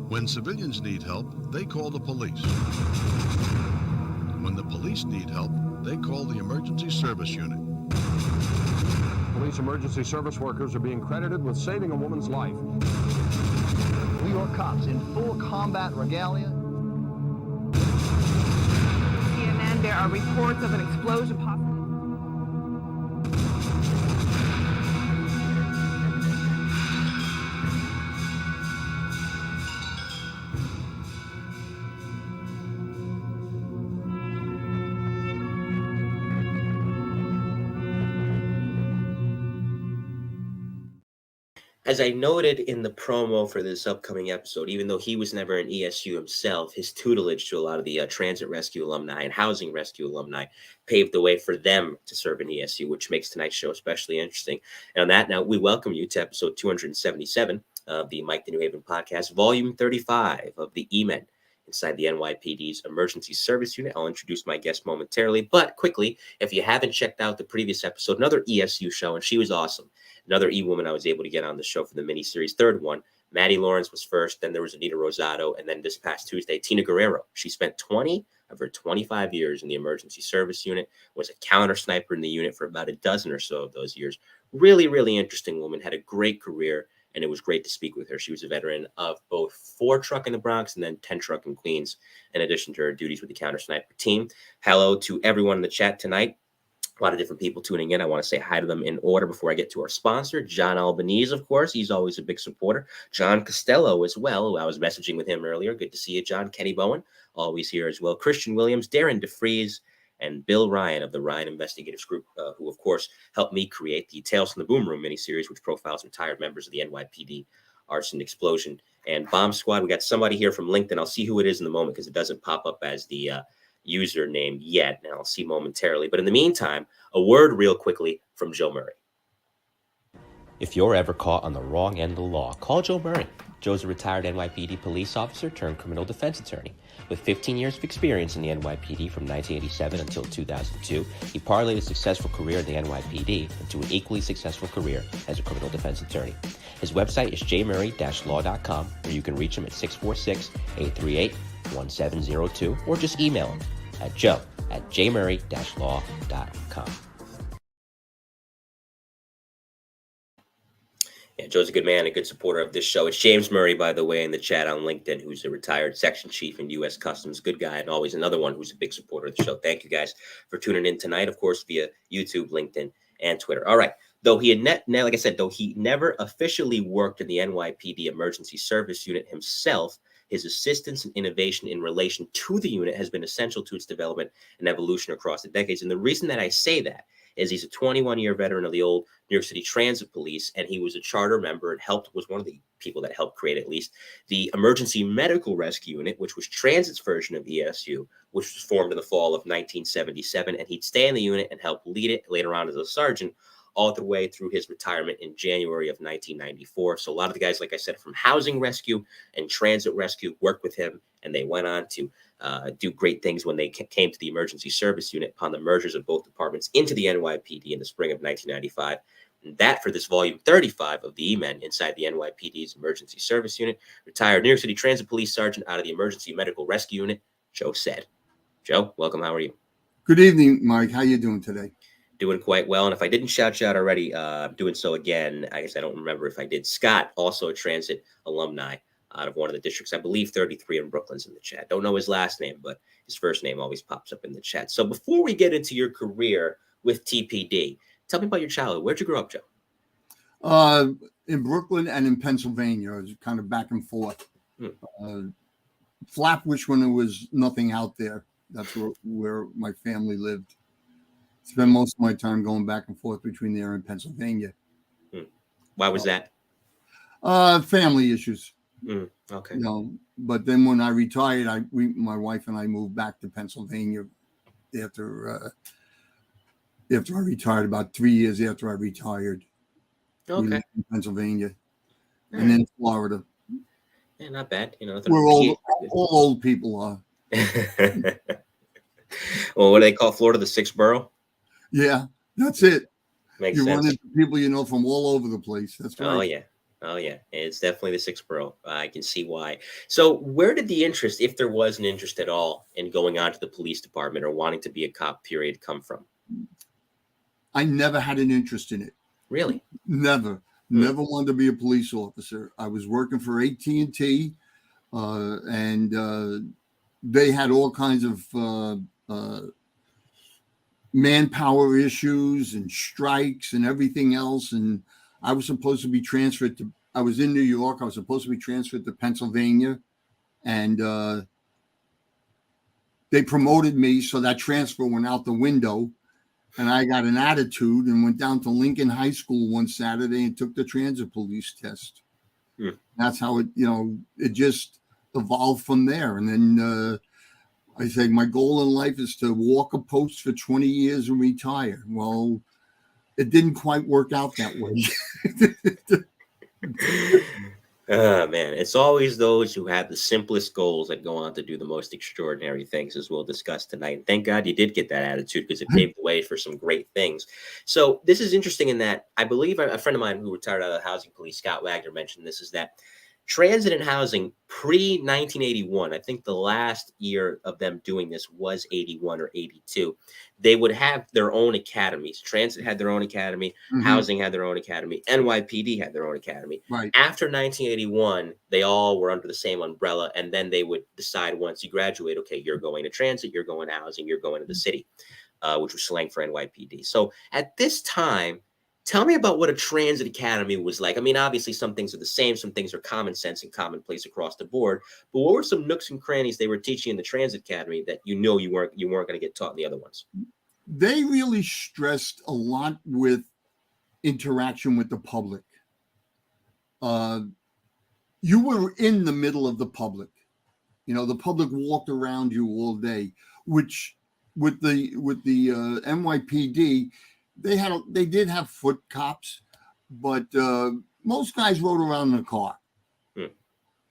When civilians need help, they call the police. When the police need help, they call the Emergency Service Unit. Police emergency service workers are being credited with saving a woman's life. New York cops in full combat regalia. CNN, there are reports of an explosion possibly. As I noted in the promo for this upcoming episode, even though he was never an ESU himself, his tutelage to a lot of the transit rescue alumni and housing rescue alumni paved the way for them to serve in ESU, which makes tonight's show especially interesting. And on that note, we welcome you to episode 277 of the Mike the New Haven podcast, volume 35 of the E-Men inside the NYPD's Emergency Service Unit. I'll introduce my guest momentarily, but quickly, if you haven't checked out the previous episode, another ESU show, and she was awesome. Another E-woman I was able to get on the show for the miniseries. Third one, Maddie Lawrence was first. Then there was Anita Rosado. And then this past Tuesday, Tina Guerrero. She spent 20 of her 25 years in the Emergency Service Unit, was a counter sniper in the unit for about a dozen or so of those years. Really, really interesting woman, had a great career, and it was great to speak with her. She was a veteran of both 4 Truck in the Bronx and then 10 Truck in Queens, in addition to her duties with the counter sniper team. Hello to everyone in the chat tonight. A lot of different people tuning in. I want to say hi to them in order before I get to our sponsor, John Albanese, of course. He's always a big supporter. John Costello as well. I was messaging with him earlier. Good to see you, John. Kenny Bowen, always here as well. Christian Williams, Darren DeFries, and Bill Ryan of the Ryan Investigative Group, who, of course, helped me create the Tales from the Boom Room miniseries, which profiles retired members of the NYPD arson, explosion, and bomb squad. We got somebody here from LinkedIn. I'll see who it is in the moment because it doesn't pop up as the username yet, and I'll see momentarily. But in the meantime, a word real quickly from Joe Murray. If you're ever caught on the wrong end of the law, call Joe Murray. Joe's a retired NYPD police officer turned criminal defense attorney. With 15 years of experience in the NYPD from 1987 until 2002, he parlayed a successful career in the NYPD into an equally successful career as a criminal defense attorney. His website is jmurray-law.com, where you can reach him at 646-838-1702, or just email him at joe@jmurray-law.com. Yeah, Joe's a good man, a good supporter of this show. It's James Murray, by the way, in the chat on LinkedIn, who's a retired section chief in U.S. Customs. Good guy, and always another one who's a big supporter of the show. Thank you guys for tuning in tonight, of course, via YouTube, LinkedIn, and Twitter. All right. Though he like I said, though he never officially worked in the NYPD Emergency Service Unit himself, his assistance and innovation in relation to the unit has been essential to its development and evolution across the decades. And the reason that I say that is he's a 21-year veteran of the old New York City Transit Police, and he was a charter member and was one of the people that helped create at least the Emergency Medical Rescue Unit, which was Transit's version of ESU, which was formed in the fall of 1977. And he'd stay in the unit and help lead it later on as a sergeant, all the way through his retirement in January of 1994. So a lot of the guys, like I said, from housing rescue and transit rescue worked with him, and they went on to do great things when they came to the Emergency Service Unit upon the mergers of both departments into the NYPD in the spring of 1995. And that for this volume 35 of the E-Men inside the NYPD's Emergency Service Unit, retired New York City Transit Police Sergeant out of the Emergency Medical Rescue Unit, Joe Sede. Joe, welcome. How are you? Good evening, Mike. How you doing today? Doing quite well. And if I didn't shout you out already, I'm doing so again. I guess I don't remember if I did. Scott, also a transit alumni out of one of the districts, I believe 33 in Brooklyn's in the chat. Don't know his last name, but his first name always pops up in the chat. So before we get into your career with TPD, tell me about your childhood. Where'd you grow up, Joe? In Brooklyn and in Pennsylvania. I was kind of back and forth. Flatbush when there was nothing out there. That's where my family lived. Spent most of my time going back and forth between there and Pennsylvania. Why was that? Family issues. Okay. You know, but then when I retired, my wife and I moved back to Pennsylvania after I retired. About 3 years after I retired, we Okay. lived in Pennsylvania, and then Florida. Yeah, not bad. You know, We're all old people are. Well, what do they call Florida? The sixth borough? Yeah, that's it. Makes you sense. run into people you know from all over the place. That's right. Oh, yeah. Oh yeah, it's definitely the sixth borough. I can see why. So, where did the interest, if there was an interest at all, in going on to the police department or wanting to be a cop, period, come from? I never had an interest in it. Really? Never, Hmm. never wanted to be a police officer. I was working for AT&T, and they had all kinds of manpower issues and strikes and everything else. And I was supposed to be transferred to. I was in New York. I was supposed to be transferred to Pennsylvania, and they promoted me, so that transfer went out the window. And I got an attitude and went down to Lincoln High School one Saturday and took the transit police test. Hmm. That's how it just evolved from there. And then I said, my goal in life is to walk a post for 20 years and retire. Well, it didn't quite work out that way. Oh man, it's always those who have the simplest goals that go on to do the most extraordinary things, as we'll discuss tonight. And thank God you did get that attitude, because it paved the way for some great things. So this is interesting in that I believe a friend of mine who retired out of the housing police, Scott Wagner, mentioned this, is that transit and housing pre 1981, I think the last year of them doing this was 81 or 82. They would have their own academies. Transit had their own academy, housing had their own academy, NYPD had their own academy. Right. After 1981, they all were under the same umbrella, and then they would decide, once you graduate, okay, you're going to transit, you're going to housing, you're going to the city, which was slang for NYPD. So at this time, tell me about what a transit academy was like. I mean, obviously, some things are the same, some things are common sense and commonplace across the board. But what were some nooks and crannies they were teaching in the transit academy that you weren't going to get taught in the other ones? They really stressed a lot with interaction with the public. You were in the middle of the public. The public walked around you all day, which with the NYPD, they did have foot cops, but most guys rode around in a car.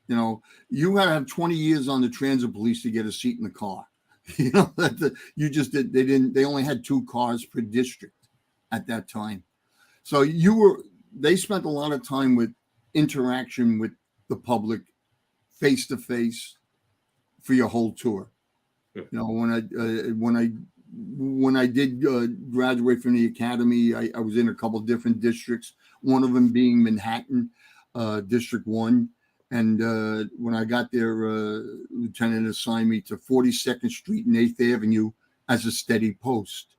You had to have 20 years on the transit police to get a seat in the car. You just did. They only had 2 cars per district at that time. So they spent a lot of time with interaction with the public, face to face, for your whole tour. When I did graduate from the academy, I was in a couple of different districts, one of them being Manhattan, District 1. And when I got there, Lieutenant assigned me to 42nd Street and 8th Avenue as a steady post.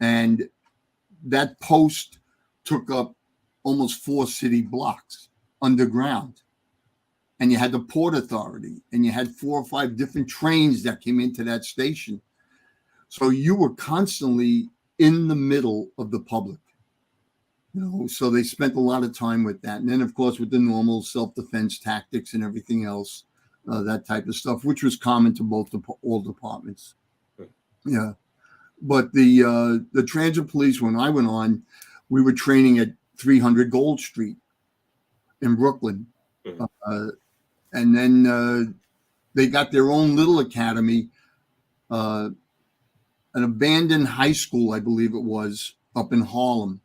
And that post took up almost 4 city blocks underground. And you had the Port Authority, and you had 4 or 5 different trains that came into that station. So you were constantly in the middle of the public. So they spent a lot of time with that. And then, of course, with the normal self-defense tactics and everything else, that type of stuff, which was common to all departments. Yeah. But the transit police, when I went on, we were training at 300 Gold Street in Brooklyn. And then they got their own little academy, an abandoned high school, I believe it was, up in Harlem.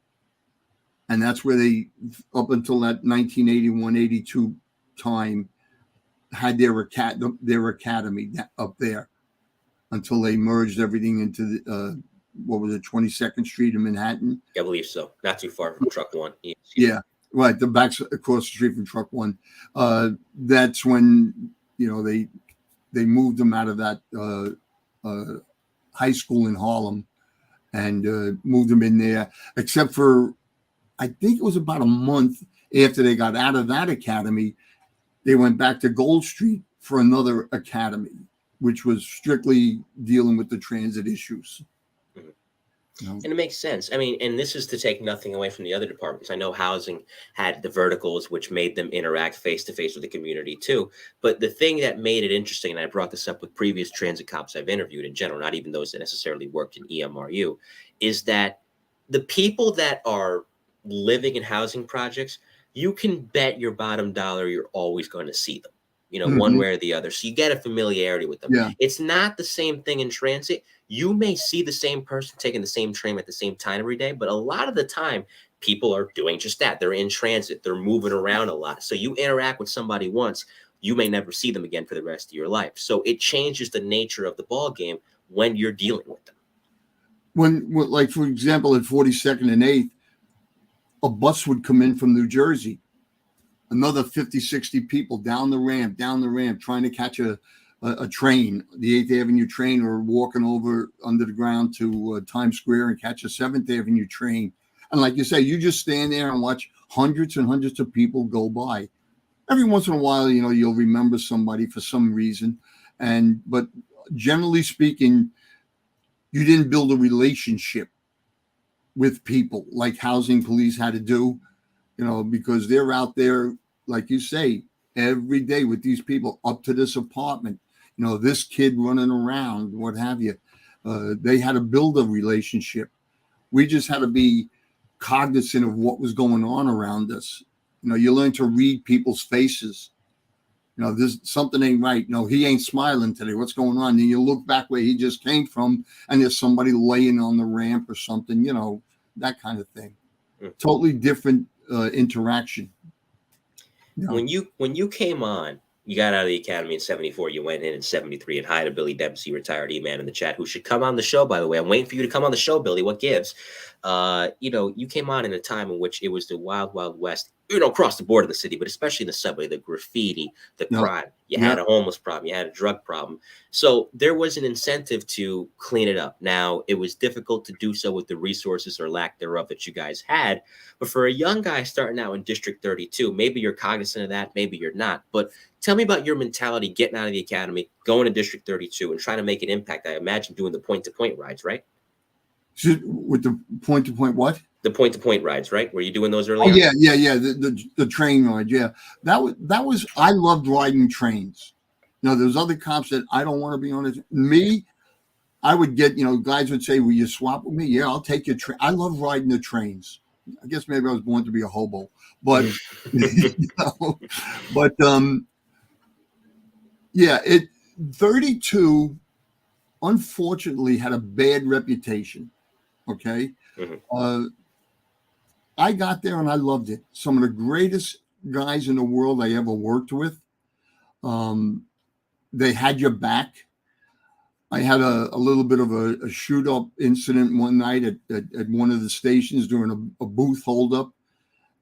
And that's where they, up until that 1981-82 time, had their academy up there until they merged everything into the, 22nd Street in Manhattan? I believe so. Not too far from Truck 1. Yeah, right. The back's across the street from Truck 1. That's when, they moved them out of that high school in Harlem and moved them in there, except for, I think it was about a month after they got out of that academy, they went back to Gold Street for another academy, which was strictly dealing with the transit issues. And it makes sense. I mean, and this is to take nothing away from the other departments. I know housing had the verticals, which made them interact face to face with the community too. But the thing that made it interesting, and I brought this up with previous transit cops I've interviewed in general, not even those that necessarily worked in EMRU, is that the people that are living in housing projects, you can bet your bottom dollar you're always going to see them, one way or the other. So you get a familiarity with them. Yeah. It's not the same thing in transit. You may see the same person taking the same train at the same time every day, but a lot of the time people are doing just that. They're in transit. They're moving around a lot. So you interact with somebody once, you may never see them again for the rest of your life. So it changes the nature of the ball game when you're dealing with them. When like, for example, at 42nd and 8th, a bus would come in from New Jersey, another 50, 60 people down the ramp, trying to catch a train, the 8th Avenue train, or walking over under the ground to Times Square and catch a 7th Avenue train. And like you say, you just stand there and watch hundreds and hundreds of people go by. Every once in a while, you'll remember somebody for some reason. But generally speaking, you didn't build a relationship with people like housing police had to do, because they're out there, like you say, every day with these people up to this apartment, this kid running around, what have you. They had to build a relationship. We just had to be cognizant of what was going on around us. You learn to read people's faces. This something ain't right. He ain't smiling today. What's going on? And you look back where he just came from, and there's somebody laying on the ramp or something, that kind of thing. Totally different interaction. When you came on, you got out of the academy in 74. You went in 73 and hired a Billy Dempsey, retired E-man in the chat, who should come on the show, by the way. I'm waiting for you to come on the show, Billy. What gives? You came on in a time in which it was the wild, wild west, across the board of the city, but especially in the subway, the graffiti, the crime. You had a homeless problem. You had a drug problem. So there was an incentive to clean it up. Now, it was difficult to do so with the resources or lack thereof that you guys had. But for a young guy starting out in District 32, maybe you're cognizant of that, maybe you're not. But tell me about your mentality getting out of the academy, going to District 32, and trying to make an impact. I imagine doing the point-to-point rides, right? With the point-to-point what? The point-to-point rides, right? Were you doing those earlier? Oh, yeah. The train ride, yeah. That was. I loved riding trains. There's other cops that I don't want to be on it. Me, I would get, guys would say, will you swap with me? Yeah, I'll take your train. I love riding the trains. I guess maybe I was born to be a hobo, but, yeah, 32, unfortunately, had a bad reputation. Okay. Mm-hmm. I got there and I loved it. Some of the greatest guys in the world I ever worked with. They had your back. I had a little bit of a shoot-up incident one night at one of the stations during a booth holdup.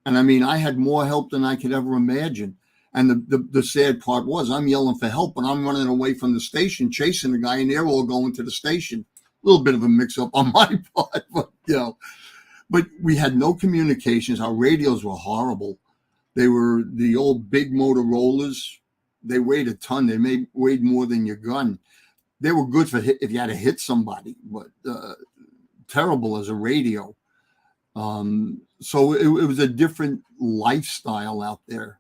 And I mean, I had more help than I could ever imagine. And the sad part was I'm yelling for help, and I'm running away from the station, chasing the guy, and they're all going to the station. A little bit of a mix-up on my part, but we had no communications. Our radios were horrible. They were the old big Motorola's. They weighed a ton. They weighed more than your gun. They were good for if you had to hit somebody, but terrible as a radio. So it was a different lifestyle out there,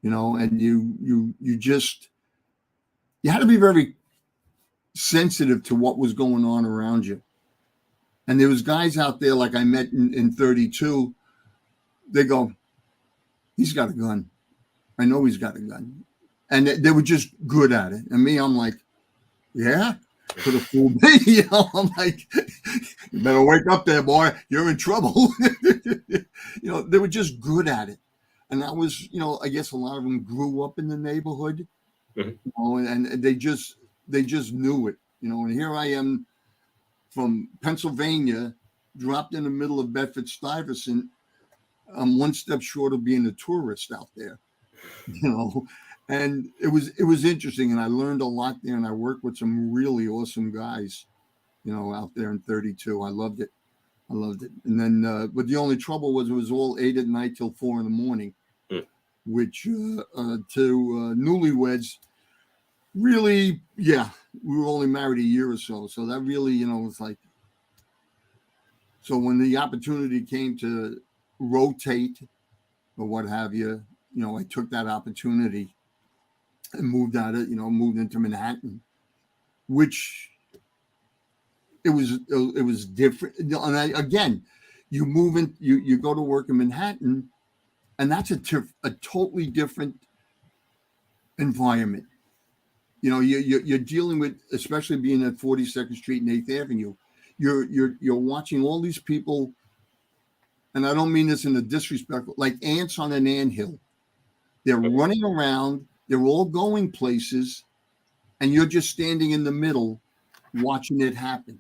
and you had to be very sensitive to what was going on around you. And there was guys out there like I met in 32. They go, he's got a gun. I know he's got a gun. And they were just good at it. And me, I'm like, yeah, could have fooled me. I'm like, you better wake up there, boy. You're in trouble. They were just good at it. And that was, I guess a lot of them grew up in the neighborhood, mm-hmm. And they just knew it, and here I am from Pennsylvania, dropped in the middle of Bedford-Stuyvesant. I'm one step short of being a tourist out there, and it was interesting, and I learned a lot there, and I worked with some really awesome guys, out there in 32. I loved it. And then, but the only trouble was it was all 8 at night till 4 in the morning, which to newlyweds, really, yeah, we were only married a year or so. So that really, was like, so when the opportunity came to rotate or what have you, I took that opportunity and moved moved into Manhattan, which it was different. And again, you move in, you go to work in Manhattan, and that's a totally different environment. You're dealing with, especially being at 42nd Street and 8th Avenue, you're watching all these people and I don't mean this in a disrespectful, like ants on an anthill. They're running around. They're all going places, and you're just standing in the middle, watching it happen.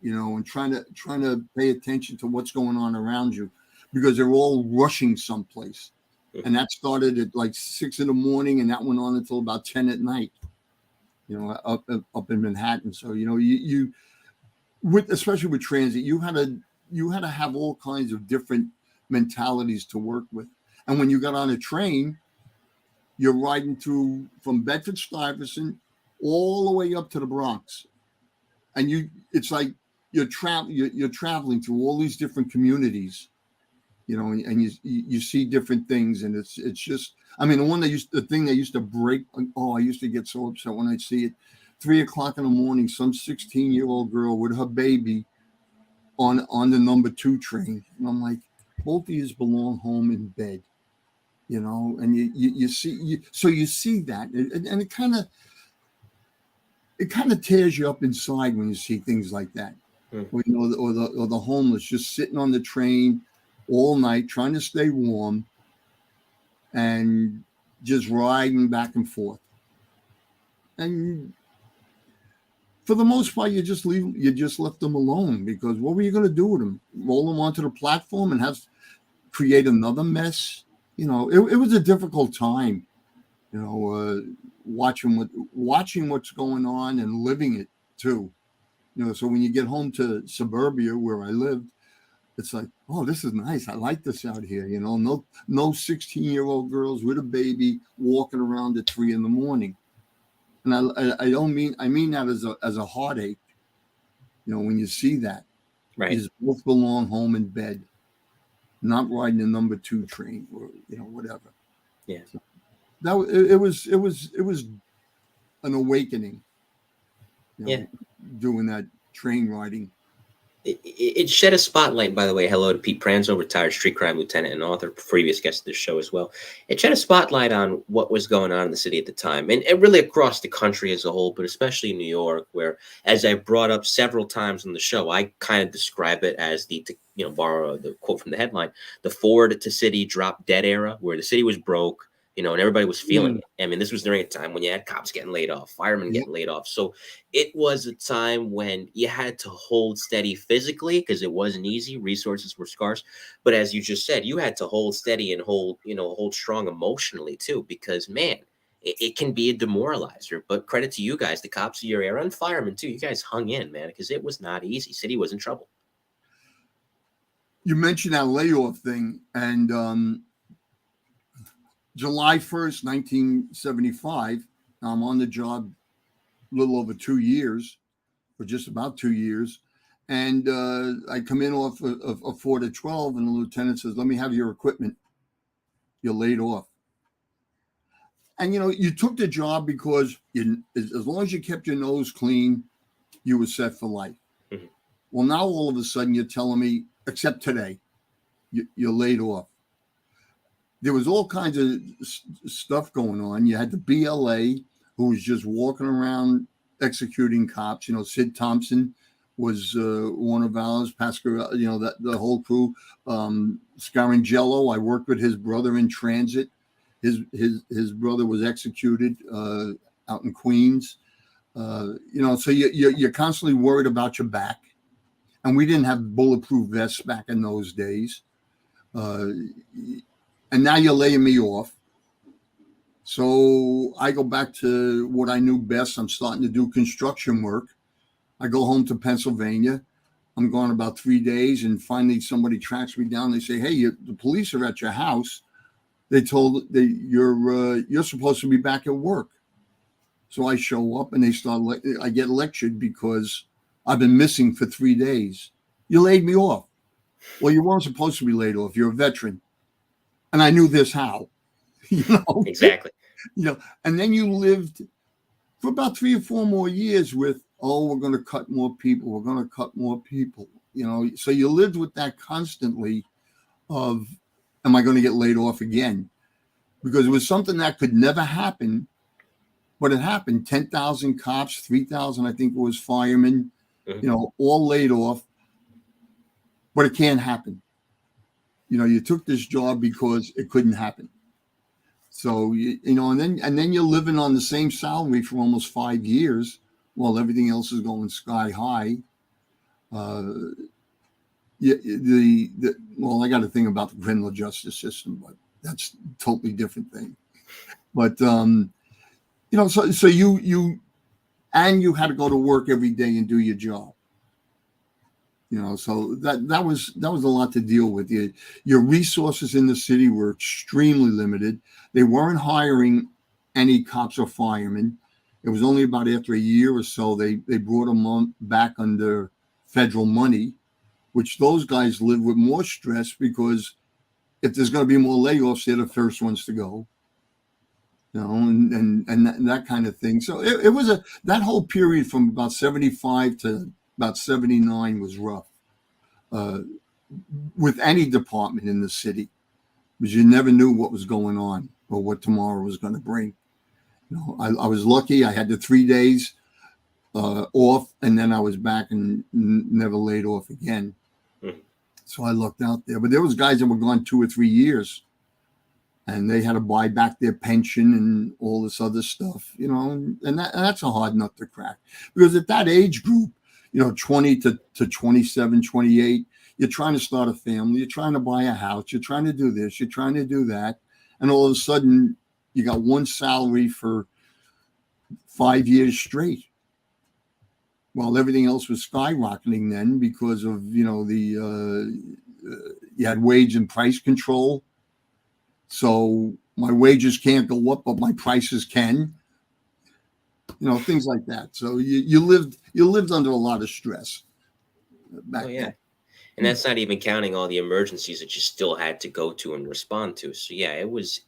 And trying to pay attention to what's going on around you, because they're all rushing someplace. And that started at like 6 a.m, and that went on until about 10 at night. Up in Manhattan. So you especially with transit, you had to have all kinds of different mentalities to work with. And when you got on a train, you're riding through from Bedford-Stuyvesant all the way up to the Bronx, and it's like you're traveling through all these different communities, and you see different things, and it's just, I mean, the thing that used to break. Oh, I used to get so upset when I'd see it. 3 o'clock in the morning, some 16-year-old girl with her baby on the number 2 train, and I'm like, both of you belong home in bed, and you see that, and it kind of tears you up inside when you see things like that. Or the homeless just sitting on the train all night trying to stay warm and just riding back and forth. And for the most part, you just left them alone, because what were you going to do with them? Roll them onto the platform and create another mess? It was a difficult time, watching what's going on and living it too. So when you get home to suburbia where I lived, it's like, oh, this is nice. I like this out here. No 16-year-old girls with a baby walking around at 3 a.m. And I mean that as a heartache. When you see that, right? You just both belong home in bed, not riding the number 2 train or whatever. Yeah. So it was an awakening. Doing that train riding. It shed a spotlight, by the way. Hello to Pete Pranzo, retired street crime lieutenant and author, previous guest of this show as well. It shed a spotlight on what was going on in the city at the time, and really across the country as a whole, but especially in New York, where, as I brought up several times on the show, I kind of describe it as to borrow the quote from the headline, the Ford to city drop dead era, where the city was broke, and everybody was feeling it. I mean, this was during a time when you had cops getting laid off, firemen getting laid off. So it was a time when you had to hold steady physically, because it wasn't easy. Resources were scarce. But as you just said, you had to hold steady and hold strong emotionally too, because, man, it can be a demoralizer. But credit to you guys, the cops of your era, and firemen too. You guys hung in, man, because it was not easy. City was in trouble. You mentioned that layoff thing, and July 1st, 1975, I'm on the job a little over 2 years, or just about 2 years. And I come in off a 4 to 12, and the lieutenant says, "Let me have your equipment. You're laid off." And, you took the job because as long as you kept your nose clean, you were set for life. Mm-hmm. Well, now all of a sudden you're telling me, except today, you're laid off. There was all kinds of stuff going on. You had the BLA, who was just walking around executing cops. Sid Thompson was one of ours. Pascal, the whole crew. Scarangello, I worked with his brother in transit. His brother was executed out in Queens. So you're constantly worried about your back, and we didn't have bulletproof vests back in those days. And now you're laying me off. So I go back to what I knew best. I'm starting to do construction work. I go home to Pennsylvania. I'm gone about 3 days, and finally somebody tracks me down. They say, "Hey, the police are at your house. They told you're supposed to be back at work." So I show up, and I get lectured because I've been missing for 3 days. You laid me off. Well, you weren't supposed to be laid off. You're a veteran. And I knew this how, Exactly. And then you lived for about 3 or 4 more years with, we're going to cut more people. We're going to cut more people, So you lived with that constantly of, am I going to get laid off again? Because it was something that could never happen, but it happened. 10,000 cops, 3,000, I think it was firemen, all laid off, but it can't happen. you took this job because it couldn't happen. So, and then you're living on the same salary for almost 5 years while everything else is going sky high. Well, I got to think about the criminal justice system, but that's a totally different thing. But, so you had to go to work every day and do your job. So that was a lot to deal with. Your resources in the city were extremely limited. They weren't hiring any cops or firemen. It was only about after a year or so they brought them back under federal money, which those guys live with more stress because if there's going to be more layoffs, they're the first ones to go. And that kind of thing. So it was that whole period from about 75 to about 79 was rough with any department in the city, because you never knew what was going on or what tomorrow was going to bring. I was lucky. I had the 3 days off, and then I was back and never laid off again. So I lucked out there. But there was guys that were gone 2 or 3 years, and they had to buy back their pension and all this other stuff, and that's a hard nut to crack, because at that age group, 20 to 27, 28, you're trying to start a family, you're trying to buy a house, you're trying to do this, you're trying to do that. And all of a sudden you got one salary for 5 years straight, while everything else was skyrocketing then because of, you had wage and price control. So my wages can't go up, but my prices can, things like that. So you lived under a lot of stress back then. And that's not even counting all the emergencies that you still had to go to and respond to. So yeah, it was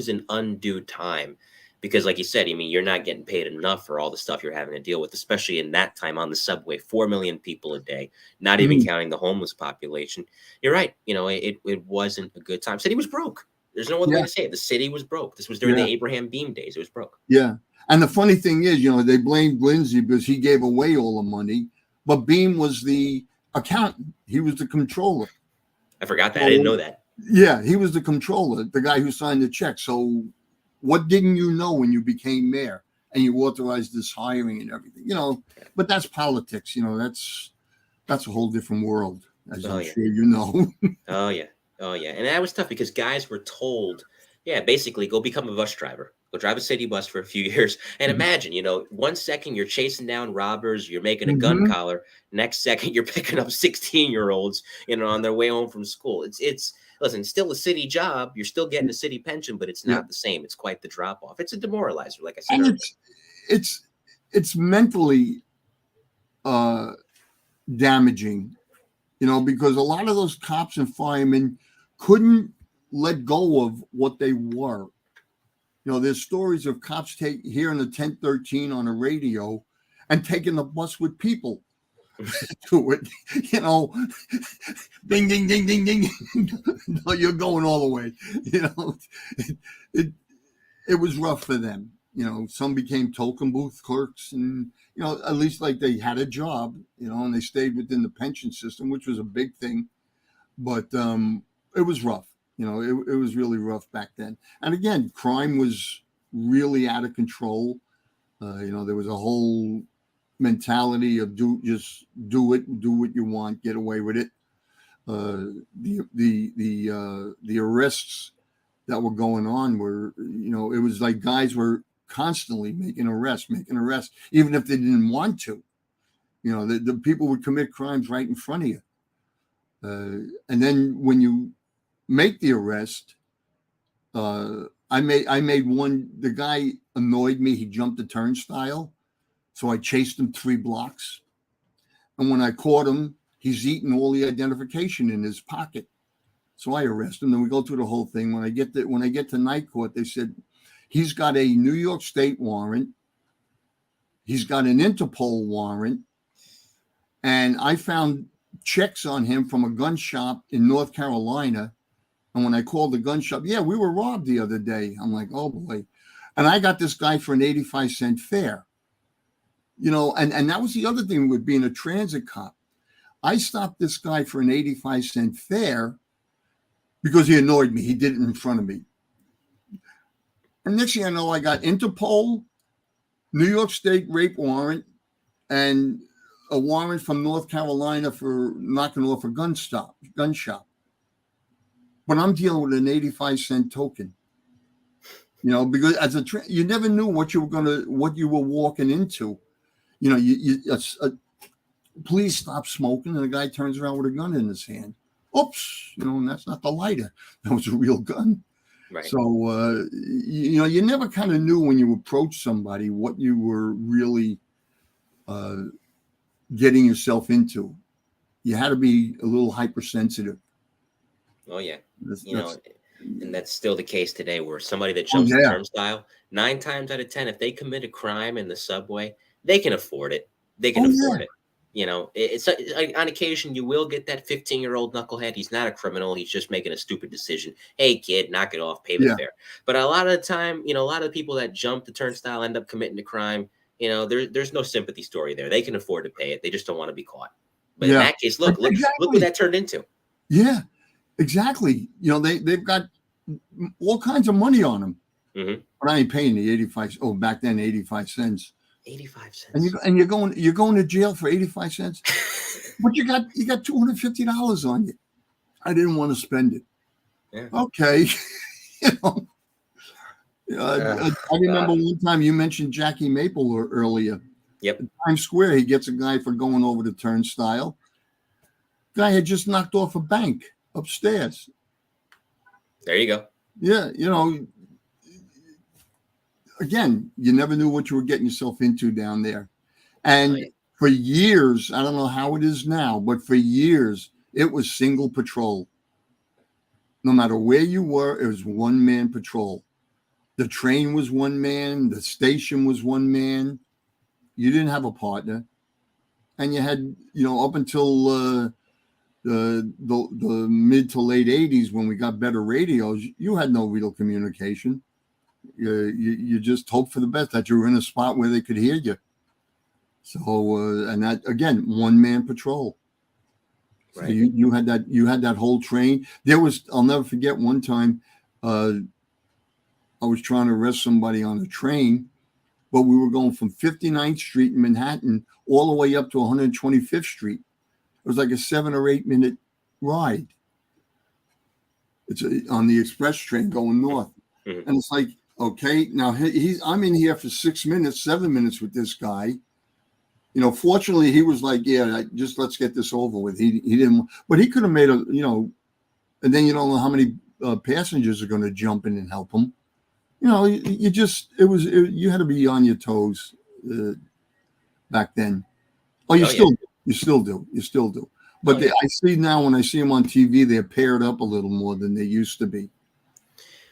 an undue time, because like you said, you're not getting paid enough for all the stuff you're having to deal with, especially in that time on the subway, 4 million people a day, not even counting the homeless population. You're right. It wasn't a good time. City was broke. There's no other way to say it. The city was broke. This was during the Abraham Beam days. It was broke. Yeah. And the funny thing is, they blamed Lindsay because he gave away all the money, but Beam was the accountant. He was the controller. I forgot that. I didn't know that. Yeah, he was the controller, the guy who signed the check. So what didn't you know when you became mayor and you authorized this hiring and everything? But that's politics. That's a whole different world, as I'm sure you know. Oh yeah. And that was tough because guys were told, basically go become a bus driver. Go drive a city bus for a few years. And imagine, 1 second you're chasing down robbers, you're making a gun collar. Next second you're picking up 16-year-olds, on their way home from school. It's listen, still a city job. You're still getting a city pension, but it's not the same. It's quite the drop off. It's a demoralizer, like I said. And it's mentally damaging, because a lot of those cops and firemen couldn't let go of what they were. There's stories of cops hearing the 1013 on the radio and taking the bus with people to it, ding, ding, ding, ding, ding. You're going all the way. It was rough for them. Some became token booth clerks, and, at least like they had a job, and they stayed within the pension system, which was a big thing. But it was rough. It was really rough back then. And again, crime was really out of control. There was a whole mentality of do what you want, get away with it. The arrests that were going on were, it was like guys were constantly making arrests, even if they didn't want to. The people would commit crimes right in front of you. And then when you make the arrest, I made one. The guy annoyed me. He jumped the turnstile, so I chased him 3 blocks. And when I caught him, he's eating all the identification in his pocket. So I arrest him. Then we go through the whole thing. When I get to night court, they said he's got a New York State warrant. He's got an Interpol warrant, and I found checks on him from a gun shop in North Carolina. And when I called the gun shop, we were robbed the other day. I'm like, oh boy. And I got this guy for an 85-cent fare. And that was the other thing with being a transit cop. I stopped this guy for an 85-cent fare, because he annoyed me. He did it in front of me. And next thing I know, I got Interpol, New York State rape warrant, and a warrant from North Carolina for knocking off a gun shop. But I'm dealing with an 85-cent token. You know, because as you never knew what you were walking into. You know, please stop smoking, and the guy turns around with a gun in his hand. Oops, you know, and that's not the lighter. That was a real gun. Right. So, you know, you never kind of knew when you approached somebody what you were really getting yourself into. You had to be a little hypersensitive. Oh, yeah. And that's still the case today, where somebody that jumps the turnstile, 9 times out of 10, if they commit a crime in the subway, they can afford it. They can afford it. You know, it's on occasion you will get that 15-year-old knucklehead. He's not a criminal. He's just making a stupid decision. Hey, kid, knock it off, pay the fare. But a lot of the time, you know, a lot of the people that jump the turnstile end up committing a crime. You know, there's no sympathy story there. They can afford to pay it. They just don't want to be caught. But in that case, look what that turned into. Yeah, exactly. You know, they've got all kinds of money on them. Mm-hmm. But I ain't paying the 85. Oh, back then, 85 cents. 85 cents. And you're going to jail for 85 cents. But you got $250 on you. I didn't want to spend it. Yeah. Okay. You know. I remember one time you mentioned Jackie Maple earlier. Yep. In Times Square, he gets a guy for going over the turnstile. Guy had just knocked off a bank upstairs. There you go. Yeah, you know, again, you never knew what you were getting yourself into down there. And for years, I don't know how it is now, but for years, it was single patrol. No matter where you were, it was one-man patrol. The train was one man. The station was one man. You didn't have a partner. And you had, you know, up until the mid to late 80s, when we got better radios, you had no real communication. You just hoped for the best, that you were in a spot where they could hear you. So, and that, again, one-man patrol. Right. So you had that whole train. I'll never forget one time, I was trying to arrest somebody on a train, but we were going from 59th Street in Manhattan all the way up to 125th Street. It was like a 7 or 8 minute ride. It's on the express train going north. Mm-hmm. And it's like, okay, now I'm in here for 6 minutes, 7 minutes with this guy. You know, fortunately, he was like, yeah, just let's get this over with. He didn't, but he could have made and then you don't know how many passengers are going to jump in and help him. You know, you had to be on your toes back then. Oh, you still do. But I see now, when I see them on TV, they're paired up a little more than they used to be.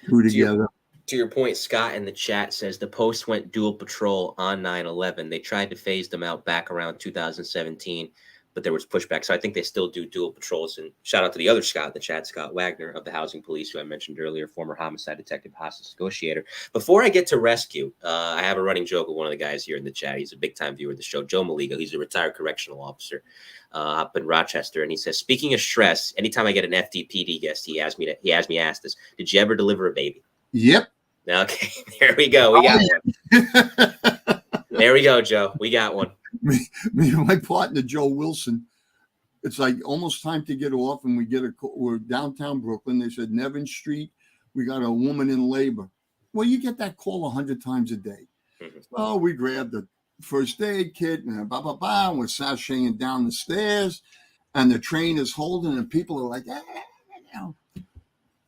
Together. To your point, Scott in the chat says the Post went dual patrol on 9/11. They tried to phase them out back around 2017, but there was pushback. So I think they still do dual patrols. And shout out to the other Scott in the chat, Scott Wagner of the Housing Police, who I mentioned earlier, former homicide detective, hostage negotiator. Before I get to rescue, I have a running joke with one of the guys here in the chat. He's a big-time viewer of the show, Joe Maligo. He's a retired correctional officer up in Rochester. And he says, speaking of stress, anytime I get an FDPD guest, he has me ask this: did you ever deliver a baby? Yep. Okay, there we go. We got one. There we go, Joe. We got one. Me and my partner, Joe Wilson, it's like almost time to get off, and we're downtown Brooklyn. They said, Nevin Street, we got a woman in labor. Well, you get that call 100 times a day. Mm-hmm. So we grabbed the first aid kit and and we're sashaying down the stairs, and the train is holding, and people are like,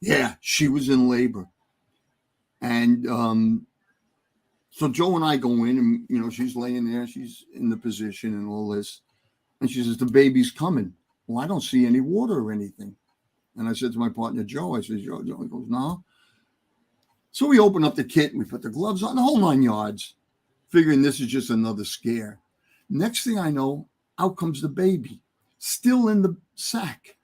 yeah, she was in labor. And so Joe and I go in, and, you know, she's laying there, she's in the position and all this. And she says, the baby's coming. Well, I don't see any water or anything. And I said to my partner, Joe, Joe, he goes, no. So we open up the kit, and we put the gloves on, the whole 9 yards, figuring this is just another scare. Next thing I know, out comes the baby, still in the sack.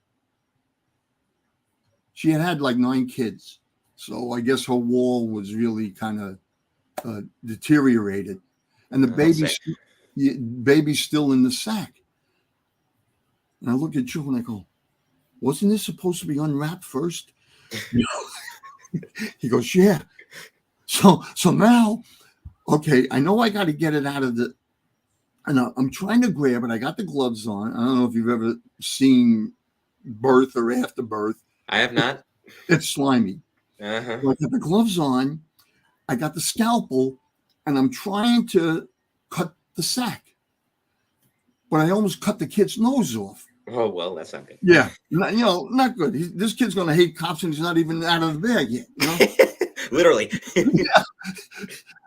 She had like 9 kids. So I guess her wall was really kind of deteriorated. And the baby's still in the sack. And I look at Joe and I go, wasn't this supposed to be unwrapped first? You know? He goes, yeah. So now, okay, I know I got to get it out of the, and I'm trying to grab it. I got the gloves on. I don't know if you've ever seen birth or after birth. I have not. It's slimy. Uh-huh. So I got the gloves on. I got the scalpel, and I'm trying to cut the sack. But I almost cut the kid's nose off. Oh, well, that's not good. Yeah, not good. This kid's going to hate cops, and he's not even out of the bag yet. You know? Literally. Yeah.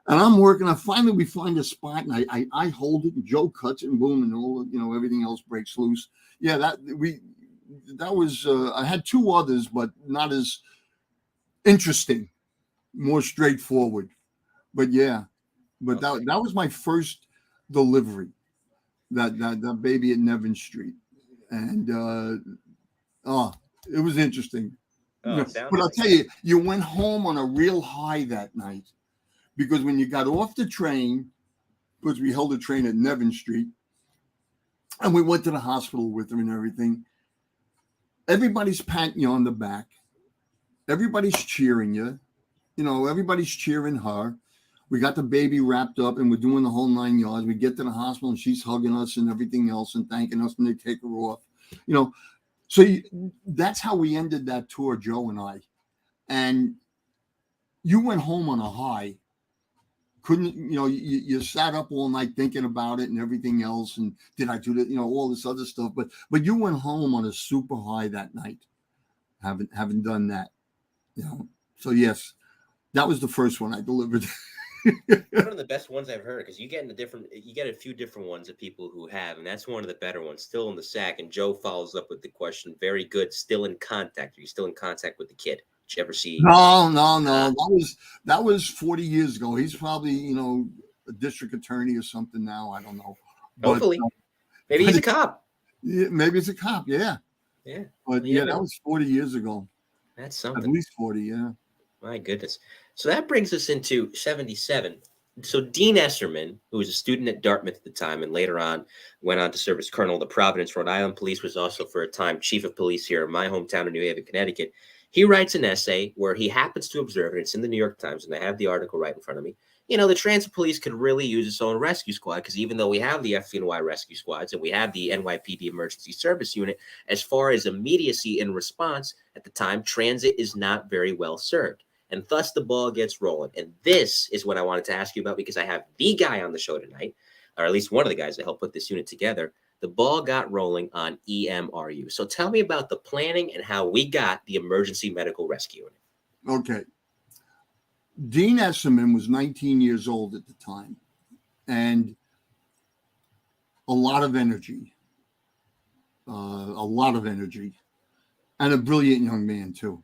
And I'm working. And finally, we find a spot, and I hold it, and Joe cuts it, and boom, and all everything else breaks loose. Yeah, that was. I had two others, but not as interesting, more straightforward. But yeah, but that was my first delivery. That baby at Nevin Street, and it was interesting. But I'll tell you, you went home on a real high that night, because when you got off the train, because we held a train at Nevin Street, and we went to the hospital with her and everything, everybody's patting you on the back, everybody's cheering you, everybody's cheering her. We got the baby wrapped up, and we're doing the whole 9 yards. We get to the hospital, and she's hugging us and everything else and thanking us, and they take her off. So that's how we ended that tour, Joe and I. And you went home on a high. Couldn't, you sat up all night thinking about it and everything else. And did I do that? All this other stuff. But you went home on a super high that night, having done that. So yes, that was the first one I delivered. One of the best ones I've heard, because you get a few different ones of people who have, and that's one of the better ones. Still in the sack, and Joe follows up with the question, very good. Still in contact? Are you still in contact with the kid? Did you ever see? No. That was 40 years ago. He's probably a district attorney or something now. I don't know. Hopefully, maybe he's a cop. Yeah, maybe it's a cop. Yeah. Yeah. But yeah, that was 40 years ago. That's something. At least 40. Yeah. My goodness. So that brings us into 77. So Dean Esserman, who was a student at Dartmouth at the time and later on went on to serve as colonel of the Providence, Rhode Island Police, was also for a time chief of police here in my hometown of New Haven, Connecticut. He writes an essay where he happens to observe, and it's in the New York Times, and I have the article right in front of me. The transit police could really use its own rescue squad, because even though we have the FNY rescue squads and we have the NYPD Emergency Service Unit, as far as immediacy in response at the time, transit is not very well served. And thus the ball gets rolling. And this is what I wanted to ask you about, because I have the guy on the show tonight, or at least one of the guys that helped put this unit together. The ball got rolling on EMRU. So tell me about the planning and how we got the Emergency Medical Rescue Unit. Okay. Dean Esserman was 19 years old at the time, and a lot of energy, and a brilliant young man too.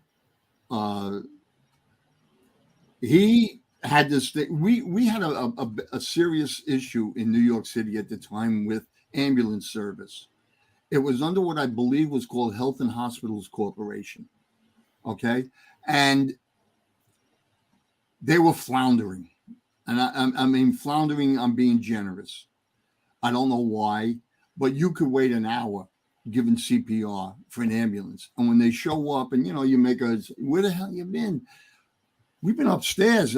He had this thing. We had a serious issue in New York City at the time with ambulance service. It was under what I believe was called Health and Hospitals Corporation. Okay. And they were floundering. And I mean, floundering, I'm being generous. I don't know why, but you could wait an hour giving CPR for an ambulance. And when they show up and, you make where the hell you been? We've been upstairs.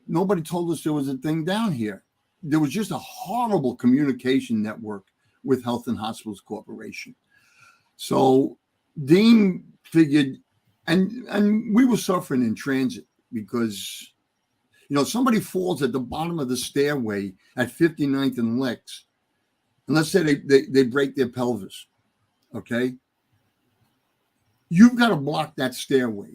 Nobody told us there was a thing down here. There was just a horrible communication network with Health and Hospitals Corporation. So Dean figured, and we were suffering in transit because, somebody falls at the bottom of the stairway at 59th and Lex, and let's say they break their pelvis, okay? You've got to block that stairway.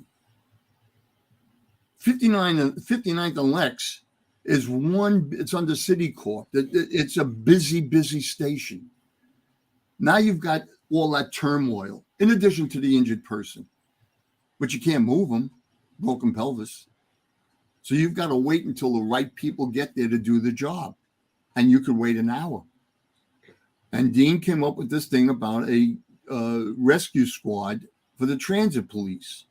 59th and Lex is it's under City Corp. It's a busy station. Now you've got all that turmoil in addition to the injured person, but you can't move them, broken pelvis. So you've got to wait until the right people get there to do the job, and you could wait an hour. And Dean came up with this thing about a rescue squad for the transit police.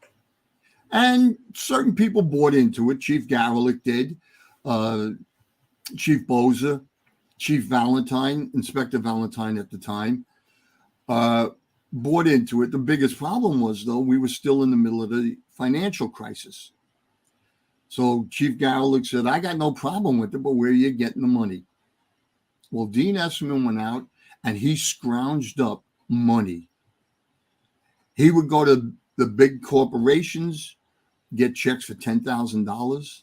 And certain people bought into it. Chief Garlick did, Chief Boza, Chief Valentine, Inspector Valentine at the time, bought into it. The biggest problem was, though, we were still in the middle of the financial crisis. So Chief Garlick said, I got no problem with it, but where are you getting the money? Well, Dean Esserman went out and he scrounged up money. He would go to the big corporations, get checks for $10,000.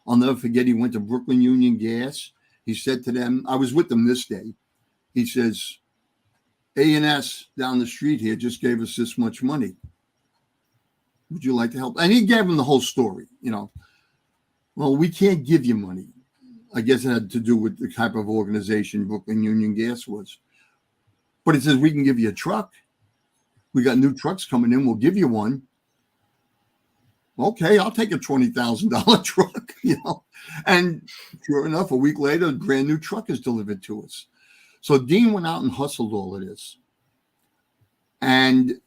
I'll never forget, he went to Brooklyn Union Gas. He said to them, I was with them this day. He says, A&S down the street here just gave us this much money. Would you like to help? And he gave them the whole story, Well, we can't give you money. I guess it had to do with the type of organization Brooklyn Union Gas was. But it says, we can give you a truck. We got new trucks coming in. We'll give you one. Okay, I'll take a $20,000 truck, And sure enough, a week later, a brand new truck is delivered to us. So Dean went out and hustled all of this. And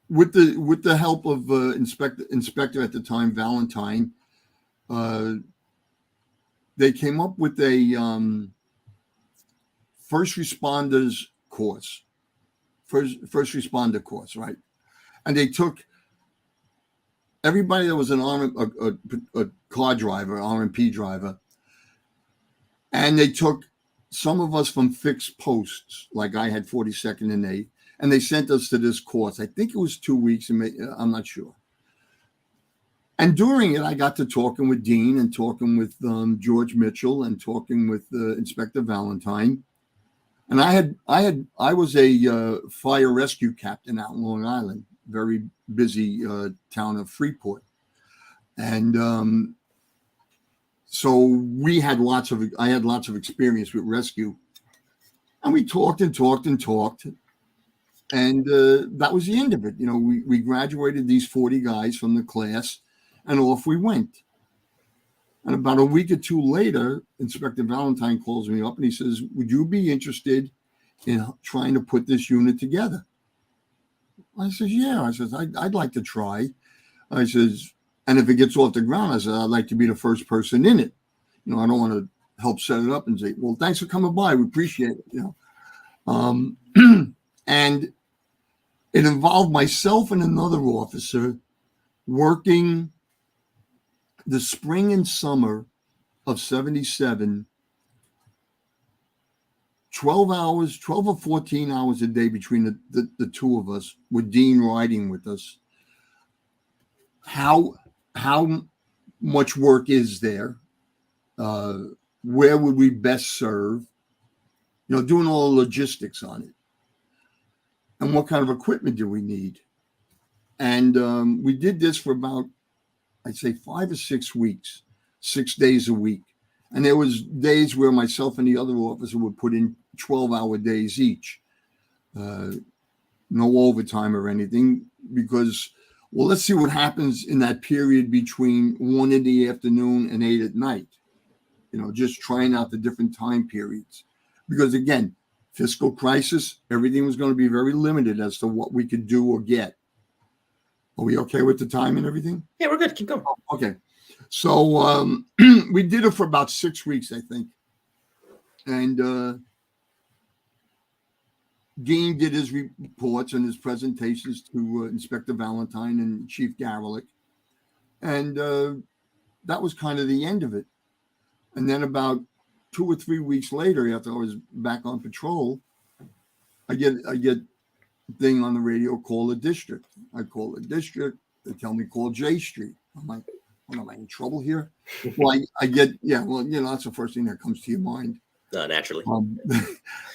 with the help of inspector at the time, Valentine, they came up with a first responder course, right? And they took everybody that was a car driver, RMP driver, and they took some of us from fixed posts, like I had 42nd and 8th, and they sent us to this course. I think it was 2 weeks, I'm not sure. And during it, I got to talking with Dean and talking with George Mitchell and talking with Inspector Valentine. And I was a fire rescue captain out in Long Island, very busy town of Freeport. And so I had lots of experience with rescue. And we talked and talked and talked. And that was the end of it. We graduated these 40 guys from the class and off we went. And about a week or two later, Inspector Valentine calls me up and he says, would you be interested in trying to put this unit together? I says, yeah. I says, I'd like to try. I says, and if it gets off the ground, I said, I'd like to be the first person in it. I don't want to help set it up and say, well, thanks for coming by. We appreciate it. And it involved myself and another officer working the spring and summer of 77, 12 or 14 hours a day between the two of us, with Dean riding with us. How much work is there? Where would we best serve? Doing all the logistics on it. And what kind of equipment do we need? And we did this for about, I'd say 5 or 6 weeks, 6 days a week. And there was days where myself and the other officer would put in 12-hour days each. No overtime or anything, because, well, let's see what happens in that period between 1 in the afternoon and 8 at night. Just trying out the different time periods. Because again, fiscal crisis, everything was going to be very limited as to what we could do or get. Are we okay with the time and everything? Yeah, we're good. Keep going. Okay. So we did it for about 6 weeks, I think. And Dean did his reports and his presentations to Inspector Valentine and Chief Garlick. And that was kind of the end of it. And then about 2 or 3 weeks later, after I was back on patrol, I get a thing on the radio, call the district. I call the district. They tell me call J Street. I'm like, what, am I in trouble here? Well, I get, yeah, well, that's the first thing that comes to your mind. Naturally.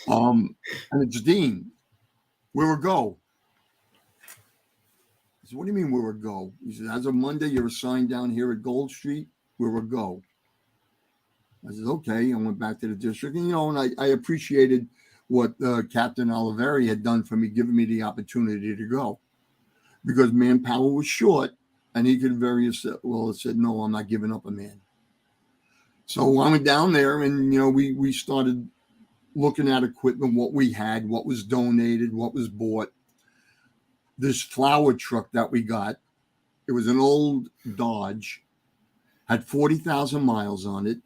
And it's Dean. Where we go? I said, what do you mean where we go? He said, as of Monday, you're assigned down here at Gold Street. Where we go? I said, okay. I went back to the district. And, and I appreciated what Captain Oliveri had done for me, giving me the opportunity to go. Because manpower was short, and he could very well have said, no, I'm not giving up a man. So I went down there, and, we started looking at equipment, what we had, what was donated, what was bought. This flower truck that we got, it was an old Dodge, had 40,000 miles on it.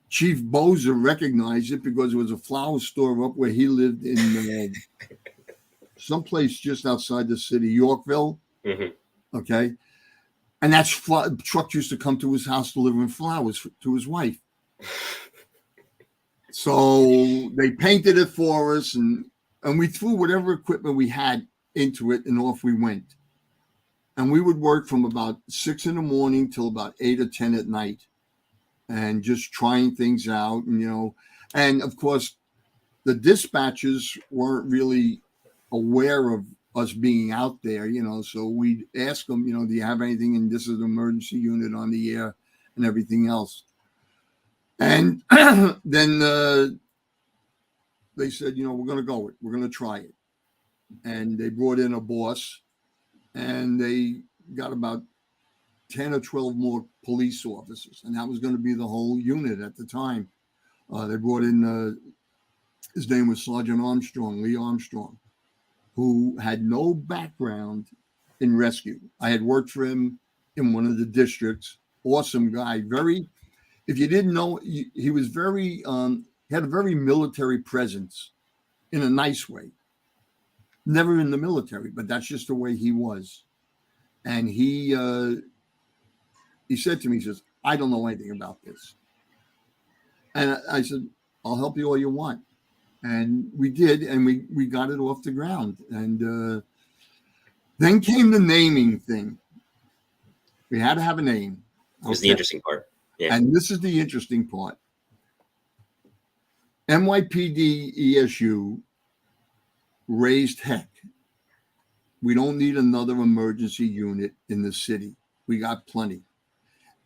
Chief Bozer recognized it because it was a flower store up where he lived in someplace just outside the city, Yorkville. Mm-hmm. Okay. And that truck used to come to his house delivering flowers to his wife. So they painted it for us, and we threw whatever equipment we had into it, and off we went. And we would work from about 6 a.m. till about 8 or 10 at night, and just trying things out. And, and of course, the dispatchers weren't really aware of us being out there, so we'd ask them, do you have anything? And this is an emergency unit on the air and everything else. And then they said, we're going to go with it. We're going to try it. And they brought in a boss, and they got about 10 or 12 more police officers. And that was going to be the whole unit at the time. They brought in, his name was Sergeant Armstrong, Lee Armstrong, who had no background in rescue. I had worked for him in one of the districts. Awesome guy. If you didn't know, he was he had a very military presence in a nice way. Never in the military, but that's just the way he was. And he said to me, he says, I don't know anything about this. And I said, I'll help you all you want. And we did, and we got it off the ground. And then came the naming thing. We had to have a name. It was the interesting part. Yeah. And this is the interesting part. NYPD ESU raised heck. We don't need another emergency unit in the city. We got plenty.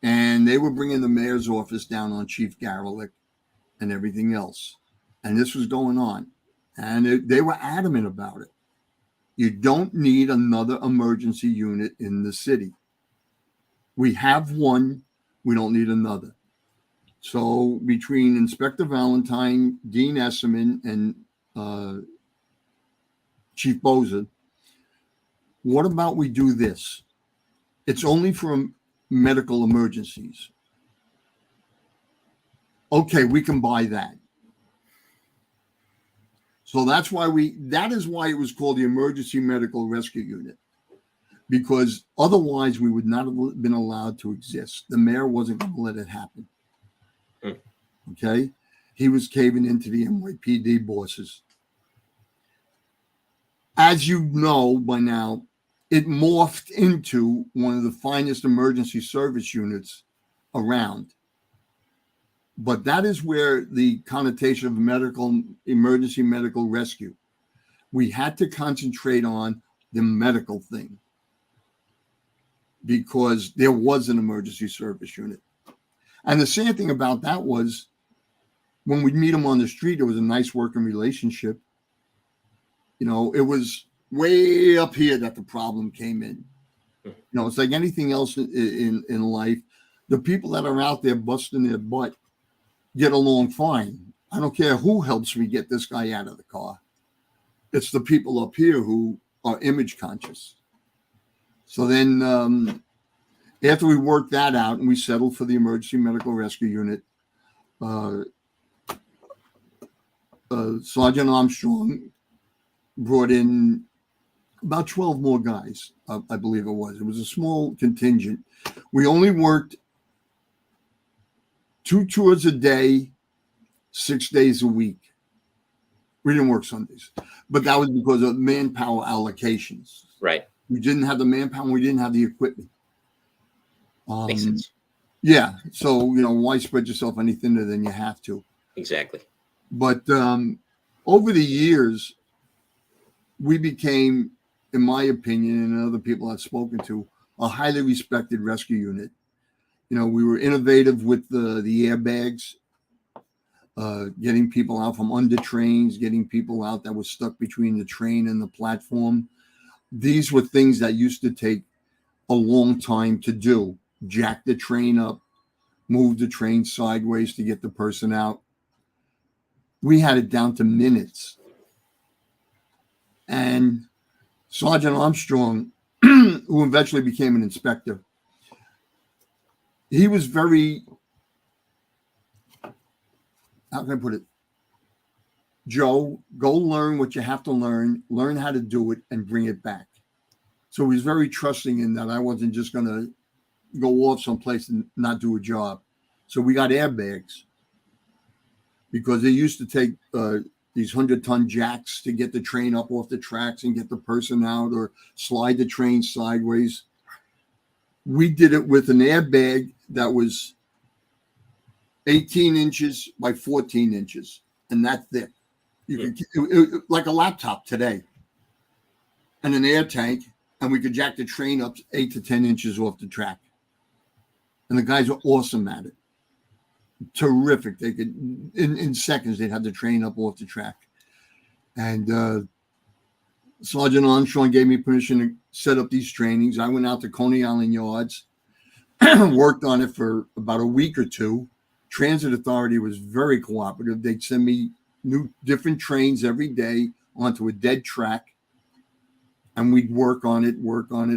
And they were bringing the mayor's office down on Chief Garelick and everything else. And this was going on. And they were adamant about it. You don't need another emergency unit in the city. We have one. We don't need another. So between Inspector Valentine, Dean Esserman, and Chief Boza, what about we do this? It's only for medical emergencies. Okay, we can buy that. So that is why it was called the Emergency Medical Rescue Unit, because otherwise we would not have been allowed to exist. The mayor wasn't going to let it happen. Okay? He was caving into the NYPD bosses. As you know by now, it morphed into one of the finest emergency service units around. But that is where the connotation of emergency medical rescue. We had to concentrate on the medical thing because there was an emergency service unit. And the sad thing about that was when we'd meet them on the street, it was a nice working relationship. It was way up here that the problem came in. It's like anything else in life. The people that are out there busting their butt get along fine. I don't care who helps me get this guy out of the car. It's the people up here who are image conscious. So then after we worked that out and we settled for the Emergency Medical Rescue Unit, Sergeant Armstrong brought in about 12 more guys, I believe it was. It was a small contingent. We only worked 2 tours a day, 6 days a week. We didn't work Sundays, but that was because of manpower allocations. Right. We didn't have the manpower. We didn't have the equipment. Makes sense. Yeah. So, why spread yourself any thinner than you have to? Exactly. But over the years, we became, in my opinion, and other people I've spoken to, a highly respected rescue unit. We were innovative with the airbags, getting people out from under trains, getting people out that were stuck between the train and the platform. These were things that used to take a long time to do. Jack the train up, move the train sideways to get the person out. We had it down to minutes. And Sergeant Armstrong, who eventually became an inspector, he was very, how can I put it? Joe, go learn what you have to learn how to do it, and bring it back. So he's very trusting in that I wasn't just going to go off someplace and not do a job. So we got airbags because they used to take these 100-ton jacks to get the train up off the tracks and get the person out or slide the train sideways. We did it with an airbag that was 18 inches by 14 inches and that thick. You could, like a laptop today, and an air tank, and we could jack the train up 8 to 10 inches off the track. And the guys were awesome at it. Terrific. They could, in seconds, they'd have the train up off the track. And Sergeant Armstrong gave me permission to set up these trainings. I went out to Coney Island Yards, worked on it for about a week or two. Transit Authority was very cooperative. They'd send me different trains every day onto a dead track, and we'd work on it.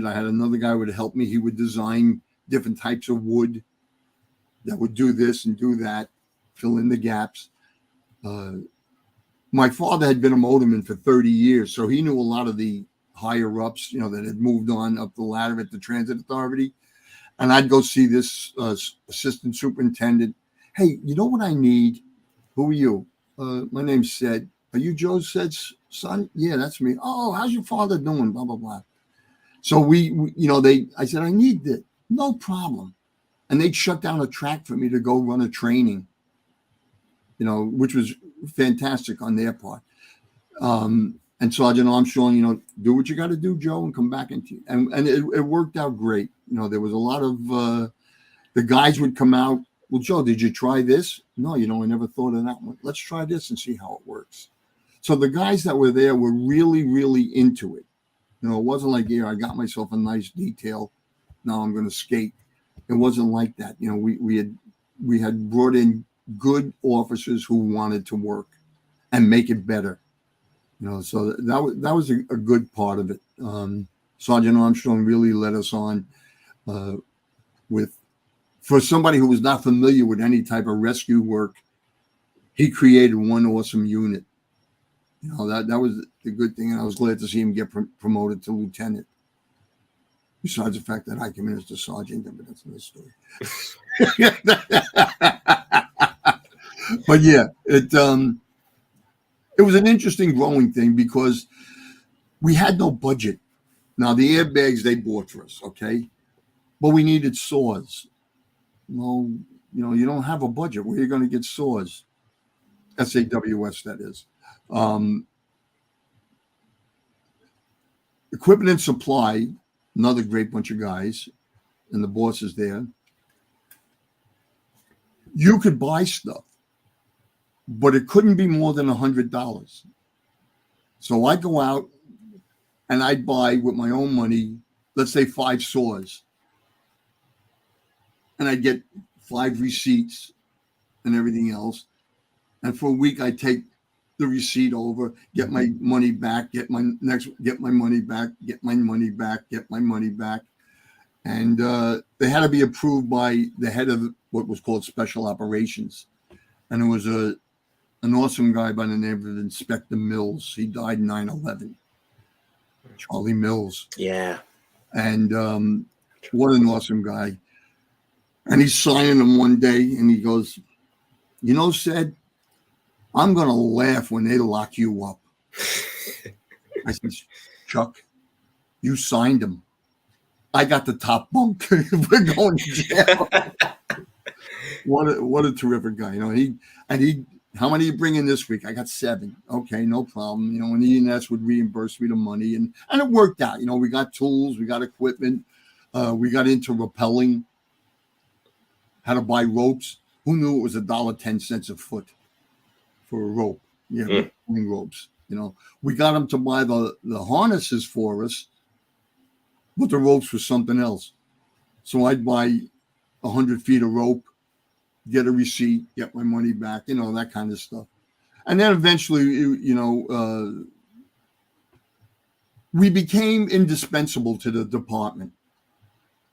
I had another guy who would help me. He would design different types of wood that would do this and do that, fill in the gaps. My father had been a motorman for 30 years, so he knew a lot of the higher ups, that had moved on up the ladder at the Transit Authority. And I'd go see this assistant superintendent. Hey, you know what I need? Who are you? My name's Sede. Are you Joe Sede's son? Yeah, that's me. Oh, how's your father doing? Blah, blah, blah. So I said, I need this. No problem. And they'd shut down a track for me to go run a training, which was fantastic on their part. And Sergeant Armstrong, do what you got to do, Joe, and come back and it worked out great. There was a lot of the guys would come out. Well, Joe, did you try this? No, I never thought of that one. Let's try this and see how it works. So the guys that were there were really, really into it. It wasn't like, I got myself a nice detail. Now I'm going to skate. It wasn't like that. We had brought in good officers who wanted to work and make it better. So that was a good part of it. Sergeant Armstrong really led us on for somebody who was not familiar with any type of rescue work. He created one awesome unit. That was the good thing, and I was glad to see him get promoted to lieutenant. Besides the fact that I came in as the sergeant, but that's another story. But yeah, it was an interesting growing thing because we had no budget. Now the airbags they bought for us, okay, but we needed saws. Well, you don't have a budget. Where are you going to get saws? SAWS, that is. Equipment and supply. Another great bunch of guys, and the boss is there. You could buy stuff, but it couldn't be more than $100. So I go out and I buy with my own money, let's say 5 saws. And I get 5 receipts and everything else. And for a week, I take the receipt over, get my money back, get my money back, get my money back, get my money back. And they had to be approved by the head of what was called special operations. And it was an awesome guy by the name of Inspector Mills. He died in 9/11. Charlie Mills. Yeah. And what an awesome guy. And he's signing them one day and he goes, Sede, I'm going to laugh when they lock you up. I said, Chuck, you signed him. I got the top bunk. We're going to jail. What a terrific guy. How many are you bringing this week? I got 7. Okay, no problem. And the ENS would reimburse me the money. And it worked out. We got tools, we got equipment. We got into rappelling, how to buy ropes. Who knew it was $1.10 a foot for a rope? Yeah, ropes. We got them to buy the harnesses for us, but the ropes were something else. So I'd buy 100 feet of rope, get a receipt, get my money back, that kind of stuff. And then eventually, we became indispensable to the department.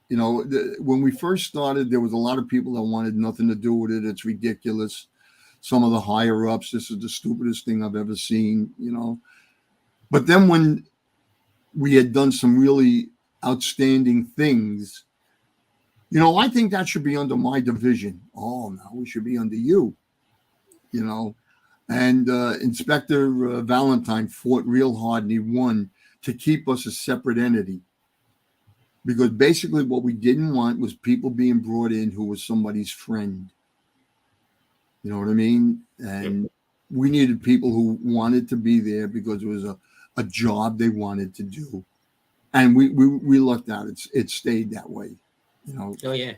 When we first started, there was a lot of people that wanted nothing to do with it. It's ridiculous. Some of the higher ups, this is the stupidest thing I've ever seen, But then when we had done some really outstanding things. You know, I think that should be under my division. Oh, no, we should be under you, you know. And Inspector Valentine fought real hard, and he won to keep us a separate entity. Because basically what we didn't want was people being brought in who was somebody's friend. You know what I mean? And we needed people who wanted to be there because it was a job they wanted to do. And we lucked out. It stayed that way, you know. Oh, yeah.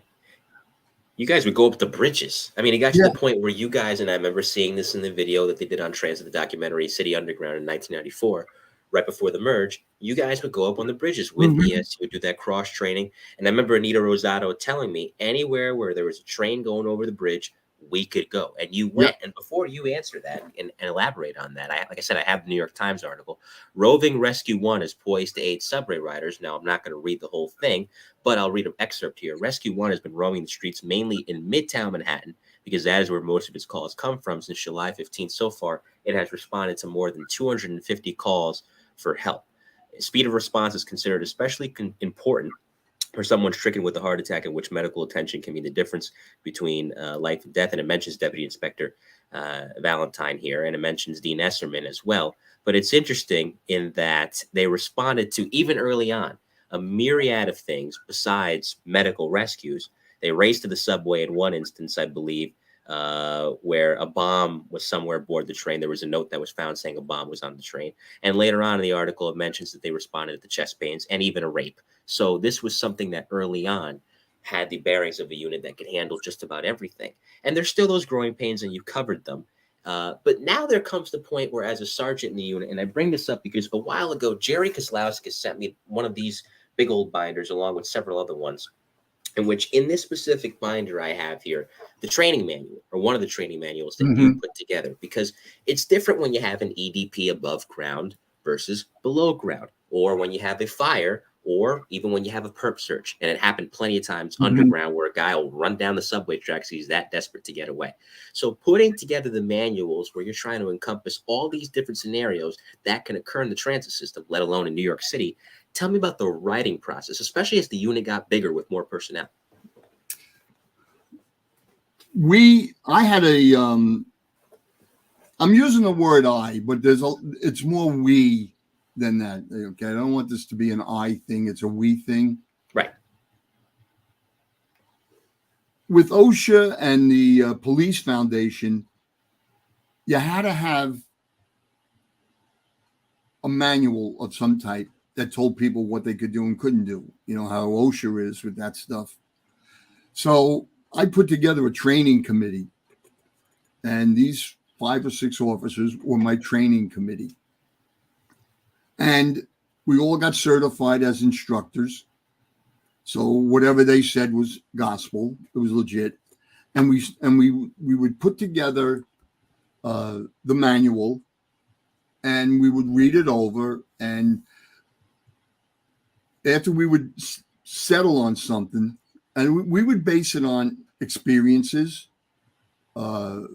You guys would go up the bridges. I mean, it got to the point where you guys, and I remember seeing this in the video that they did on Transit, the documentary City Underground in 1994, right before the merge. You guys would go up on the bridges with ESU, do that cross training. And I remember Anita Rosado telling me anywhere where there was a train going over the bridge, we could go. And you went. And before you answer that and elaborate on that, like I said, I have the New York Times article. Roving Rescue 1 is poised to aid subway riders. Now, I'm not going to read the whole thing, but I'll read an excerpt here. Rescue 1 has been roaming the streets mainly in Midtown Manhattan because that is where most of its calls come from. Since July 15th so far, it has responded to more than 250 calls for help. Speed of response is considered especially important for someone stricken with a heart attack, in which medical attention can be the difference between life and death. And it mentions Deputy Inspector Valentine here, and it mentions Dean Esserman as well. But it's interesting in that they responded to, even early on, a myriad of things besides medical rescues. They raced to the subway in one instance, I believe, where a bomb was somewhere aboard the train. There was a note that was found saying a bomb was on the train. And later on in the article, it mentions that they responded to chest pains and even a rape. So this was something that early on had the bearings of a unit that could handle just about everything. And there's still those growing pains, and you've covered them. But now there comes the point where, as a sergeant in the unit, and I bring this up because a while ago, Jerry Kozlowski sent me one of these big old binders along with several other ones, in which in this specific binder I have here, the training manual, or one of the training manuals that you put together, because it's different when you have an EDP above ground versus below ground, or when you have a fire, or even when you have a perp search. And it happened plenty of times underground where a guy will run down the subway tracks. He's that desperate to get away. So putting together the manuals where you're trying to encompass all these different scenarios that can occur in the transit system, let alone in New York City. Tell me about the writing process, especially as the unit got bigger with more personnel. I had I'm using the word I, but it's more we than that. Okay. I don't want this to be an I thing. It's a we thing. Right. With OSHA and the Police Foundation, you had to have a manual of some type that told people what they could do and couldn't do. You know how OSHA is with that stuff. So I put together a training committee, and these 5 or 6 officers were my training committee. And we all got certified as instructors. So whatever they said was gospel. It was legit. And we would put together the manual, and we would read it over. And after we would settle on something, and we would base it on experiences, a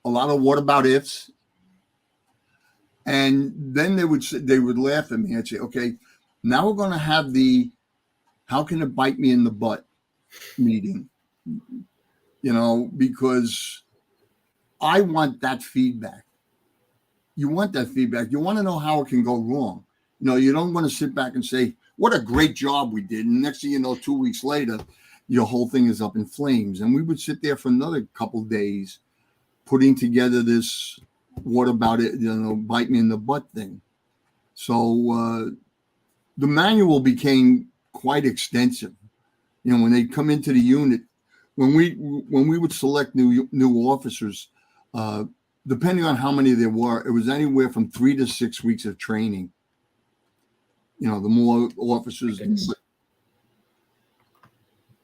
lot of what about ifs. And then they would laugh at me and say, okay, now we're going to have the how can it bite me in the butt meeting, you know, because I want that feedback. You want that feedback. You want to know how it can go wrong. You know, you don't want to sit back and say, what a great job we did. And next thing you know, 2 weeks later, your whole thing is up in flames. And we would sit there for another couple of days putting together this what about it, you know, bite me in the butt thing. So the manual became quite extensive. You know, when they come into the unit, when we would select new officers, depending on how many there were, it was anywhere from 3 to 6 weeks of training. You know, the more officers.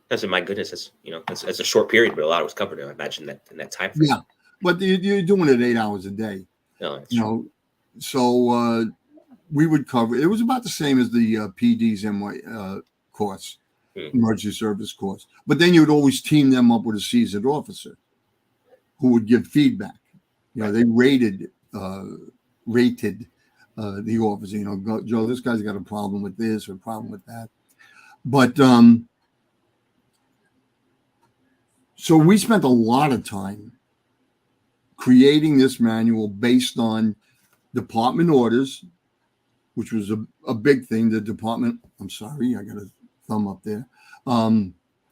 That's my goodness. That's, you know, that's a short period, but a lot was covered. I imagine that in that time frame. Yeah, but you're doing it 8 hours a day. No, you know, so we would cover. It was about the same as the PD's course, emergency service course. But then you would always team them up with a seasoned officer who would give feedback. You know, they rated the officer, Joe, this guy's got a problem with this or a problem with that. But so we spent a lot of time creating this manual based on department orders, which was a big thing. The department, I'm sorry, I got a thumb up there.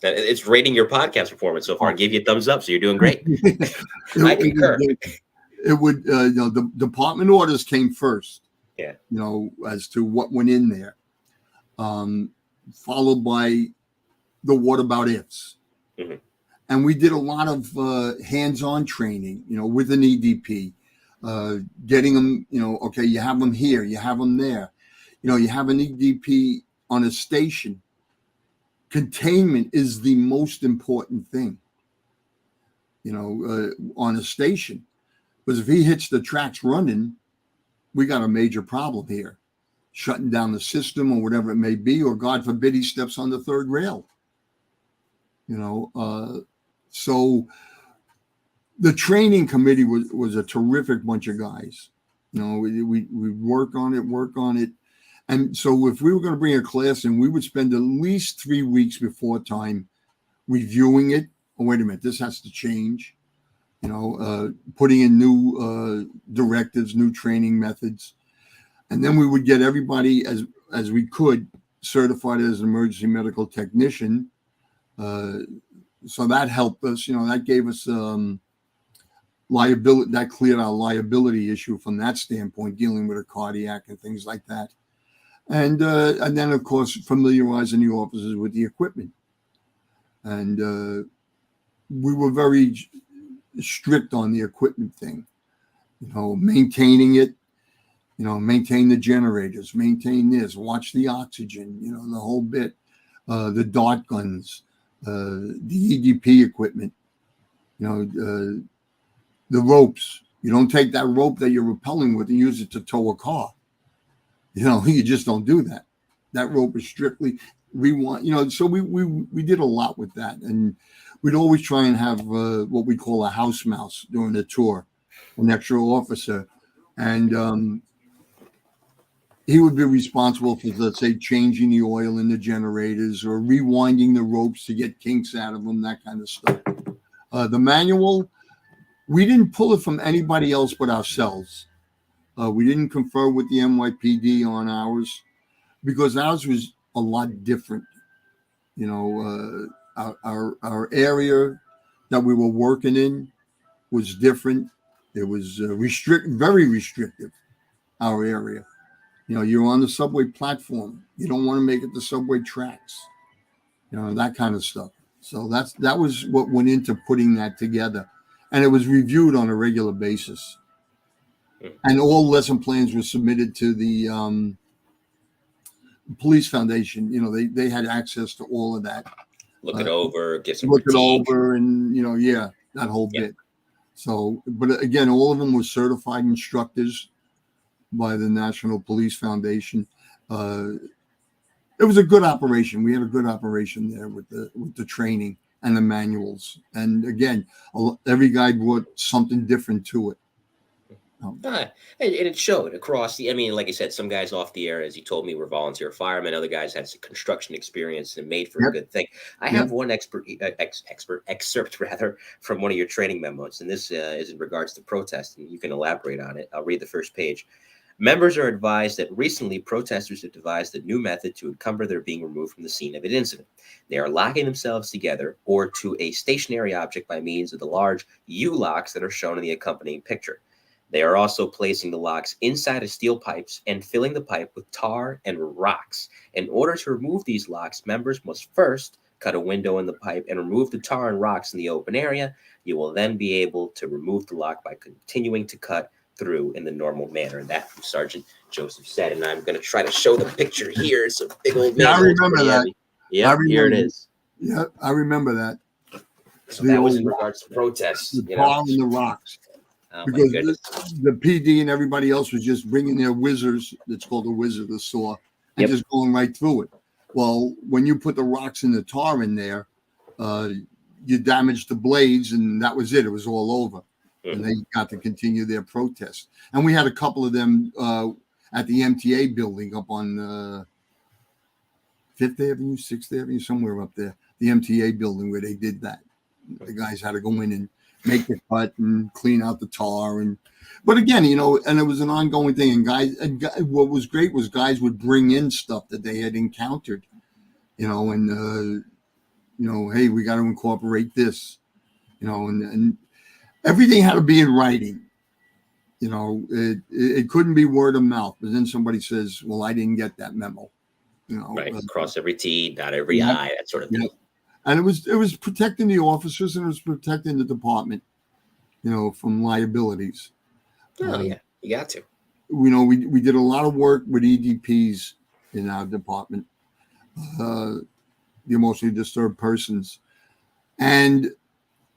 It's rating your podcast performance so far. I gave you a thumbs up, so you're doing great. I concur. It would, the department orders came first. Yeah. As to what went in there, followed by the what about ifs. Mm-hmm. And we did a lot of hands-on training, with an EDP, getting them, okay, you have them here, you have them there. You have an EDP on a station. Containment is the most important thing, on a station. Because if he hits the tracks running, we got a major problem here, shutting down the system or whatever it may be, or God forbid he steps on the third rail. So the training committee was a terrific bunch of guys. We work on it. And so if we were going to bring a class in, we would spend at least 3 weeks before time reviewing it. Oh, wait a minute, this has to change. Putting in new directives, new training methods. And then we would get everybody as we could certified as an emergency medical technician. So that helped us, that gave us liability, that cleared our liability issue from that standpoint, dealing with a cardiac and things like that. And then, of course, familiarizing the officers with the equipment. And we were very strict on the equipment thing, maintaining it, maintain the generators, maintain this, watch the oxygen, the whole bit, the dart guns, the EDP equipment, the ropes. You don't take that rope that you're rappelling with and use it to tow a car. You just don't do that. That rope is strictly, so we did a lot with that. And we'd always try and have what we call a house mouse during the tour, an extra officer. And he would be responsible for, let's say, changing the oil in the generators or rewinding the ropes to get kinks out of them, that kind of stuff. The manual, we didn't pull it from anybody else but ourselves. We didn't confer with the NYPD on ours because ours was a lot different. Our area that we were working in was different. It was very restrictive, our area. You're on the subway platform. You don't want to make it the subway tracks, that kind of stuff. So that was what went into putting that together. And it was reviewed on a regular basis. And all lesson plans were submitted to the police foundation. They had access to all of that. Look it over, get some look critique. it over, and that whole bit. So, but again, all of them were certified instructors by the National Police Foundation. It was a good operation. We had a good operation there with the training and the manuals. And again, every guy brought something different to it. And it showed across like I said, some guys off the air, as you told me, were volunteer firemen. Other guys had some construction experience and made for a good thing. I have one excerpt rather from one of your training memos, and this is in regards to protest, and you can elaborate on it. I'll read the first page. Members are advised that recently protesters have devised a new method to encumber their being removed from the scene of an incident. They are locking themselves together or to a stationary object by means of the large U-locks that are shown in the accompanying picture. They are also placing the locks inside of steel pipes and filling the pipe with tar and rocks. In order to remove these locks, members must first cut a window in the pipe and remove the tar and rocks in the open area. You will then be able to remove the lock by continuing to cut through in the normal manner. And that from Sergeant Joseph Sede. And I'm going to try to show the picture here. It's a big old man. I remember that. Yeah, here it is. Yeah, I remember that. So that was in regards to protests. The tar and the rocks. Oh, because the PD and everybody else was just bringing their whizzers, it's called a whizzer, the saw, and just going right through it. Well, when you put the rocks and the tar in there, you damaged the blades, and that was it. It was all over. And they got to continue their protest. And we had a couple of them at the MTA building up on Fifth Avenue, Sixth Avenue, somewhere up there. The MTA building where they did that. The guys had to go in and make the cut and clean out the tar. But again, and it was an ongoing thing. And what was great was guys would bring in stuff that they had encountered, and hey, we got to incorporate this, and everything had to be in writing. It couldn't be word of mouth. But then somebody says, "Well, I didn't get that memo." Right, cross every T, dot every I, that sort of thing. And it was protecting the officers and it was protecting the department, from liabilities. Oh yeah, you got to. We did a lot of work with EDPs in our department, the emotionally disturbed persons. And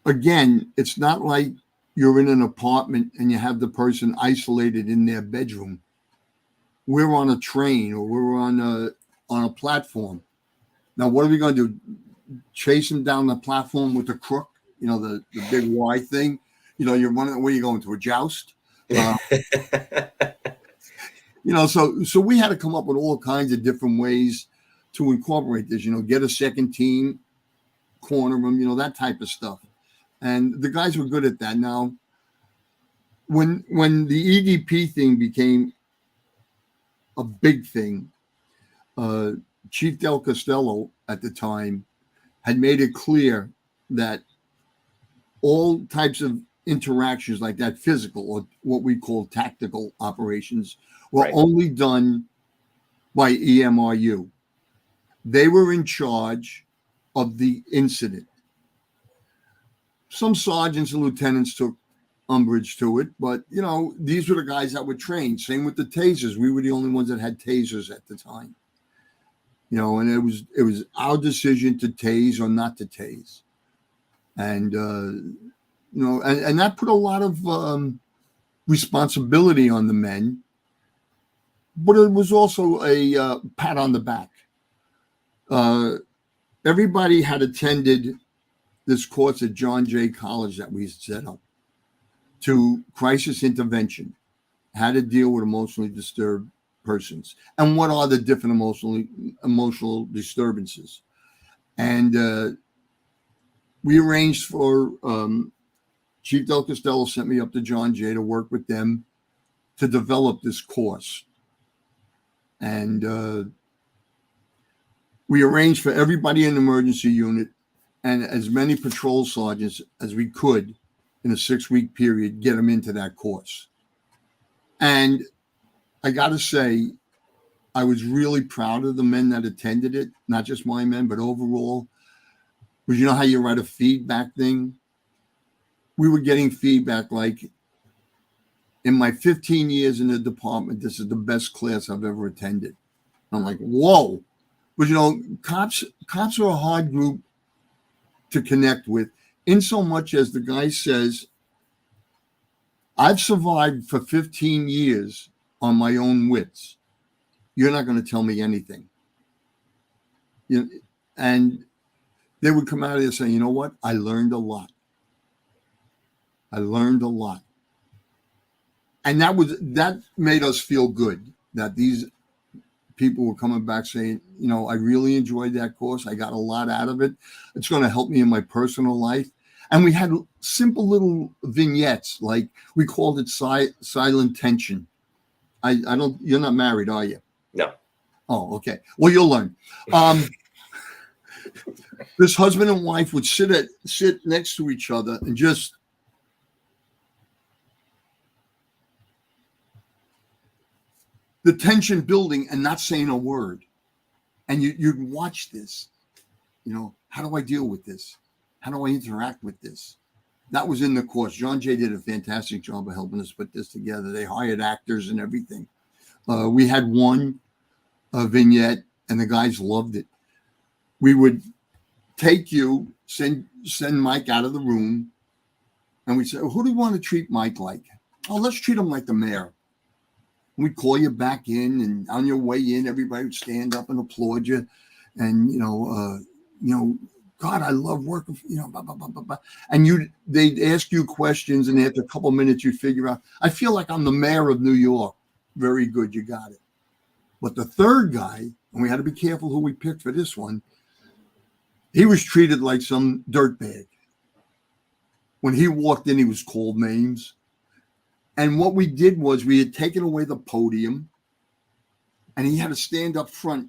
again, it's not like you're in an apartment and you have the person isolated in their bedroom. We're on a train or we're on a platform. Now, what are we going to do? Chase them down the platform with the crook? The big Y thing? You're running. Where are you going to? A joust? So we had to come up with all kinds of different ways to incorporate this. Get a second team, corner them, that type of stuff. And the guys were good at that. Now, when the EDP thing became a big thing, Chief Del Costello at the time had made it clear that all types of interactions like that, physical or what we call tactical operations, were only done by EMRU. They were in charge of the incident. Some sergeants and lieutenants took umbrage to it, but these were the guys that were trained. Same with the tasers. We were the only ones that had tasers at the time. And it was our decision to tase or not to tase. And and that put a lot of responsibility on the men, but it was also a pat on the back. Everybody had attended this course at John Jay College that we set up to crisis intervention, how to deal with emotionally disturbed persons, and what are the different emotional disturbances. And we arranged for Chief Del Costello sent me up to John Jay to work with them to develop this course. And we arranged for everybody in the emergency unit and as many patrol sergeants as we could in a 6-week period, get them into that course. And I got to say, I was really proud of the men that attended it, not just my men, but overall. Because how you write a feedback thing? We were getting feedback like, in my 15 years in the department, this is the best class I've ever attended. I'm like, whoa. But cops are a hard group to connect with, in so much as the guy says, I've survived for 15 years on my own wits. You're not going to tell me anything. And they would come out of there saying, you know what? I learned a lot. And that made us feel good that these people were coming back saying, I really enjoyed that course. I got a lot out of it. It's going to help me in my personal life. And we had simple little vignettes, like we called it silent tension. You're not married, are you? No. Oh, okay. Well, you'll learn. This husband and wife would sit next to each other and just the tension building and not saying a word. And you'd watch this. How do I deal with this? How do I interact with this? That was in the course. John Jay did a fantastic job of helping us put this together. They hired actors and everything. We had one vignette, and the guys loved it. We would take you, send Mike out of the room, and we'd say, who do you want to treat Mike like? Oh, let's treat him like the mayor. And we'd call you back in, and on your way in, everybody would stand up and applaud you. And, God, I love working, blah, blah, blah, blah, blah. And they'd ask you questions, and after a couple of minutes, you'd figure out, I feel like I'm the mayor of New York. very good, you got it. But the third guy, and we had to be careful who we picked for this one, he was treated like some dirtbag. When he walked in, he was called names. And what we did was we had taken away the podium, and he had to stand up front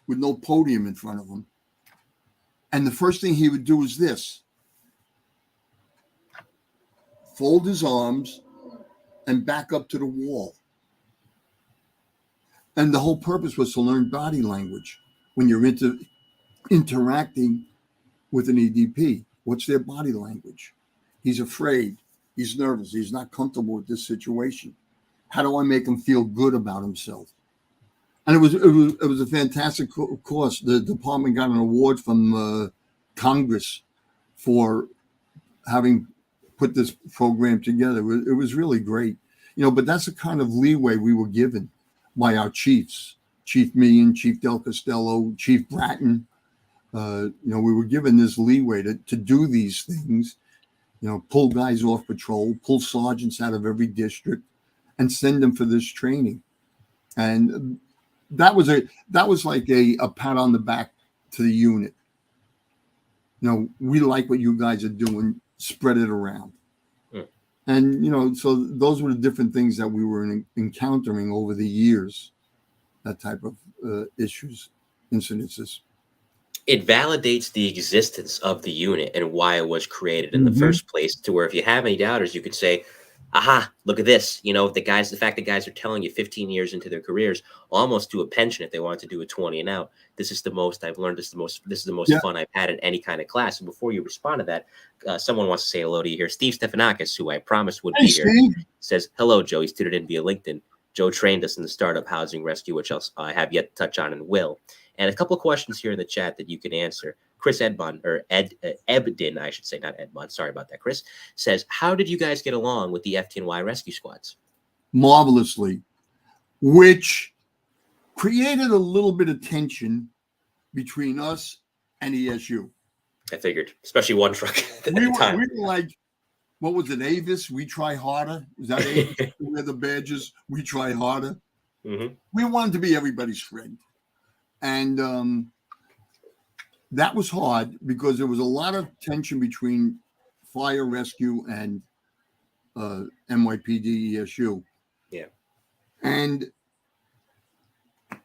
with no podium in front of him. And the first thing he would do is this: fold his arms and back up to the wall. And the whole purpose was to learn body language. When you're interacting with an EDP, what's their body language? He's afraid. He's nervous. He's not comfortable with this situation. How do I make him feel good about himself? And it was a fantastic course. The department got an award from Congress for having put this program together. It was really great, but that's the kind of leeway we were given by our chiefs, Chief Meehan, Chief Del Costello, Chief Bratton. We were given this leeway to do these things, pull guys off patrol, pull sergeants out of every district, and send them for this training. And that was like a pat on the back to the unit. We like what you guys are doing, spread it around. And, so those were the different things that we were encountering over the years, that type of issues, incidences. It validates the existence of the unit and why it was created in the first place, to where if you have any doubters, you could say, aha, look at this. The fact that guys are telling you 15 years into their careers, almost to a pension if they want to do a 20 and out. This is the most I've learned. This is the most fun I've had in any kind of class. And before you respond to that, someone wants to say hello to you here. Steve Stefanakis, who I promised would be here, says, hello, Joe. He's tutored in via LinkedIn. Joe trained us in the startup housing rescue, which I have yet to touch on and will. And a couple of questions here in the chat that you can answer. Chris Ebdin, I should say, not Edmond. Sorry about that, Chris. Says, how did you guys get along with the FTNY rescue squads? Marvelously, which created a little bit of tension between us and ESU. I figured, especially one truck at the time. We were like, what was it, Avis? We try harder. Was that Avis? We're the badges. We try harder. Mm-hmm. We wanted to be everybody's friend. And that was hard because there was a lot of tension between fire rescue and NYPD ESU. Yeah. And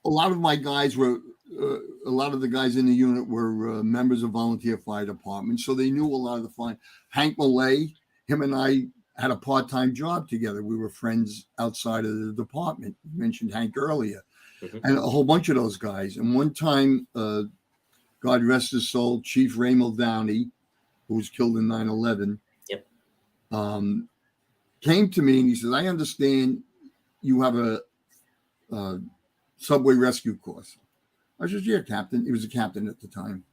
a lot of my guys were, a lot of the guys in the unit were members of volunteer fire departments. So they knew a lot of the fire. Hank Millay, him and I had a part-time job together. We were friends outside of the department. You mentioned Hank earlier. Mm-hmm. And a whole bunch of those guys. And one time, God rest his soul, Chief Raymond Downey, who was killed in 9/11, came to me and he said, I understand you have a subway rescue course. I said, yeah, Captain. He was a captain at the time.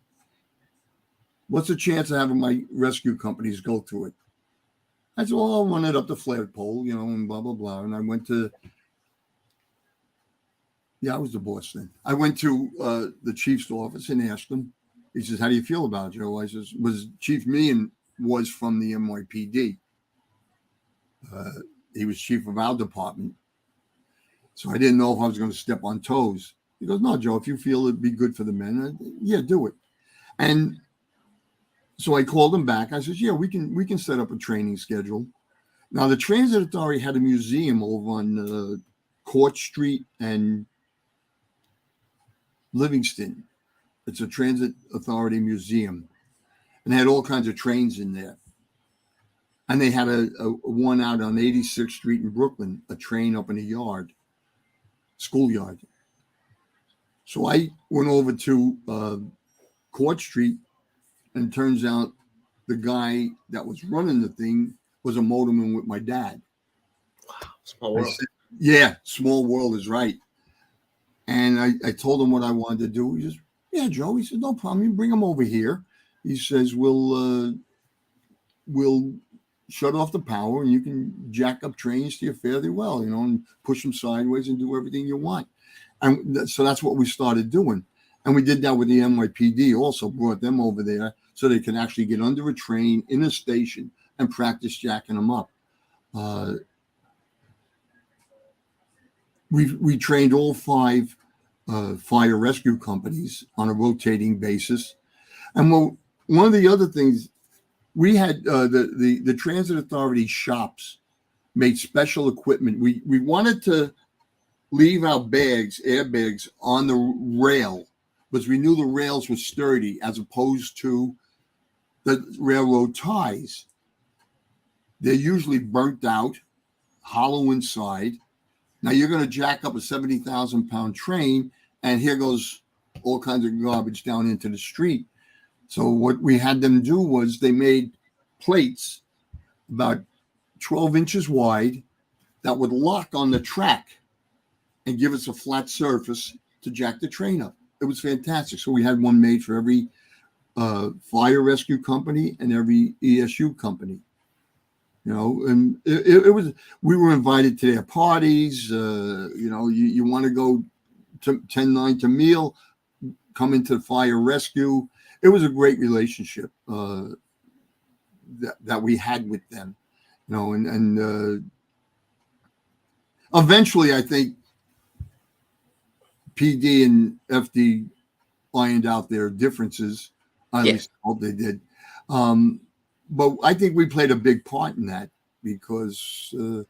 What's the chance of having my rescue companies go through it? I said, well, I'll run it up the flagpole, and blah, blah, blah. And I went to, I was the boss then. I went to the chief's office and asked him. He says, how do you feel about it, Joe? I says, Chief Meehan was from the NYPD. He was chief of our department. So I didn't know if I was going to step on toes. He goes, no, Joe, if you feel it'd be good for the men, yeah, do it. And so I called him back. I says, yeah, we can set up a training schedule. Now, the Transit Authority had a museum over on Court Street and Livingston. It's a Transit Authority museum. And they had all kinds of trains in there. And they had a one out on 86th Street in Brooklyn, a train up in a yard, schoolyard. So I went over to Court Street, and it turns out the guy that was running the thing was a motorman with my dad. Wow, small world. Said, yeah, small world is right. And I told him what I wanted to do. He says, yeah, Joe. He said, no problem. You bring him over here. He says, we'll shut off the power and you can jack up trains to you fairly well, and push them sideways and do everything you want. And so that's what we started doing. And we did that with the NYPD also, brought them over there so they could actually get under a train in a station and practice jacking them up. we trained all 5 fire rescue companies on a rotating basis. And one of the other things, we had the transit authority shops made special equipment. We wanted to leave our airbags on the rail, because we knew the rails were sturdy as opposed to the railroad ties. They're usually burnt out, hollow inside. Now you're going to jack up a 70,000-pound train, and here goes all kinds of garbage down into the street. So what we had them do was they made plates about 12 inches wide that would lock on the track and give us a flat surface to jack the train up. It was fantastic. So we had one made for every fire rescue company and every ESU company. You know, and it was, we were invited to their parties. You know, you want to go to 10-9 to meal, come into the fire rescue. It was a great relationship that we had with them, you know, and eventually I think PD and FD ironed out their differences. I at least hope they did. But I think we played a big part in that because, you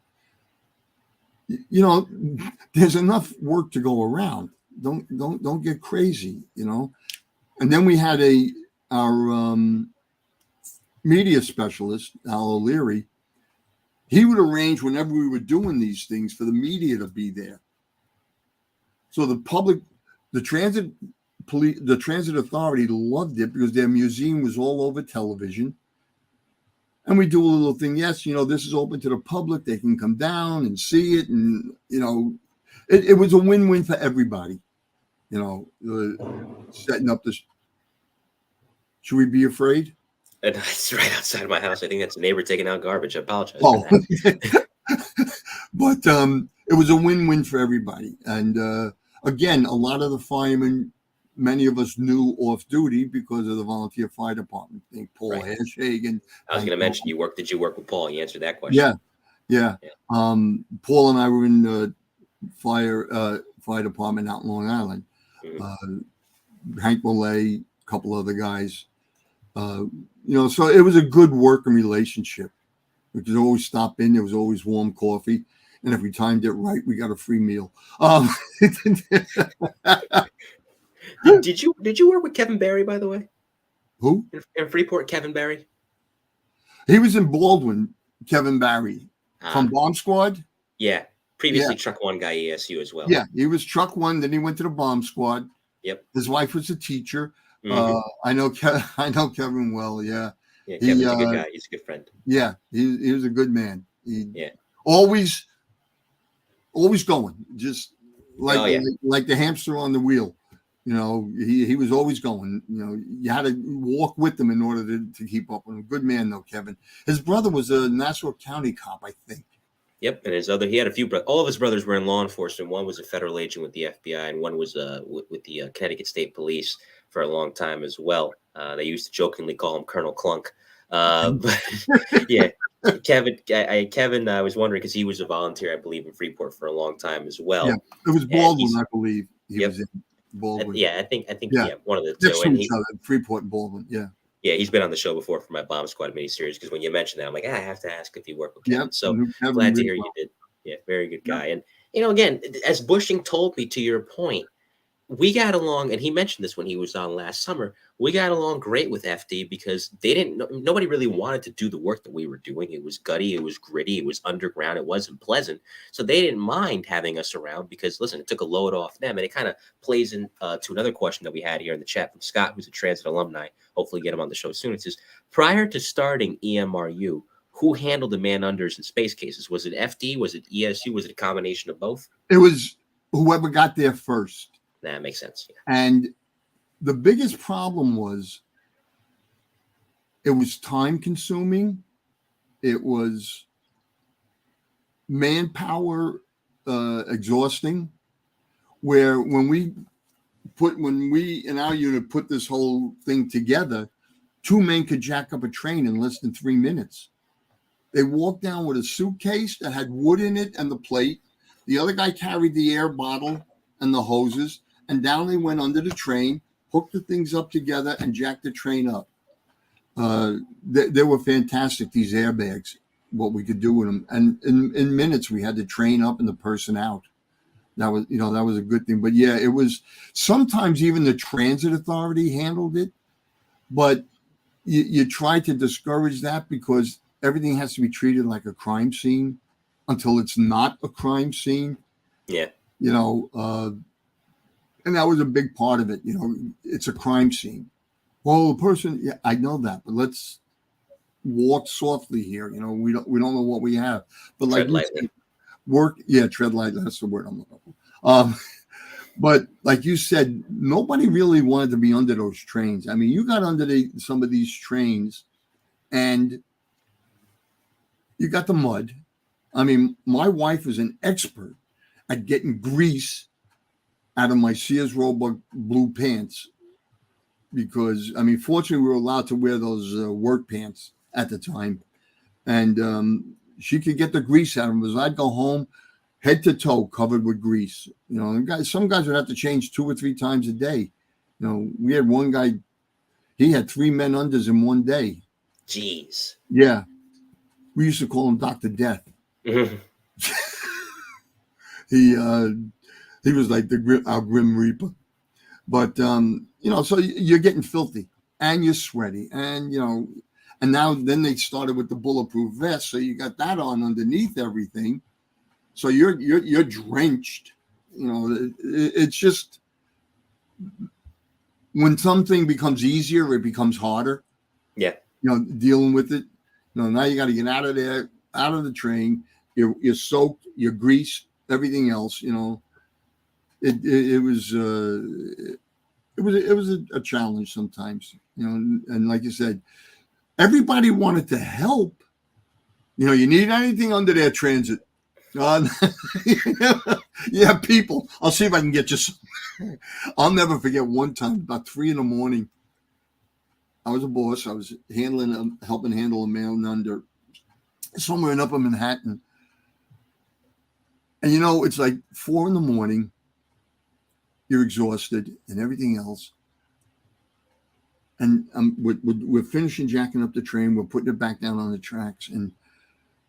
know, there's enough work to go around. Don't get crazy, you know. And then we had our media specialist, Al O'Leary. He would arrange whenever we were doing these things for the media to be there. So the public, the transit authority loved it because their museum was all over television. And we do a little thing. Yes, you know, this is open to the public. They can come down and see it. And, you know, it was a win-win for everybody, you know, setting up this. Should we be afraid? It's right outside of my house. I think that's a neighbor taking out garbage. I apologize. Oh, but it was a win-win for everybody. And again, a lot of the firemen, many of us knew off duty because of the volunteer fire department. I think Paul Hanshagen. I was going to mention Did you work with Paul? You answered that question. Yeah. Paul and I were in the fire department out in Long Island. Mm-hmm. Hank Millay, a couple other guys. You know, so it was a good working relationship. We could always stop in. There was always warm coffee. And if we timed it right, we got a free meal. Did you work with Kevin Barry, by the way? Who? In Freeport, Kevin Barry? He was in Baldwin, Kevin Barry, from Bomb Squad. Yeah. Previously Truck 1 guy, ESU as well. Yeah, he was Truck 1. Then he went to the Bomb Squad. Yep. His wife was a teacher. Mm-hmm. I know Kevin well. Yeah. Yeah, Kevin's a good guy. He's a good friend. Yeah, he was a good man. Always going, just like the hamster on the wheel. You know, he was always going. You know, you had to walk with him in order to keep up with him. Good man, though, Kevin. His brother was a Nassau County cop, I think. Yep, and he had a few brothers. All of his brothers were in law enforcement. One was a federal agent with the FBI, and one was with the Connecticut State Police for a long time as well. They used to jokingly call him Colonel Clunk. But yeah, Kevin, I was wondering because he was a volunteer, I believe, in Freeport for a long time as well. Yeah, it was Baldwin, I believe. He was in Baldwin. I think one of the two. And Freeport and Baldwin, Yeah, he's been on the show before for my Bomb Squad miniseries because when you mentioned that, I'm like, I have to ask if you work with Kevin. Yep. So glad to hear you did. Yeah, very good guy. And, you know, again, as Bushing told me, to your point, we got along, and he mentioned this when he was on last summer, we got along great with FD because nobody really wanted to do the work that we were doing. It was gutty, it was gritty, it was underground, it wasn't pleasant. So they didn't mind having us around because, listen, it took a load off them. And it kind of plays in to another question that we had here in the chat from Scott, who's a transit alumni. Hopefully get him on the show soon. It says, prior to starting EMRU, who handled the man-unders and space cases? Was it FD? Was it ESU? Was it a combination of both? It was whoever got there first. That makes sense. Yeah. And the biggest problem was it was time consuming. It was manpower exhausting, where when we in our unit put this whole thing together, 2 men could jack up a train in less than 3 minutes. They walked down with a suitcase that had wood in it and the plate. The other guy carried the air bottle and the hoses, and down they went under the train, hooked the things up together, and jacked the train up. They were fantastic, these airbags, what we could do with them. And in minutes, we had the train up and the person out. That was a good thing. But yeah, it was sometimes even the transit authority handled it, but you try to discourage that because everything has to be treated like a crime scene until it's not a crime scene. Yeah. And that was a big part of it. It's a crime scene. Well, the person, yeah, I know that, but let's walk softly here. We don't know what we have. But like Tread lightly. Tread lightly. That's the word I'm looking for. But like you said, nobody really wanted to be under those trains. I mean, you got under some of these trains, and you got the mud. I mean, my wife was an expert at getting grease out of my Sears Roebuck blue pants. Because, I mean, fortunately, we were allowed to wear those work pants at the time. And she could get the grease out of them. Because I'd go home, head to toe, covered with grease. Some guys would have to change 2 or 3 times a day. We had one guy, he had 3 men unders in one day. Jeez. Yeah. We used to call him Dr. Death. Mm-hmm. He was like our Grim Reaper. But, so you're getting filthy and you're sweaty and, and now then they started with the bulletproof vest. So you got that on underneath everything. So you're drenched. It's just when something becomes easier, it becomes harder. Yeah. Dealing with it. Now you got to get out of there, out of the train. You're soaked, you're greased, everything else, It was a challenge sometimes, and like you said, everybody wanted to help. You need anything under their transit. Yeah, people. I'll see if I can get you some. I'll never forget one time, about 3 a.m. I was a boss. I was helping handle a mail under somewhere in Upper Manhattan. And it's like 4 a.m. You're exhausted and everything else. And we're finishing jacking up the train. We're putting it back down on the tracks. And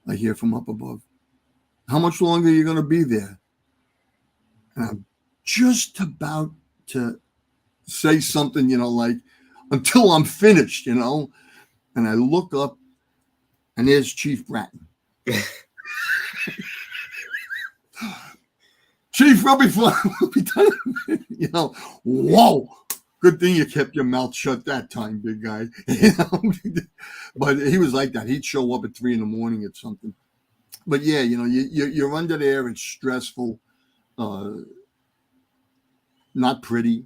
I hear from up above, how much longer are you going to be there? And I'm just about to say something, like, until I'm finished, And I look up and there's Chief Bratton. Chief, we'll be done. Whoa. Good thing you kept your mouth shut that time, big guy. But he was like that. He'd show up at 3 a.m. at something. But yeah, you're under there. It's stressful. Not pretty.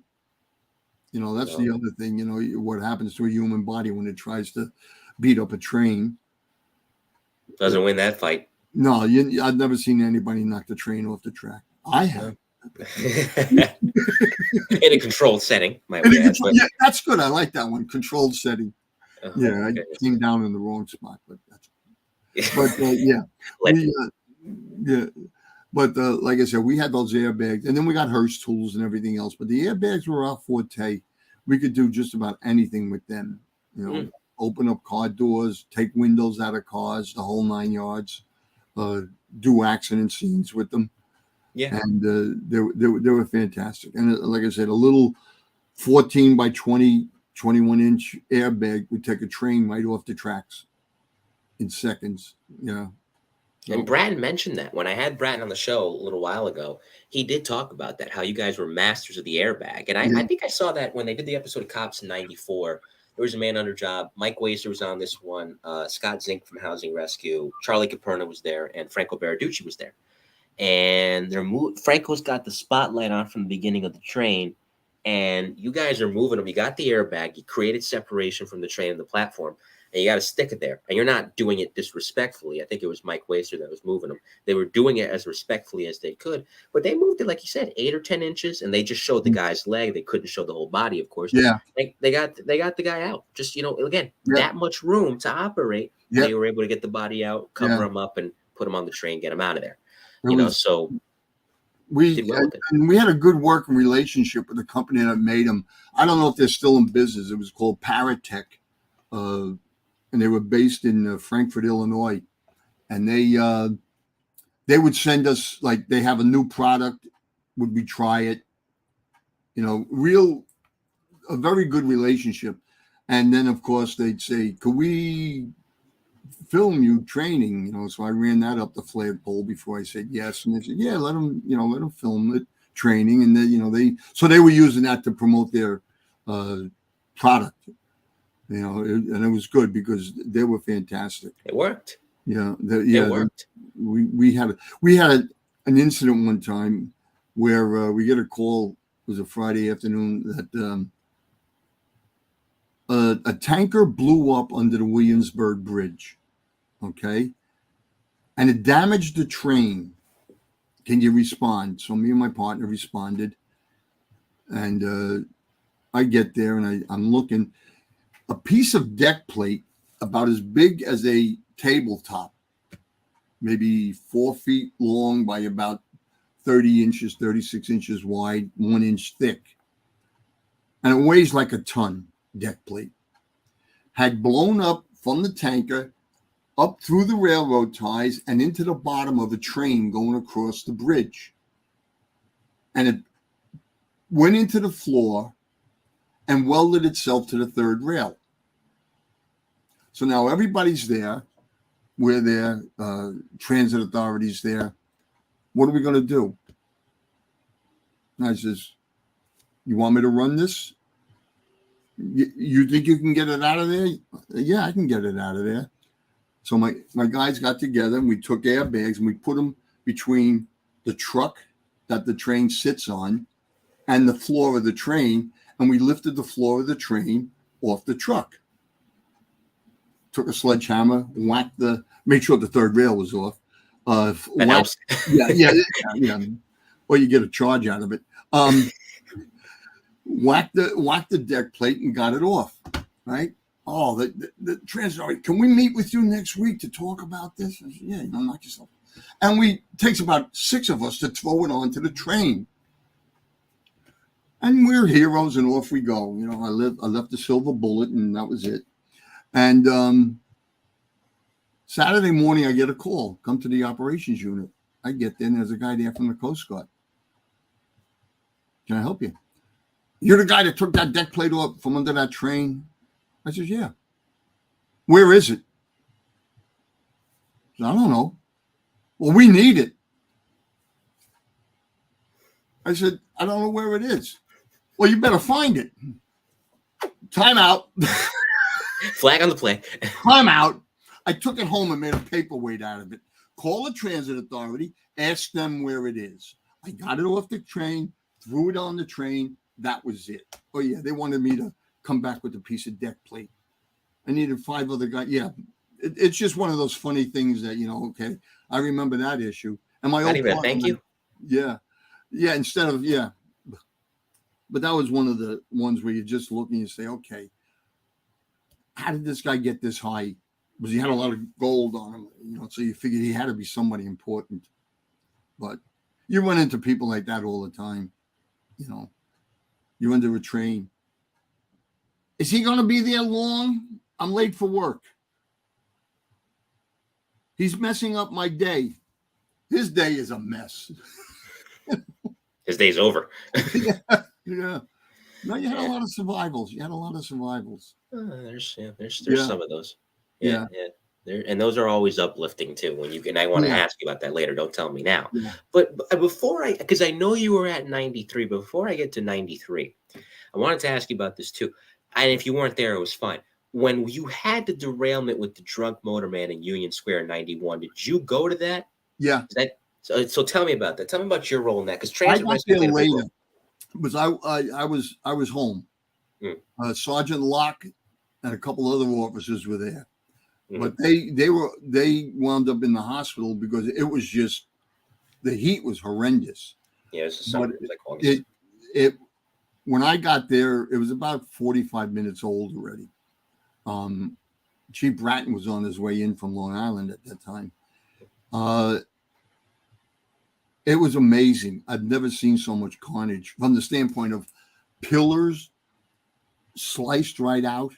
That's the other thing. What happens to a human body when it tries to beat up a train. Doesn't win that fight. No, I've never seen anybody knock the train off the track. I have. In a controlled setting, might we add. Yeah, that's good. I like that one. Controlled setting. Yeah, Okay. I came down in the wrong spot, but yeah. Yeah. But like I said, we had those airbags, and then we got Hearst tools and everything else. But the airbags were our forte. We could do just about anything with them. Open up car doors, take windows out of cars, the whole 9 yards. Do accident scenes with them. Yeah. And they were fantastic. And like I said, a little 14 by 20, 21-inch airbag would take a train right off the tracks in seconds. And Bratton mentioned that when I had Bratton on the show a little while ago, he did talk about that, how you guys were masters of the airbag. And I think I saw that when they did the episode of Cops in 94. There was a man under job. Mike Waster was on this one. Scott Zink from Housing Rescue. Charlie Caperna was there. And Franco Baraducci was there. And Franco's got the spotlight on from the beginning of the train. And you guys are moving them. You got the airbag. You created separation from the train and the platform. And you got to stick it there. And you're not doing it disrespectfully. I think it was Mike Waster that was moving them. They were doing it as respectfully as they could. But they moved it, like you said, 8 or 10 inches. And they just showed the guy's leg. They couldn't show the whole body, of course. Yeah. They got the guy out. Just, again, that much room to operate. Yeah. They were able to get the body out, cover him up, and put him on the train, get him out of there. It was so Did well with it. And we had a good working relationship with the company that made them. I don't know if they're still in business. It was called Paratech, and they were based in Frankfort, Illinois. And they would send us, like, they have a new product. Would we try it? You know, a very good relationship. And then, of course, they'd say, could we film you training? You know, so I ran that up the flagpole before I said yes. And they said, yeah, let them film it, training. And then, you know, they were using that to promote their product, you know, and it was good because they were fantastic. It worked. Yeah. It worked. We had an incident one time where we get a call. It was a Friday afternoon that a tanker blew up under the Williamsburg Bridge, okay? And it damaged the train. Can you respond? So me and my partner responded. And I get there and I'm looking. A piece of deck plate about as big as a tabletop, maybe 4 feet long by about 30 inches, 36 inches wide, 1 inch thick. And it weighs like a ton. Deck plate had blown up from the tanker up through the railroad ties and into the bottom of a train going across the bridge. And it went into the floor and welded itself to the third rail. So now everybody's there. We're there, transit authorities there. What are we going to do? And I says, you want me to run this? You think you can get it out of there? Yeah, I can get it out of there. So my guys got together and we took airbags and we put them between the truck that the train sits on and the floor of the train. And we lifted the floor of the train off the truck. Took a sledgehammer, made sure the third rail was off. That helps. Yeah. Or you get a charge out of it. Whacked the deck plate and got it off, right? Oh, the transit, can we meet with you next week to talk about this? I said, yeah, knock yourself. And it takes about 6 of us to throw it onto the train. And we're heroes and off we go. You know, I left the silver bullet and that was it. And Saturday morning, I get a call, come to the operations unit. I get there and there's a guy there from the Coast Guard. Can I help you? You're the guy that took that deck plate off from under that train? I said, yeah. Where is it? I don't know. Well, we need it. I said, I don't know where it is. Well, you better find it. Time out. Flag on the play. Time out. I took it home and made a paperweight out of it. Call the transit authority, ask them where it is. I got it off the train, threw it on the train. That was it. Oh, yeah, they wanted me to come back with a piece of deck plate. I needed 5 other guys. Yeah, it's just one of those funny things that, okay, I remember that issue. And my Not even a thank you? Yeah. Yeah, But that was one of the ones where you just look and you say, okay, how did this guy get this high? Because he had a lot of gold on him, so you figured he had to be somebody important. But you run into people like that all the time, You're under a train. Is he going to be there long? I'm late for work. He's messing up my day. His day is a mess. His day's over. Yeah. No, you had a lot of survivals. There's some of those. Yeah. And those are always uplifting too. I want to ask you about that later. Don't tell me now. Yeah. But because I know you were at 93, but before I get to 93, I wanted to ask you about this too. And if you weren't there, it was fine. When you had the derailment with the drunk motorman in Union Square in 91, did you go to that? Yeah. So tell me about that. Tell me about your role in that. Because transit rescue later. Because I was home. Sergeant Locke and a couple other officers were there. But they wound up in the hospital because it was just, the heat was horrendous. Yeah, it's summer, like August. When I got there, it was about 45 minutes old already. Chief Bratton was on his way in from Long Island at that time. It was amazing. I've never seen so much carnage from the standpoint of pillars sliced right out.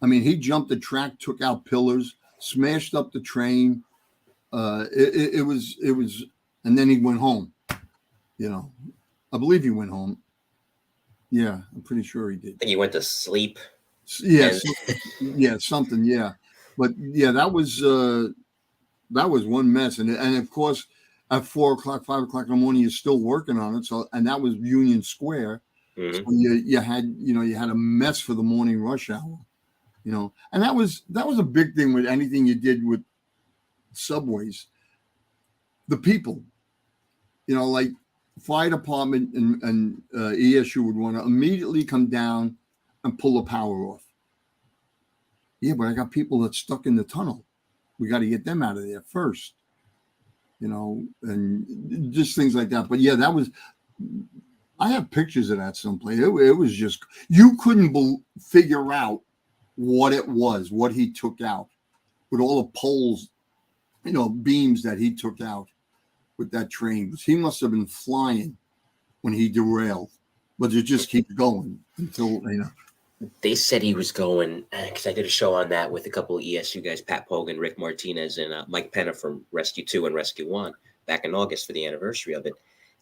I mean, he jumped the track, took out pillars, smashed up the train. It was, and then he went home. You know, I believe he went home. Yeah, I'm pretty sure he did. I think he went to sleep. Yeah, yeah, something. Yeah, but yeah, that was one mess, and of course, at 4 o'clock, 5 o'clock in the morning, you're still working on it. So, and that was Union Square. Mm-hmm. So you had a mess for the morning rush hour. You know, and that was a big thing with anything you did with subways. The people, you know, like fire department and ESU would want to immediately come down and pull the power off. Yeah, but I got people that's stuck in the tunnel. We got to get them out of there first, you know, and just things like that. But yeah, I have pictures of that someplace. It was just, you couldn't figure out what it was, what he took out with all the poles, you know, beams that he took out with that train. He must have been flying when he derailed, but it just keeps going until, you know. They said he was going, because I did a show on that with a couple of ESU guys, Pat Pogan, Rick Martinez, and Mike Penna from Rescue 2 and Rescue 1 back in August for the anniversary of it.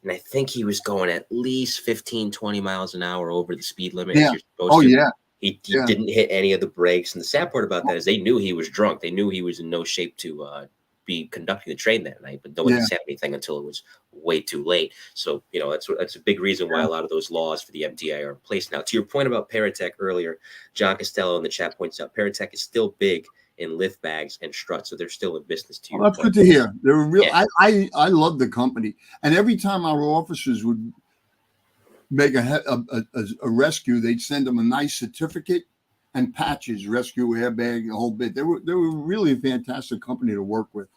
And I think he was going at least 15, 20 miles an hour over the speed limit. Yeah. Yeah. He didn't hit any of the brakes. And the sad part about that is they knew he was drunk. They knew he was in no shape to be conducting the train that night, but no one said anything until it was way too late. So, you know, that's a big reason why a lot of those laws for the MTA are in place now. To your point about Paratech earlier, John Costello in the chat points out Paratech is still big in lift bags and struts, so they're still in business. To your that's point. good to hear. They were real. Yeah. I love the company, and every time our officers would make a rescue, they'd send them a nice certificate and patches, rescue airbag, the whole bit. They were really a fantastic company to work with.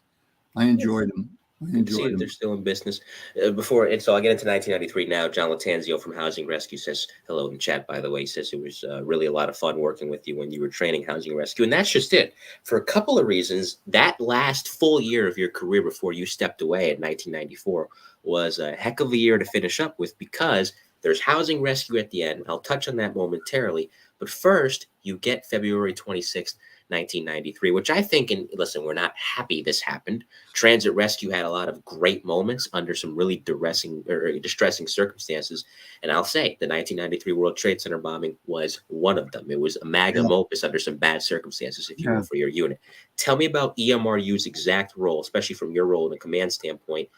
I enjoyed them. They're still in business. So I'll get into 1993 now. John Latanzio from Housing Rescue says hello in the chat, by the way. He says it was really a lot of fun working with you when you were training Housing Rescue. And that's just it. For a couple of reasons, that last full year of your career before you stepped away in 1994 was a heck of a year to finish up with, because there's Housing Rescue at the end. I'll touch on that momentarily. But first, you get February 26th, 1993, which I think, and listen, we're not happy this happened. Transit Rescue had a lot of great moments under some really distressing circumstances. And I'll say the 1993 World Trade Center bombing was one of them. It was a magnum opus under some bad circumstances, if you will, for your unit. Tell me about EMRU's exact role, especially from your role in a command standpoint,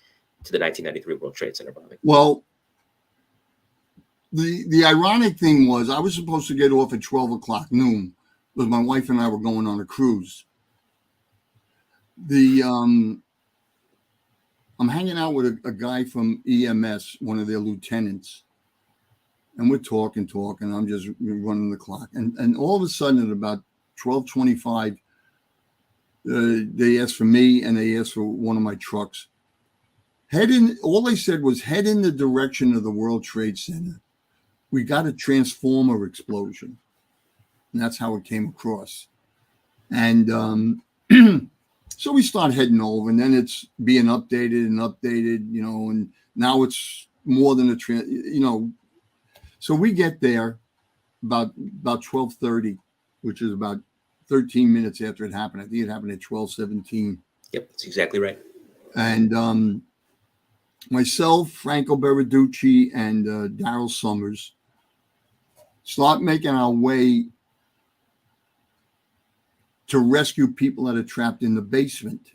to the 1993 World Trade Center bombing. Well, the ironic thing was I was supposed to get off at 12 o'clock noon, because my wife and I were going on a cruise. I'm hanging out with a guy from EMS, one of their lieutenants, and we're talking. I'm just running the clock, and all of a sudden at about 12:25, they asked for me and they asked for one of my trucks. All they said was head in the direction of the World Trade Center. We got a transformer explosion. And that's how it came across. And so we start heading over, and then it's being updated, you know, and now it's more than you know. So we get there about 12:30, which is about 13 minutes after it happened. I think it happened at 12:17. Yep, that's exactly right. And myself, Franco Berarducci, and Daryl Summers start making our way to rescue people that are trapped in the basement.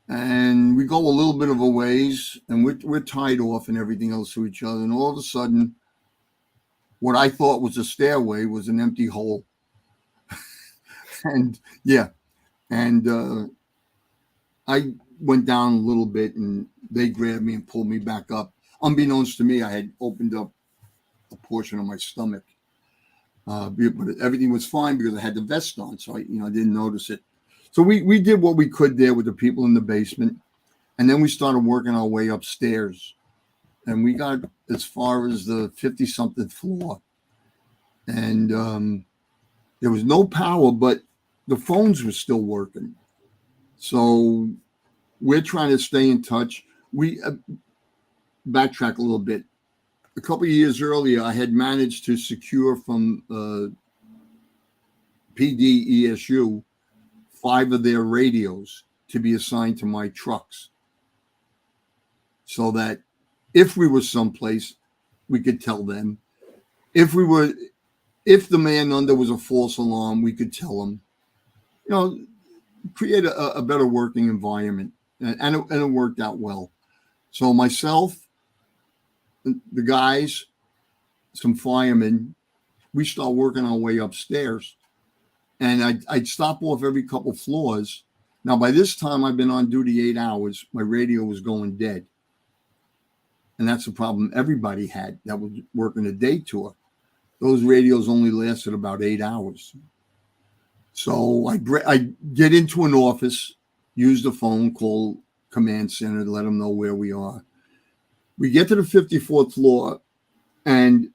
And we go a little bit of a ways, and we're tied off and everything else to each other. And all of a sudden, what I thought was a stairway was an empty hole. And I went down a little bit, and they grabbed me and pulled me back up. Unbeknownst to me, I had opened up a portion of my stomach. But everything was fine because I had the vest on, so I didn't notice it. So we did what we could there with the people in the basement, and then we started working our way upstairs, and we got as far as the 50-something floor, and there was no power, but the phones were still working. So we're trying to stay in touch. We backtrack a little bit. A couple of years earlier, I had managed to secure from PD ESU 5 of their radios to be assigned to my trucks, so that if we were someplace, we could tell them. If the man under was a false alarm, we could tell him. You know, create a better working environment, and it worked out well. So myself, the guys, some firemen, we start working our way upstairs, and I'd stop off every couple floors. Now, by this time, I've been on duty 8 hours. My radio was going dead, and that's the problem everybody had that was working a day tour. Those radios only lasted about 8 hours. So I get into an office, use the phone, call command center to let them know where we are. We get to the 54th floor, and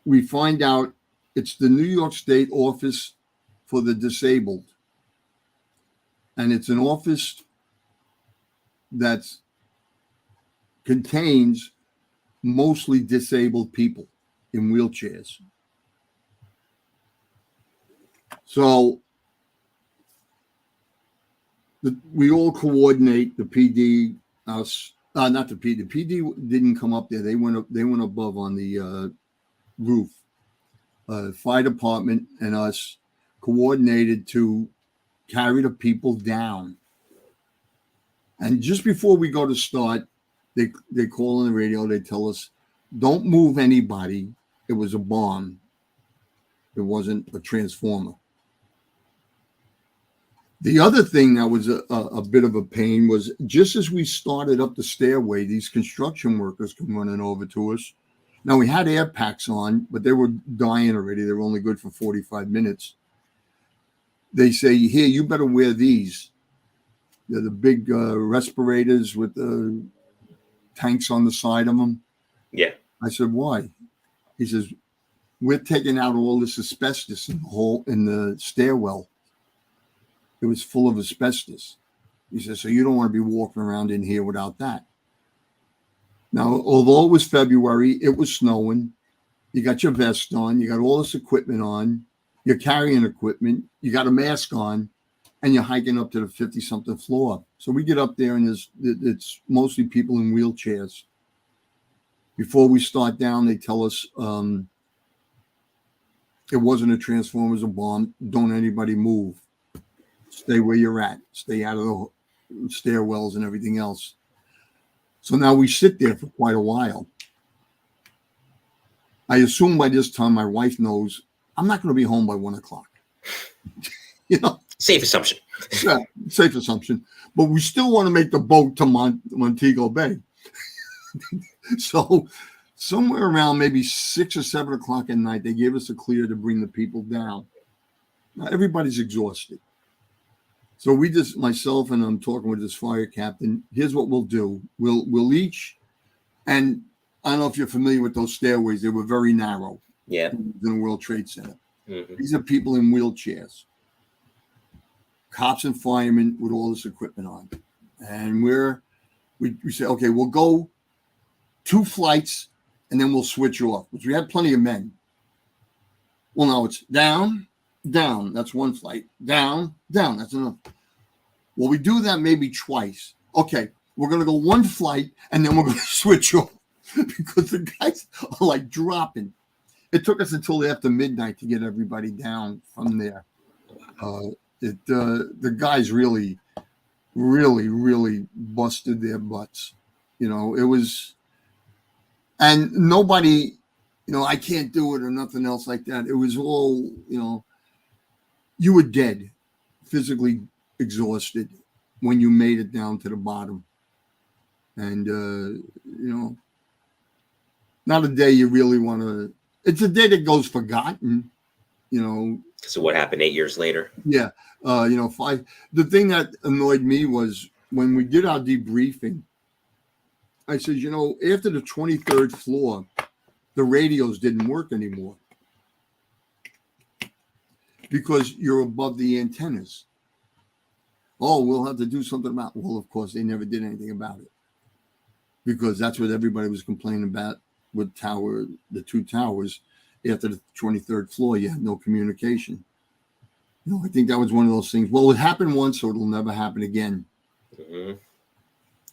we find out it's the New York State Office for the Disabled. And it's an office that contains mostly disabled people in wheelchairs. So we all coordinate, the PD, us. Not the PD. The PD didn't come up there. They went above on the roof. Fire department and us coordinated to carry the people down. And just before we go to start, they call on the radio. They tell us, "Don't move anybody. It was a bomb. It wasn't a transformer." The other thing that was a bit of a pain was just as we started up the stairway, these construction workers come running over to us. Now, we had air packs on, but they were dying already. They were only good for 45 minutes. They say, "Here, you better wear these." They're the big respirators with the tanks on the side of them. Yeah. I said, "Why?" He says, "We're taking out all this asbestos in the stairwell. It was full of asbestos." He says, "So you don't want to be walking around in here without that." Now, although it was February, it was snowing. You got your vest on. You got all this equipment on. You're carrying equipment. You got a mask on, and you're hiking up to the 50-something floor. So we get up there, and it's mostly people in wheelchairs. Before we start down, they tell us it wasn't a transformer, it was a bomb. Don't anybody move. Stay where you're at. Stay out of the stairwells and everything else. So now we sit there for quite a while. I assume by this time my wife knows I'm not going to be home by 1 o'clock. You know, Safe assumption. yeah, safe assumption. But we still want to make the boat to Montego Bay. So somewhere around maybe 6 or 7 o'clock at night, they gave us a clear to bring the people down. Now everybody's exhausted. So we just, myself and I'm talking with this fire captain, here's what we'll do. We'll each, and I don't know if you're familiar with those stairways, they were very narrow. Yeah. In the World Trade Center. Mm-hmm. These are people in wheelchairs, cops and firemen with all this equipment on. And we say, okay, we'll go 2 flights and then we'll switch off, which we had plenty of men. Well, no, it's down, down. That's 1 flight. Down, down. That's enough. Well, we do that maybe twice. Okay, we're going to go 1 flight and then we're going to switch off because the guys are like dropping. It took us until after midnight to get everybody down from there. The guys really, really, really busted their butts. You know, it was, and nobody, you know, I can't do it or nothing else like that. It was all, you know, you were dead, physically exhausted when you made it down to the bottom. And, you know, not a day you really want to, it's a day that goes forgotten, you know. So what happened 8 years later? Yeah. You know, the thing that annoyed me was when we did our debriefing, I said, you know, after the 23rd floor, the radios didn't work anymore because you're above the antennas. Oh, we'll have to do something about it. Well, of course, they never did anything about it because that's what everybody was complaining about with the two towers. After the 23rd floor, you had no communication. I think that was one of those things. Well, it happened once, so it'll never happen again. Mm-hmm.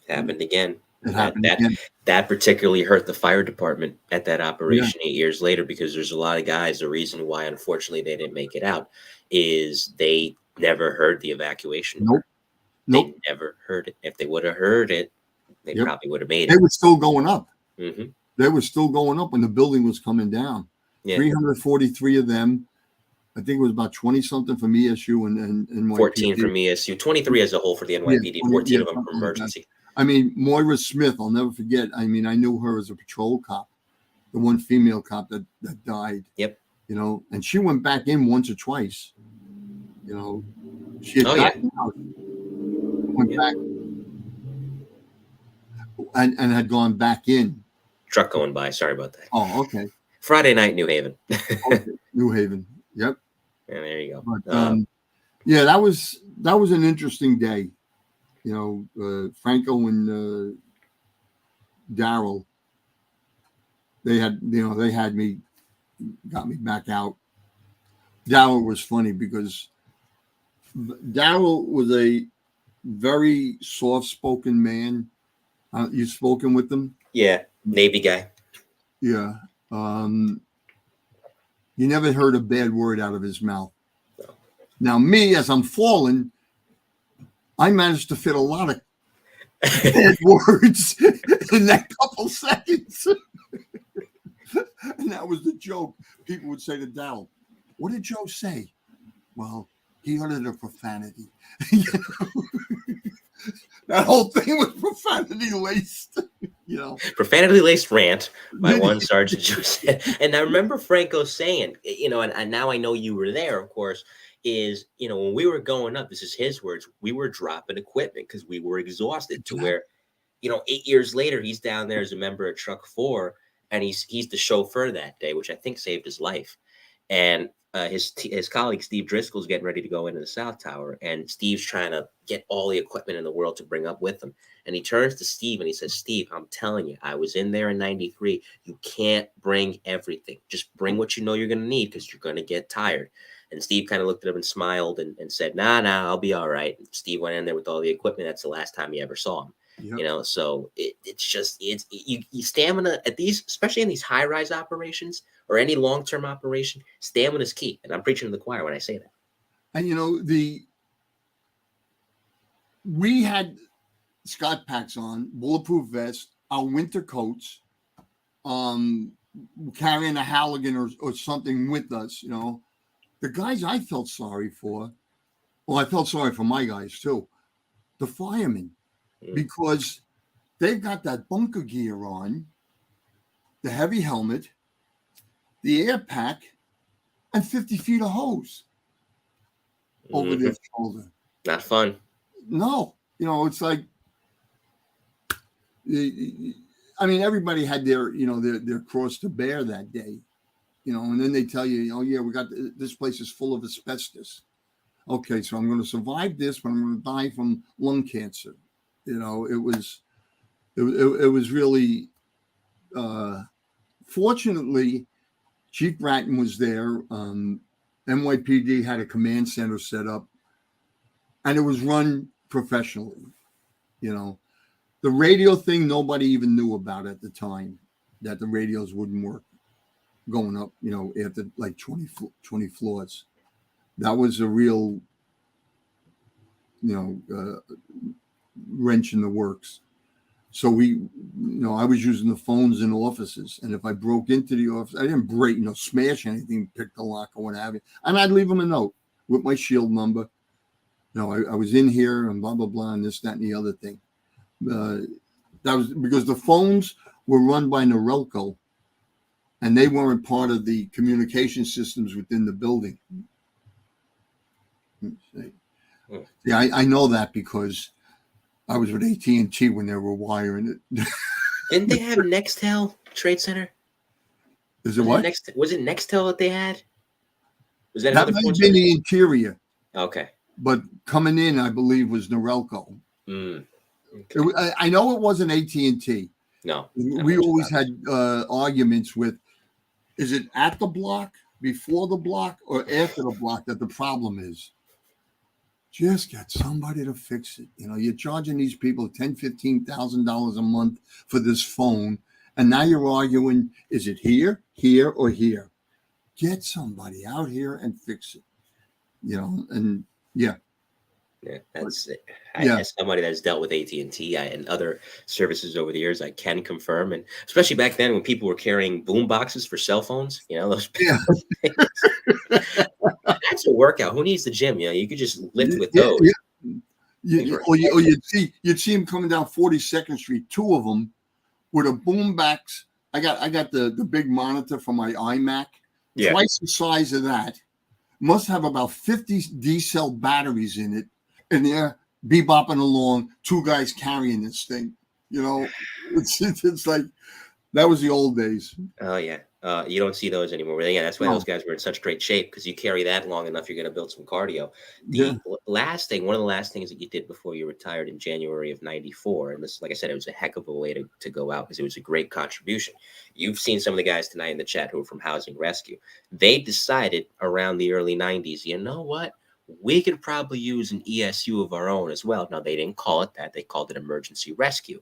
Happened again. It happened again. That particularly hurt the fire department at that operation 8 years later, because there's a lot of guys. The reason why, unfortunately, they didn't make it out is they never heard the evacuation. Nope. They never heard it. If they would have heard it, they probably would have made it. They were still going up. Mm-hmm. They were still going up when the building was coming down. Yeah. 343 of them. I think it was about 20-something from ESU and NYPD. 14 from ESU. 23 as a whole for the NYPD. 14 of them from emergency. I mean, Moira Smith, I'll never forget. I mean, I knew her as a patrol cop, the one female cop that died. Yep. And she went back in once or twice. She had gotten out, went back, and had gone back in. Truck going by. Sorry about that. Oh, okay. Friday night, New Haven. Okay. New Haven. Yep. And there you go. But, yeah, that was an interesting day. Franco and Daryl, they had me, got me back out. Daryl was funny because Daryl was a very soft-spoken man. You've spoken with him? Yeah, Navy guy. Yeah. You never heard a bad word out of his mouth. No. Now, me, as I'm falling, I managed to fit a lot of bad words in that couple seconds. And that was the joke. People would say to Dal, "What did Joe say?" Well, he uttered a profanity. That whole thing was profanity laced. Profanity laced rant by one Sergeant Joe Sede. And I remember Franco saying, and now I know you were there, of course, is, when we were going up, this is his words, we were dropping equipment because we were exhausted to where, 8 years later, he's down there as a member of Truck 4, and he's the chauffeur that day, which I think saved his life. And his colleague Steve Driscoll's getting ready to go into the South Tower, and Steve's trying to get all the equipment in the world to bring up with him. And he turns to Steve and he says, "Steve, I'm telling you, I was in there in '93. You can't bring everything. Just bring what you know you're going to need because you're going to get tired." And Steve kind of looked at him and smiled and said, nah, I'll be all right. And Steve went in there with all the equipment. That's the last time you ever saw him. Yep. So you stamina at these, especially in these high-rise operations or any long-term operation, stamina is key. And I'm preaching to the choir when I say that. And we had Scott packs on, bulletproof vest, our winter coats, carrying a Halligan or something with us. The guys I felt sorry for, well, I felt sorry for my guys too, the firemen. Because they've got that bunker gear on, the heavy helmet, the air pack, and 50 feet of hose over their shoulder. Not fun. No. It's like, I mean, everybody had their cross to bear that day, and then they tell you, "Oh, yeah, we got this place is full of asbestos." Okay, so I'm going to survive this, but I'm going to die from lung cancer. It was really, fortunately, Chief Bratton was there. NYPD had a command center set up, and it was run professionally. The radio thing, nobody even knew about at the time, that the radios wouldn't work going up, after like 20 floors. That was a real, wrench in the works. So I was using the phones in offices, and if I broke into the office, I didn't break, smash anything, pick the lock or what have you, and I'd leave them a note with my shield number. I was in here and blah blah blah and this, that, and the other thing. That was because the phones were run by Norelco, and they weren't part of the communication systems within the building. Yeah, I know that because I was with AT&T when they were wiring it. Didn't they have Nextel Trade Center? Is it what? Was it Nextel that they had? Was that might have been the interior? Okay. but coming in, I believe, was Norelco. Okay. I know it wasn't AT&T. No. We always had arguments with, is it at the block, before the block, or after the block that the problem is? Just get somebody to fix it. You know, you're charging these people $10,000, $15,000 a month for this phone, and now you're arguing, is it here, or here? Get somebody out here and fix it. You know, and yeah. Yeah, that's it. Yeah. As somebody that's dealt with AT&T and other services over the years, I can confirm, and especially back then when people were carrying boom boxes for cell phones, you know, those Yeah. that's a workout. Who needs the gym? You know, you could just lift with those. Or you'd see them coming down 42nd Street, two of them with a boom box. I got the big monitor for my iMac, twice the size of that. Must have about 50 D-cell batteries in it, and they're bebopping along. Two guys carrying this thing. You know, it's like that was the old days. Oh yeah, you don't see those anymore. Yeah, that's why those guys were in such great shape, because you carry that long enough, you're going to build some cardio. The last thing, one of the last things that you did before you retired in January of '94, and this, like I said, it was a heck of a way to go out, because it was a great contribution. You've seen some of the guys tonight in the chat who are from Housing Rescue. They decided around the early '90s, you know what? We could probably use an ESU of our own as well. Now, they didn't call it that. They called it Emergency Rescue.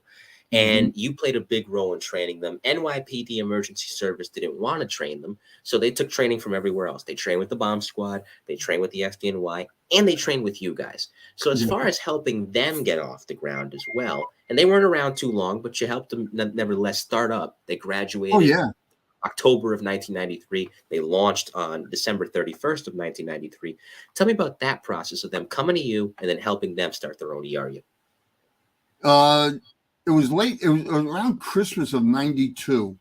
And you played a big role in training them. NYPD Emergency Service didn't want to train them, so they took training from everywhere else. They trained with the bomb squad, they trained with the FDNY, and they trained with you guys. So as far as helping them get off the ground as well, and they weren't around too long, but you helped them nevertheless start up. They graduated October of 1993. They launched on December 31st of 1993. Tell me about that process of them coming to you and then helping them start their own ERU. It was late. It was around Christmas of '92.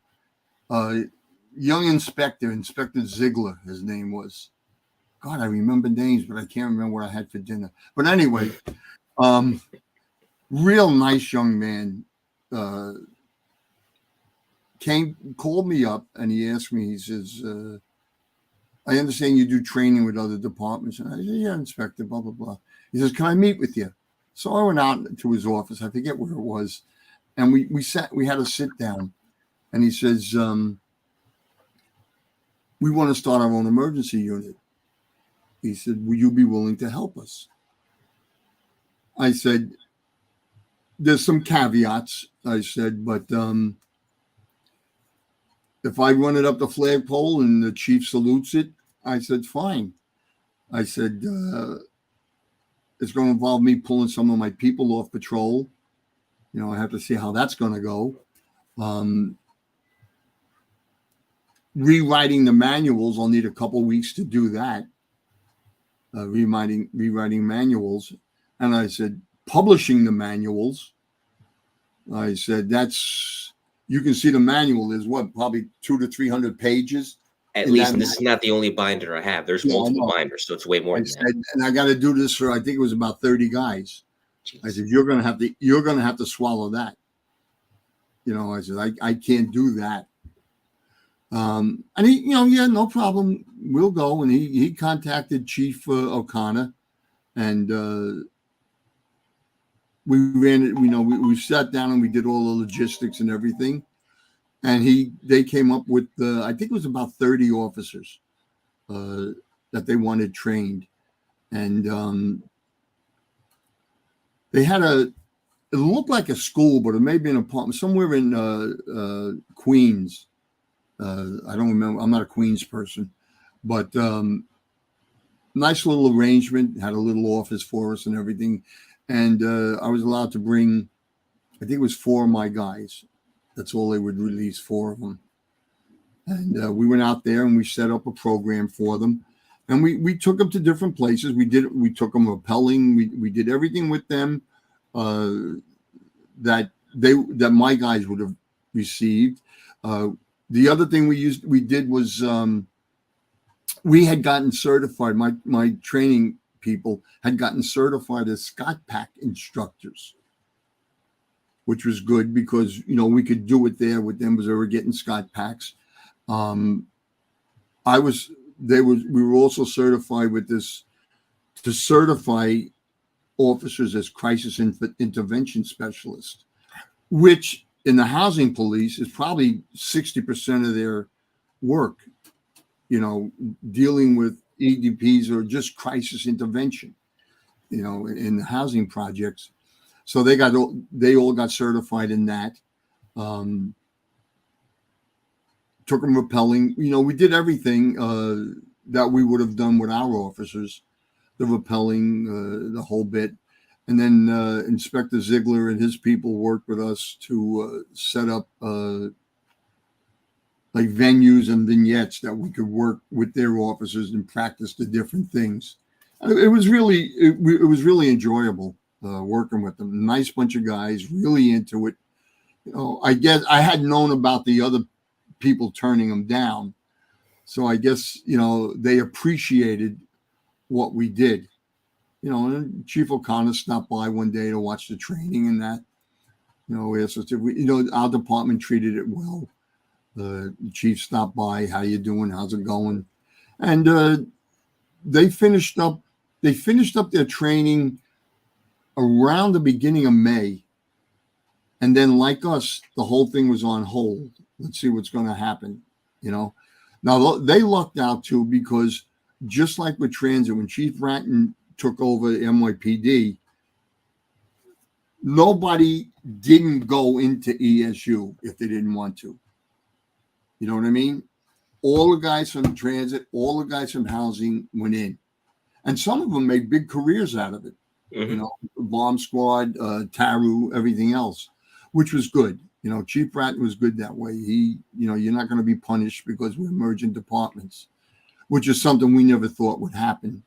Young Inspector Ziegler, his name was. God, I remember names, but I can't remember what I had for dinner. But anyway, real nice young man. Called me up, and he asked me. He says, "I understand you do training with other departments." And I said, "Yeah, Inspector, blah blah blah." He says, "Can I meet with you?" So I went out to his office. I forget where it was. And we had a sit down, and he says, "We want to start our own emergency unit." He said, "Will you be willing to help us?" I said, "There's some caveats." I said, "But if I run it up the flagpole and the chief salutes it," I said, "Fine." I said, "It's going to involve me pulling some of my people off patrol. You know, I have to see how that's going to go. Rewriting the manuals, I'll need a couple weeks to do that. Rewriting manuals." And I said, "Publishing the manuals." I said, you can see the manual is probably 200 to 300 pages. At least, and this is not the only binder I have. There's multiple binders, so it's way more than that. And I got to do this for, I think it was about 30 guys. Jeez. I said, you're going to have to swallow that. You know, I said, I can't do that. And he, no problem. We'll go. And he contacted Chief O'Connor, and we ran it. We sat down and we did all the logistics and everything. And they came up with, I think it was about 30 officers that they wanted trained. And they had it looked like a school, but it may be an apartment somewhere in Queens. I don't remember. I'm not a Queens person, but nice little arrangement. Had a little office for us and everything. And I was allowed to bring, I think it was 4 of my guys. That's all they would release, 4 of them. And we went out there and we set up a program for them. And we took them to different places. We took them rappelling. We did everything with them that my guys would have received. The other thing we did was we had gotten certified. My training people had gotten certified as Scott Pack instructors, which was good because we could do it there with them because they were getting Scott Packs. We were also certified with this to certify officers as crisis intervention specialists, which in the housing police is probably 60% of their work, dealing with EDPs or just crisis intervention, in the housing projects. So they all got certified in that. Took them rappelling. We did everything that we would have done with our officers, the rappelling, the whole bit. And then Inspector Ziegler and his people worked with us to set up like venues and vignettes that we could work with their officers and practice the different things. It was really enjoyable working with them. Nice bunch of guys, really into it. I guess I had known about the other people turning them down, so I guess they appreciated what we did. And Chief O'Connor stopped by one day to watch the training and that. Asked us if we, our department treated it well. The chief stopped by. How you doing? How's it going? And they finished up their training around the beginning of May. And then, like us, the whole thing was on hold. Let's see what's going to happen. Now they lucked out too, because just like with transit, when Chief Ratton took over NYPD, nobody didn't go into ESU if they didn't want to. You know what I mean? All the guys from transit, all the guys from housing went in. And some of them made big careers out of it. Mm-hmm. Bomb squad, TARU, everything else, which was good. Chief Ratton was good that way. He, you're not going to be punished because we're merging departments, which is something we never thought would happen.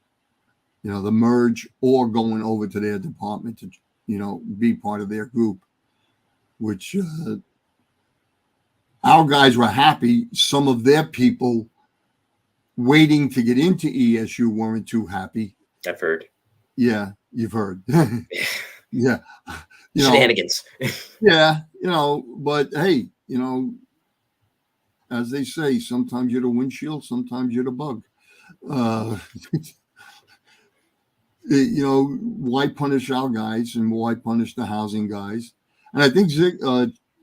The merge or going over to their department to, be part of their group, which our guys were happy. Some of their people waiting to get into ESU weren't too happy. I've heard. Yeah, you've heard. Yeah. Shenanigans. Yeah, but hey, as they say, sometimes you're the windshield, sometimes you're the bug. Why punish our guys and why punish the housing guys? And I think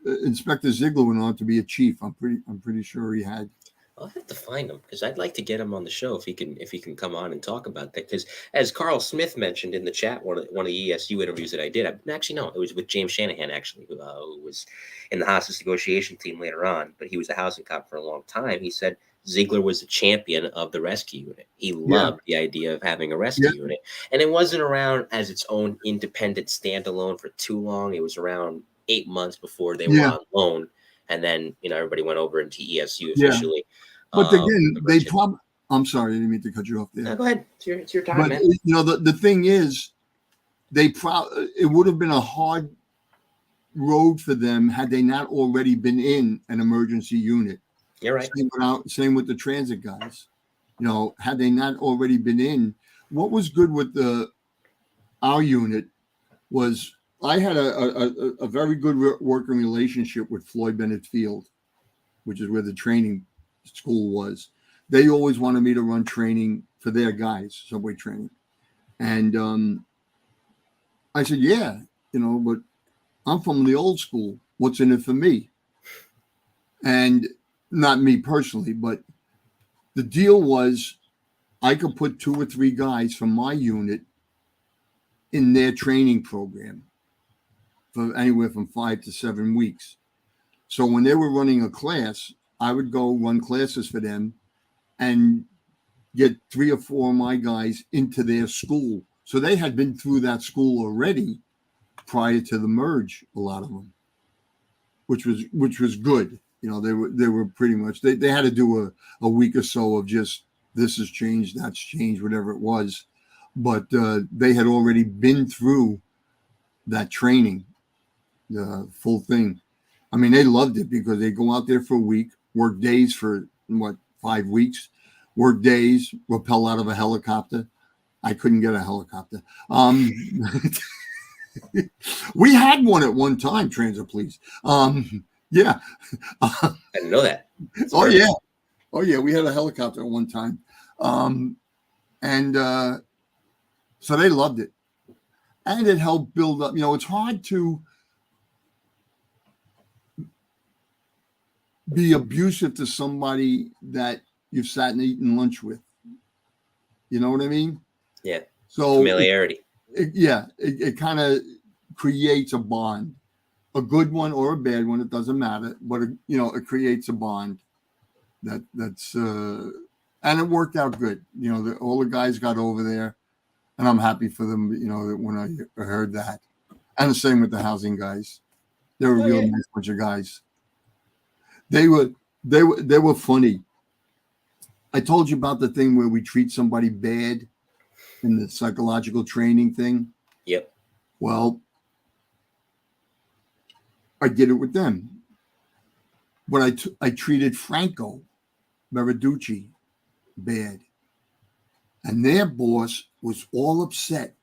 Inspector Ziegler went on to be a chief. I'm pretty sure he had. I'll have to find him because I'd like to get him on the show if he can come on and talk about that. Because as Carl Smith mentioned in the chat, one of the ESU interviews that I did, it was with James Shanahan actually, who was in the hostage negotiation team later on, but he was a housing cop for a long time. He said Ziegler was a champion of the rescue unit. He loved the idea of having a rescue unit, and it wasn't around as its own independent standalone for too long. It was around 8 months before they were on loan. And then, everybody went over into ESU officially. But again, they probably, I'm sorry, I didn't mean to cut you off there. No, go ahead. It's your time, but, man. The thing is, it would have been a hard road for them had they not already been in an emergency unit. You're right. Same with the transit guys. Had they not already been in, what was good with our unit was I had a very good working relationship with Floyd Bennett Field, which is where the training school was. They always wanted me to run training for their guys, subway training. And I said, but I'm from the old school. What's in it for me? And not me personally, but the deal was I could put 2 or 3 guys from my unit in their training program for anywhere from 5 to 7 weeks. So when they were running a class, I would go run classes for them and get 3 or 4 of my guys into their school. So they had been through that school already prior to the merge, a lot of them, which was good. They were pretty much, they had to do a week or so of just, this has changed, that's changed, whatever it was. But they had already been through that training, the full thing. I mean, they loved it because they go out there for a week, work days for 5 weeks, work days, rappel out of a helicopter. I couldn't get a helicopter. We had one at one time, transit police. Yeah. I didn't know that. Oh yeah. We had a helicopter at one time. And So they loved it. And it helped build up. It's hard to be abusive to somebody that you've sat and eaten lunch with. You know what I mean? Yeah. So Familiarity. It kind of creates a bond, a good one or a bad one. It doesn't matter, but it creates a bond. That's and it worked out good. All the guys got over there, and I'm happy for them. When I heard that, and the same with the housing guys. They were a real nice bunch of guys. They were funny. I told you about the thing where we treat somebody bad in the psychological training thing. Yep. Well, I did it with them. But I treated Franco Meriducci bad. And their boss was all upset.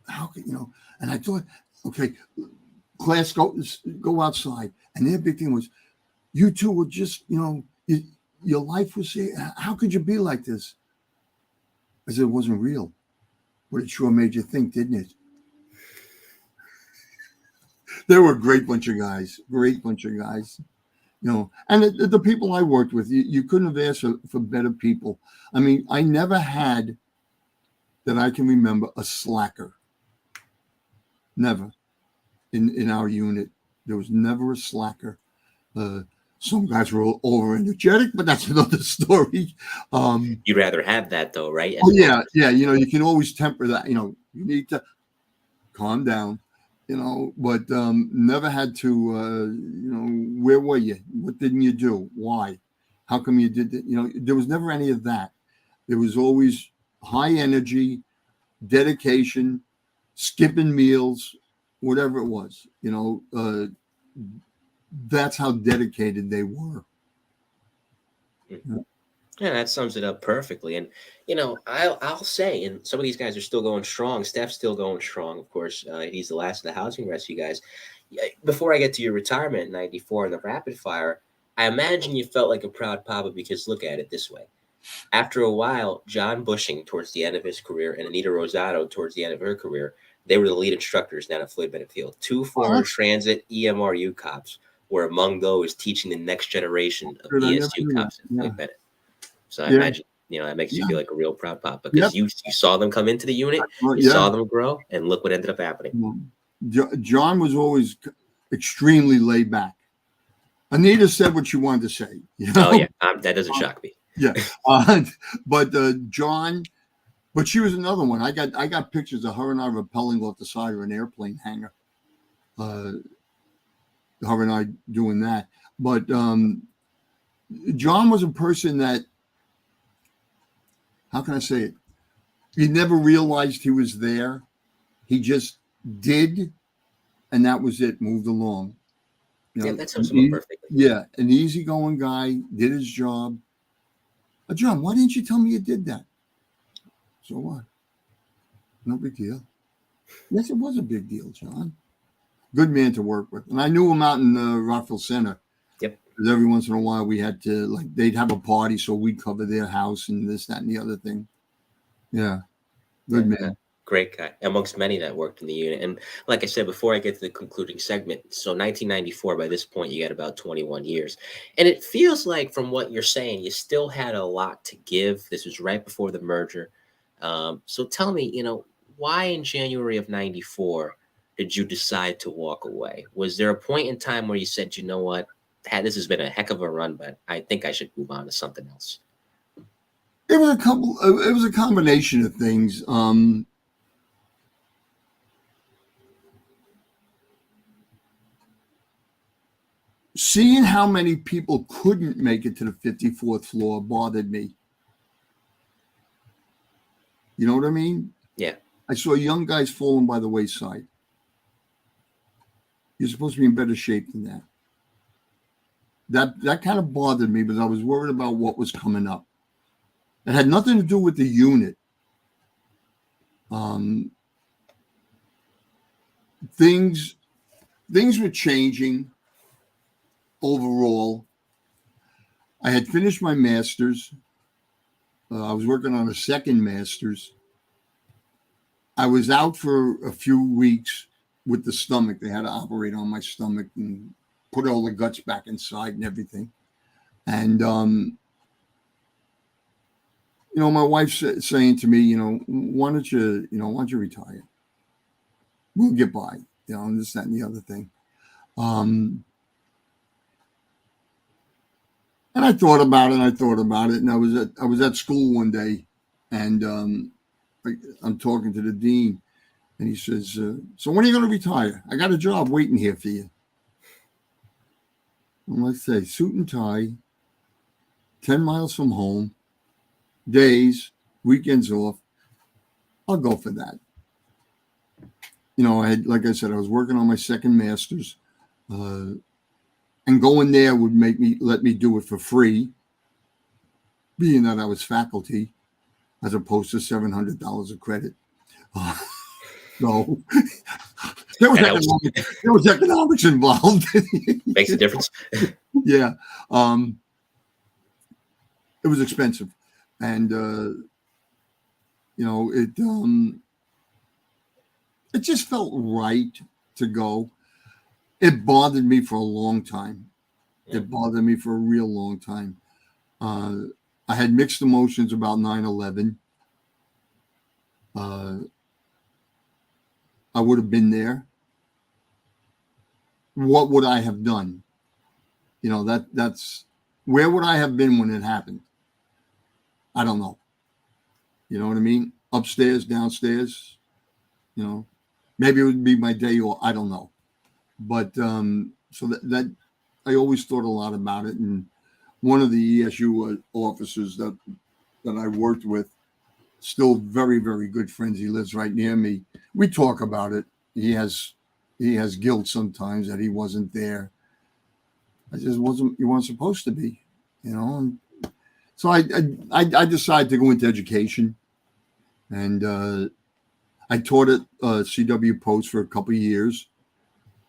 How could, and I thought, okay, class, go outside. And their big thing was, you two were just, your life was, how could you be like this? I said, it wasn't real. But it sure made you think, didn't it? They were a great bunch of guys. And the people I worked with, you couldn't have asked for better people. I mean, I never had, that I can remember, a slacker. Never. In our unit, there was never a slacker. Some guys were over energetic, but that's another story. You'd rather have that, though, right? Oh, yeah. You can always temper that. You need to calm down. But never had to. Where were you? What didn't you do? Why? How come you did that? There was never any of that. There was always high energy, dedication, skipping meals, whatever it was. That's how dedicated they were. Yeah, that sums it up perfectly. And, I'll say, and some of these guys are still going strong. Steph's still going strong, of course. He's the last of the housing rescue guys. Before I get to your retirement in 94 in the rapid fire, I imagine you felt like a proud papa because look at it this way. After a while, John Bushing towards the end of his career and Anita Rosado towards the end of her career, they were the lead instructors down at Floyd Bennett Field. 2 former transit EMRU cops were among those teaching the next generation of ESU cops at Floyd Bennett. So I imagine, that makes you feel like a real proud papa because you saw them come into the unit, you saw them grow, and look what ended up happening. John was always extremely laid back. Anita said what she wanted to say. Oh, yeah. That doesn't shock me. Yeah. But John, but she was another one. I got pictures of her and I rappelling off the side of an airplane hangar. Her and I doing that. But John was a person that, how can I say it? He never realized he was there. He just did, and that was it. Moved along. That sums him up perfectly. Yeah, an easygoing guy, did his job. John, why didn't you tell me you did that? So what? No big deal. Yes, it was a big deal, John. Good man to work with. And I knew him out in Rockville Center. Yep. Because every once in a while we had to, they'd have a party, so we'd cover their house and this, that, and the other thing. Yeah. Good man. Great guy, amongst many that worked in the unit. And like I said, before I get to the concluding segment, so 1994, by this point, you got about 21 years. And it feels like from what you're saying, you still had a lot to give. This was right before the merger. So tell me, why in January of 94 did you decide to walk away? Was there a point in time where you said, you know what, this has been a heck of a run, but I think I should move on to something else? It was a combination of things. Seeing how many people couldn't make it to the 54th floor bothered me. You know what I mean? Yeah. I saw young guys falling by the wayside. You're supposed to be in better shape than that. That kind of bothered me because I was worried about what was coming up. It had nothing to do with the unit. Things were changing. Overall, I had finished my master's. I was working on a second master's. I was out for a few weeks with the stomach. They had to operate on my stomach and put all the guts back inside and everything. And, my wife's saying to me, why don't you retire? We'll get by, and this, that, and the other thing. And I thought about it, and I was at school one day, and I'm talking to the dean, and he says, so when are you going to retire? I got a job waiting here for you. And let's say suit and tie, 10 miles from home, days, weekends off. I'll go for that. Like I said, I was working on my second master's, and going there would let me do it for free, being that I was faculty, as opposed to $700 of credit. So there was economics involved. Makes a difference. Yeah. It was expensive. And, it just felt right to go. It bothered me for a long time. It bothered me for a real long time. I had mixed emotions about 9/11. I would have been there. What would I have done? That's where would I have been when it happened? I don't know. You know what I mean? Upstairs, downstairs, maybe it would be my day, or I don't know. But so that I always thought a lot about it. And one of the ESU officers that I worked with, still very, very good friends. He lives right near me. We talk about it. He has guilt sometimes that he wasn't there. You weren't supposed to be, And so I decided to go into education, and I taught at CW Post for a couple of years.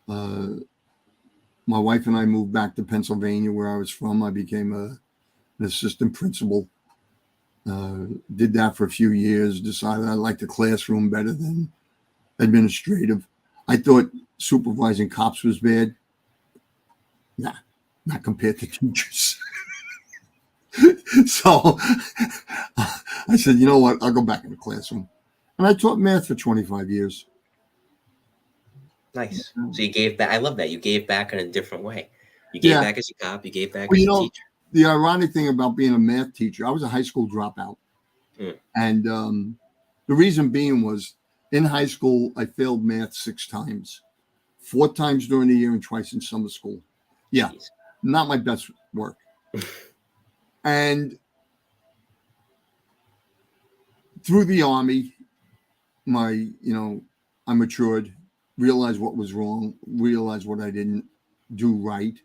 My wife and I moved back to Pennsylvania, where I was from. I became an assistant principal. Did that for a few years. Decided I liked the classroom better than administrative. I thought supervising cops was bad. Nah, not compared to teachers. So I said, you know what? I'll go back in the classroom. And I taught math for 25 years. Nice. So you gave back. I love that. You gave back in a different way. You gave back as a cop. You gave back as a teacher. The ironic thing about being a math teacher, I was a high school dropout. And the reason being was, in high school, I failed math 6 times, 4 times during the year and twice in summer school. Yeah, Jeez. Not my best work. And through the Army, I matured, realized what was wrong, realized what I didn't do right,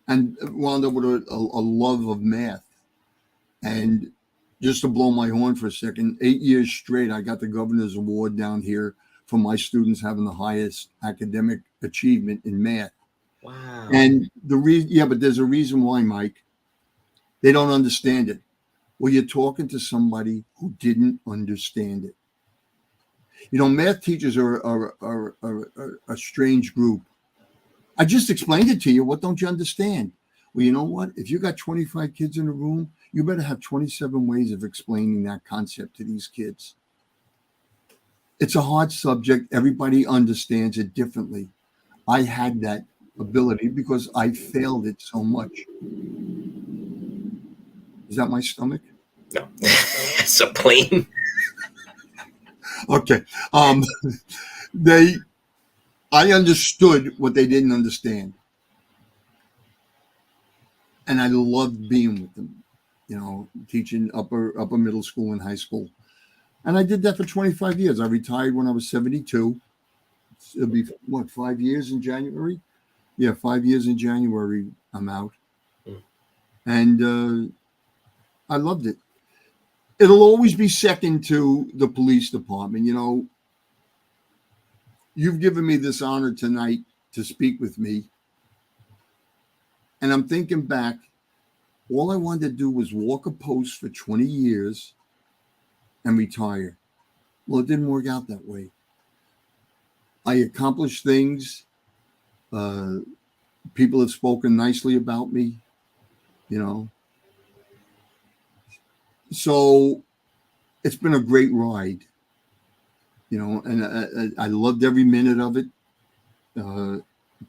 and wound up with a love of math. And just to blow my horn for a second, 8 years straight, I got the governor's award down here for my students having the highest academic achievement in math. Wow. And but there's a reason why, Mike. They don't understand it. Well, you're talking to somebody who didn't understand it. Math teachers are a strange group. I just explained it to you. What don't you understand? Well, you know what? If you got 25 kids in a room, you better have 27 ways of explaining that concept to these kids. It's a hard subject. Everybody understands it differently. I had that ability because I failed it so much. Is that my stomach? No, it's a plane. Okay. I understood what they didn't understand. And I loved being with them, teaching upper middle school and high school. And I did that for 25 years. I retired when I was 72. It'll be, 5 years in January? Yeah, 5 years in January, I'm out. And I loved it. It'll always be second to the police department. You've given me this honor tonight to speak with me. And I'm thinking back All I wanted to do was walk a post for 20 years and retire. Well, it didn't work out that way. I accomplished things. People have spoken nicely about me, you know. So it's been a great ride, you know, and I loved every minute of it.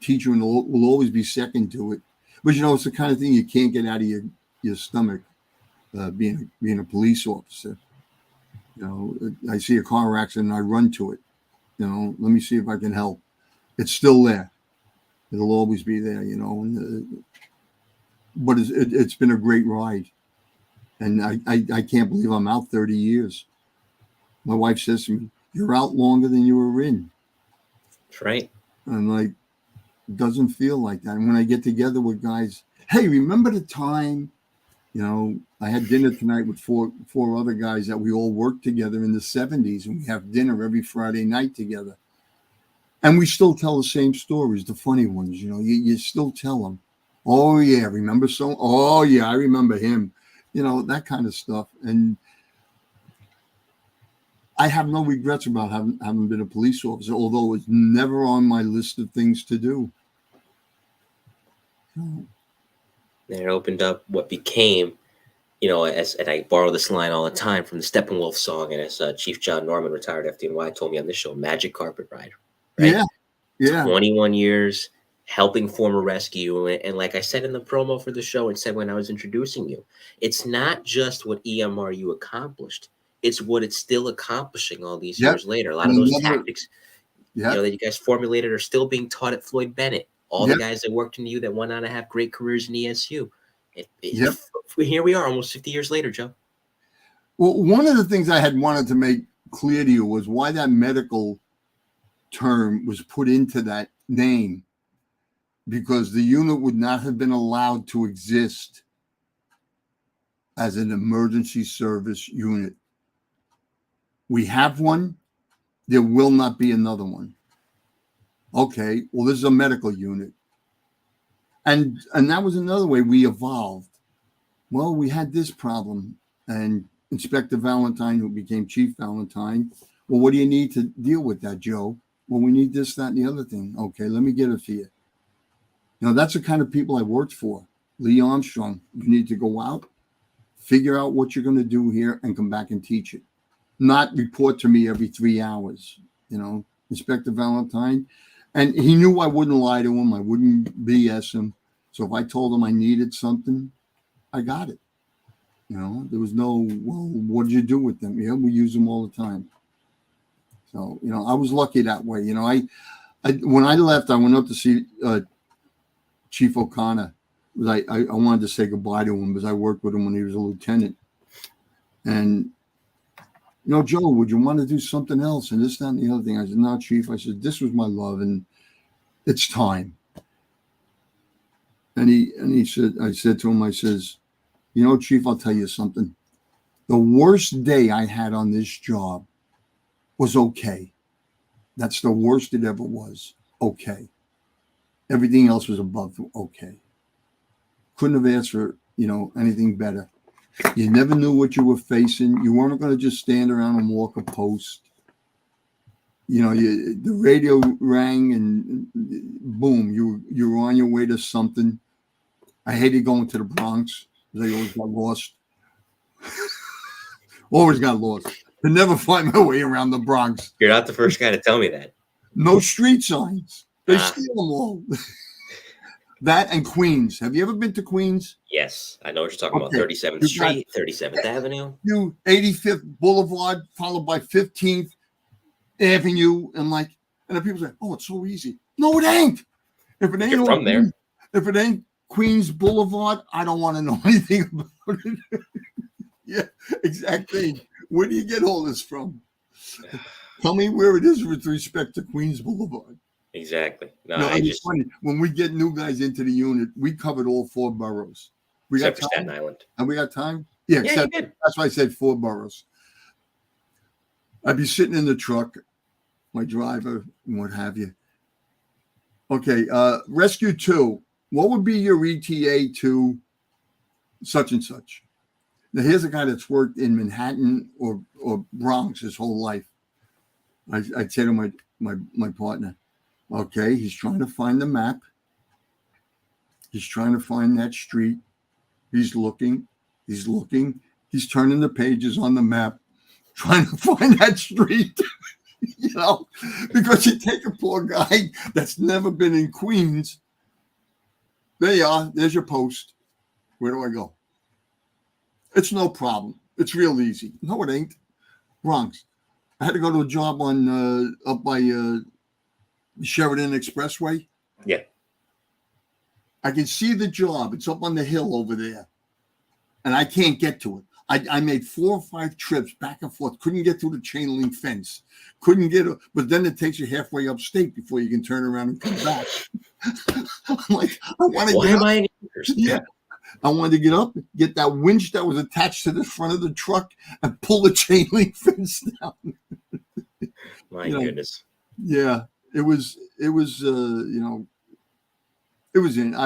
Teaching will always be second to it. But, you know, it's the kind of thing you can't get out of your stomach, being a police officer. You know, I see a car accident, I run to it. You know, let me see if I can help. It's still there. It'll always be there, you know. But it's been a great ride. And I can't believe I'm out 30 years. My wife says to me, "You're out longer than you were in." That's right. And I'm like, it doesn't feel like that. And when I get together with guys, hey, remember the time, you know, I had dinner tonight with four other guys that we all worked together in the 70s, and we have dinner every Friday night together. And we still tell the same stories, the funny ones, you know, you still tell them. Oh, yeah, remember so? Oh, yeah, I remember him. You know, that kind of stuff. And I have no regrets about having been a police officer, although it's never on my list of things to do. And it opened up what became, you know, and I borrow this line all the time from the Steppenwolf song, and as Chief John Norman, retired FDNY, told me on this show, Magic Carpet Ride. Right? Yeah, yeah. 21 years helping form a rescue. And like I said in the promo for the show and said when I was introducing you, it's not just what EMRU accomplished. It's what it's still accomplishing all these years later. A lot of those tactics you know, that you guys formulated are still being taught at Floyd Bennett. All the guys that worked in you that went on to have great careers in ESU. Here we are almost 50 years later, Joe. Well, one of the things I had wanted to make clear to you was why that medical term was put into that name, because the unit would not have been allowed to exist as an emergency service unit. We have one. There will not be another one. Okay, well, this is a medical unit. And that was another way we evolved. Well, we had this problem, and Inspector Valentine, who became Chief Valentine, well, what do you need to deal with that, Joe? Well, we need this, that, and the other thing. Okay, let me get it for you. You know, that's the kind of people I worked for. Lee Armstrong, you need to go out, figure out what you're going to do here, and come back and teach it. Not report to me every 3 hours, you know, Inspector Valentine. And he knew I wouldn't lie to him. I wouldn't BS him. So if I told him I needed something, I got it. You know, there was no, well, what did you do with them? Yeah, we use them all the time. So, you know, I was lucky that way. You know, I when I left, I went up to see Chief O'Connor. I wanted to say goodbye to him because I worked with him when he was a lieutenant. And, you know, Joe, would you want to do something else? And this, that, and the other thing. I said, no, Chief. I said, this was my love, and it's time. And he said, I said to him, I says, you know, Chief, I'll tell you something. The worst day I had on this job was okay. That's the worst it ever was. Okay. Everything else was above okay. Couldn't have asked for, you know, anything better. You never knew what you were facing. You weren't going to just stand around and walk a post. You know, the radio rang and boom, you were on your way to something. I hated going to the Bronx because I always got lost. Always got lost. Could never find my way around the Bronx. You're not the first guy to tell me that. No street signs. They steal them all. That and Queens. Have you ever been to Queens? Yes. I know what you're talking about. 37th Street, 37th Avenue. 85th Boulevard, followed by 15th Avenue. And the people say, oh, it's so easy. No, it ain't. If it ain't You're from there. If it ain't Queens Boulevard, I don't want to know anything about it. Yeah, exactly. Where do you get all this from? Tell me where it is with respect to Queens Boulevard. Exactly. No, it's funny. When we get new guys into the unit, we covered all 4 boroughs. We except got for Staten Island. And we got time? Yeah, you did. That's why I said 4 boroughs. I'd be sitting in the truck, my driver, and what have you. Okay, Rescue 2. What would be your ETA to such and such. Now, here's a guy that's worked in Manhattan or Bronx his whole life. I'd say to my partner, okay, he's trying to find the map. He's trying to find that street. He's looking. He's turning the pages on the map, trying to find that street. You know, because you take a poor guy that's never been in Queens. There you are. There's your post. Where do I go? It's no problem. It's real easy. No, it ain't. Bronx. I had to go to a job on up by Sheridan Expressway. Yeah. I can see the job. It's up on the hill over there. And I can't get to it. I made 4 or 5 trips back and forth. Couldn't get through the chain link fence. Couldn't get it. But then it takes you halfway upstate before you can turn around and come back. I'm like, I want to get up. Yeah. I wanted to get up, get that winch that was attached to the front of the truck and pull the chain link fence down. My goodness. Yeah. It was it was I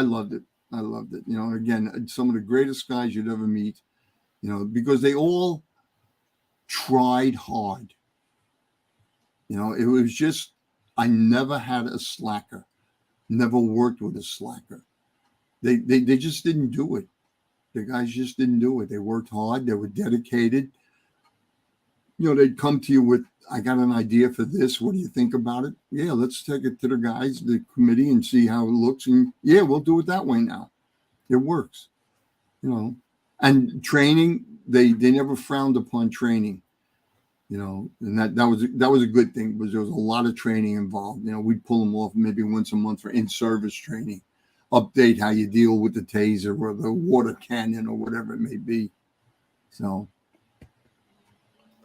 loved it. You know, again, some of the greatest guys you'd ever meet. You know, because they all tried hard. You know, it was just, I never had a slacker, never worked with a slacker. They just didn't do it. The guys just didn't do it. They worked hard. They were dedicated. You know, they'd come to you with, I got an idea for this. What do you think about it? Yeah, let's take it to the guys, the committee, and see how it looks. And yeah, we'll do it that way now. It works, you know. And training, they never frowned upon training, you know, and that was a good thing because there was a lot of training involved. You know, we'd pull them off maybe once a month for in-service training, update how you deal with the taser or the water cannon or whatever it may be. So,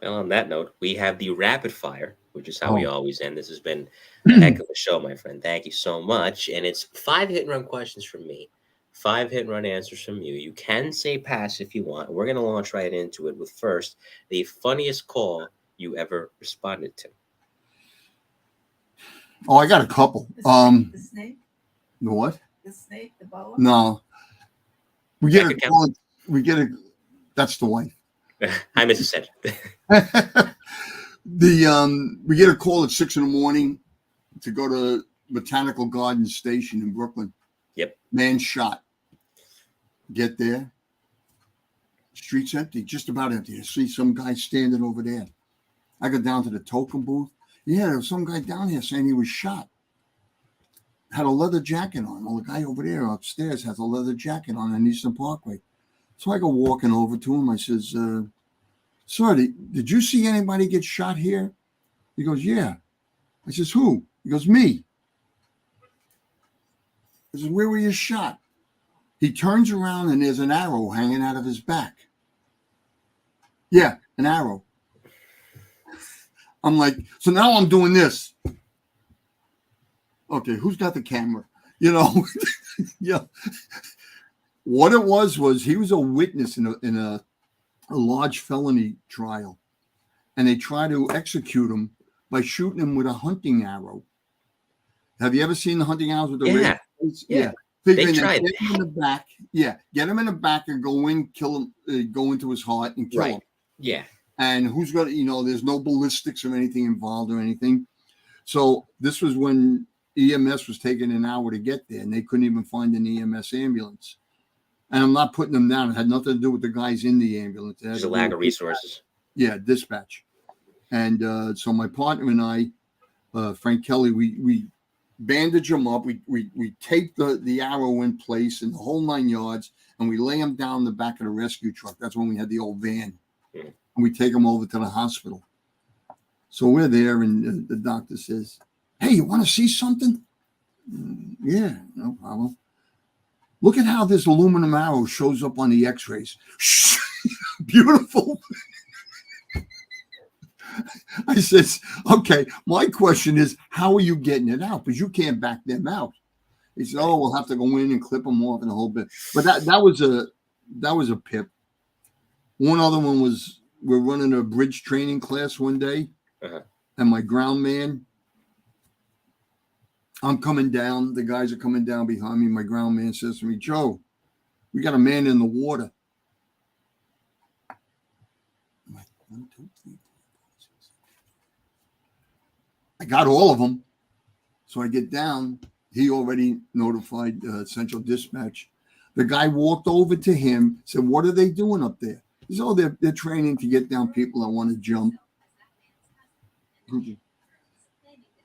well, on that note, we have the rapid fire, which is how we always end. This has been a heck of a show, my friend. Thank you so much. And it's 5 hit and run questions from me. 5 hit and run answers from you. You can say pass if you want. We're going to launch right into it with first, the funniest call you ever responded to. Oh, I got a couple. The snake? The what? The snake, the boa? No. We get a call. That's the wife. Hi, Mrs. Sede. We get a call at 6 a.m. to go to Botanical Gardens Station in Brooklyn. Yep. Man shot. Get there. Street's empty, just about empty. I see some guy standing over there. I go down to the token booth. Yeah, there was some guy down here saying he was shot. Had a leather jacket on. Well, the guy over there upstairs has a leather jacket on Eastern Parkway. So I go walking over to him. I says, sir, did you see anybody get shot here? He goes, yeah. I says, who? He goes, me. I says, where were you shot? He turns around and there's an arrow hanging out of his back. Yeah, an arrow. I'm like, so now I'm doing this. Okay, who's got the camera? You know, yeah. What it was he was a witness in a large felony trial, and they tried to execute him by shooting him with a hunting arrow. Have you ever seen the hunting arrows with the red? Yeah. They tried get him in the back. Yeah, get him in the back and go in, kill him, go into his heart and kill him. Yeah. And who's gonna, there's no ballistics or anything involved or anything. So this was when EMS was taking an hour to get there, and they couldn't even find an EMS ambulance. And I'm not putting them down. It had nothing to do with the guys in the ambulance. There's a lack of resources. Yeah, dispatch. And so my partner and I, Frank Kelly, we bandage him up. We tape the arrow in place and the whole 9 yards, and we lay him down in the back of the rescue truck. That's when we had the old van. And we take him over to the hospital. So we're there, and the doctor says, hey, you want to see something? Yeah, no problem. Look at how this aluminum arrow shows up on the x-rays. Beautiful. I says, okay, my question is, how are you getting it out? Because you can't back them out. He said, oh, we'll have to go in and clip them off in a whole bit. But that was a pip. One other one was, we're running a bridge training class one day, and my ground man, I'm coming down. The guys are coming down behind me. My ground man says to me, Joe, we got a man in the water. 1, 2, 3, 4, 5, 6. I got all of them. So I get down. He already notified Central Dispatch. The guy walked over to him, said, "What are they doing up there?" He said, "Oh, they're training to get down people that want to jump."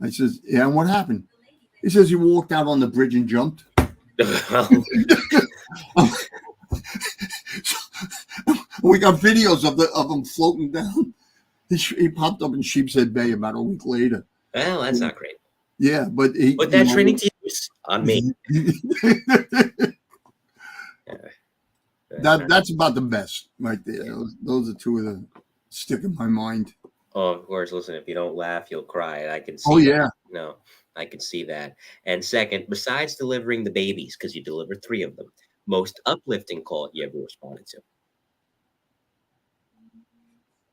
I says, "Yeah, and what happened?" He says, "He walked out on the bridge and jumped." We got videos of him floating down. He popped up in Sheepshead Bay about a week later. Well, that's not great. Yeah, but Put that training to use on me. That's about the best right there. Those are two of the stick in my mind. Oh, of course. Listen, if you don't laugh, you'll cry. I can see. Oh, yeah. That. No, I can see that. And second, besides delivering the babies, because you delivered 3 of them, most uplifting call you ever responded to?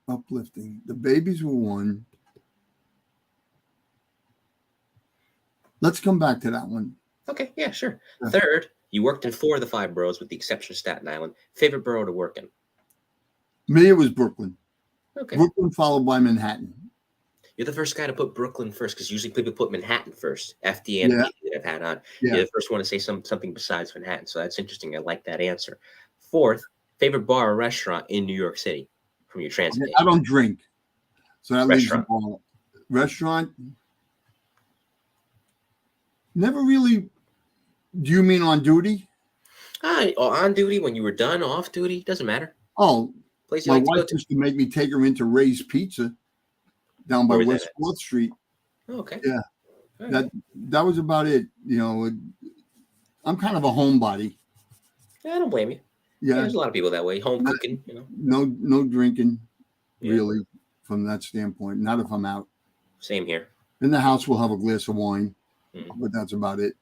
Uplifting. The babies were one. Let's come back to that one. Okay, yeah, sure. Yeah. Third, you worked in 4 of the 5 boroughs with the exception of Staten Island. Favorite borough to work in? Me, it was Brooklyn. Okay. Brooklyn followed by Manhattan. You're the first guy to put Brooklyn first, because usually people put Manhattan first. FD and Yeah. PD that I've had on. Yeah. You're the first one to say something besides Manhattan, so that's interesting. I like that answer. Fourth, favorite bar or restaurant in New York City from your transit days? I don't drink, so that leaves the Restaurant. ball. Restaurant. Never really. Do you mean on duty? On duty, when you were done, off duty, doesn't matter. Oh, Place you my like to go wife to. used to make me take her into Ray's Pizza down by Where was West that 4th Street. Oh, okay. Yeah. All right. That was about it. You know, I'm kind of a homebody. I don't blame you. Yeah, Yeah. there's a lot of people that way. Home cooking, No drinking, Yeah. really, from that standpoint. Not if I'm out. Same here. In the house, we'll have a glass of wine, Mhm. but that's about it.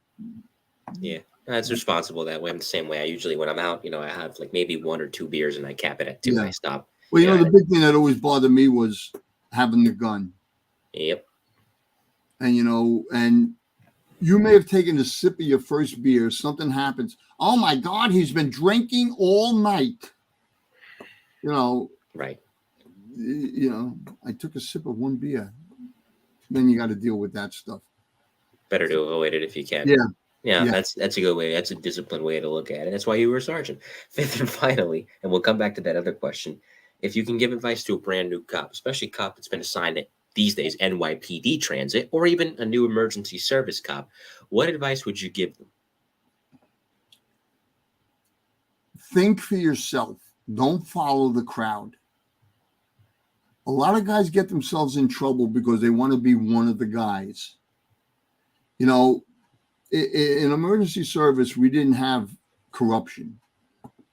Yeah. That's responsible that way. I'm the same way. I usually, when I'm out, I have like maybe 1 or 2 beers and I cap it at 2 and Yeah. I stop. Well, Yeah. the big thing that always bothered me was having the gun. Yep. And, and you may have taken a sip of your first beer. Something happens. Oh, my God, he's been drinking all night. Right. I took a sip of one beer. Then you got to deal with that stuff. Better to avoid it if you can. Yeah. Yeah, Yeah. that's a good way. That's a disciplined way to look at it. That's why you were a sergeant. Fifth and finally, and we'll come back to that other question. If you can give advice to a brand new cop, especially a cop that's been assigned at these days NYPD transit, or even a new emergency service cop, what advice would you give them? Think for yourself. Don't follow the crowd. A lot of guys get themselves in trouble because they want to be one of the guys. In emergency service, we didn't have corruption.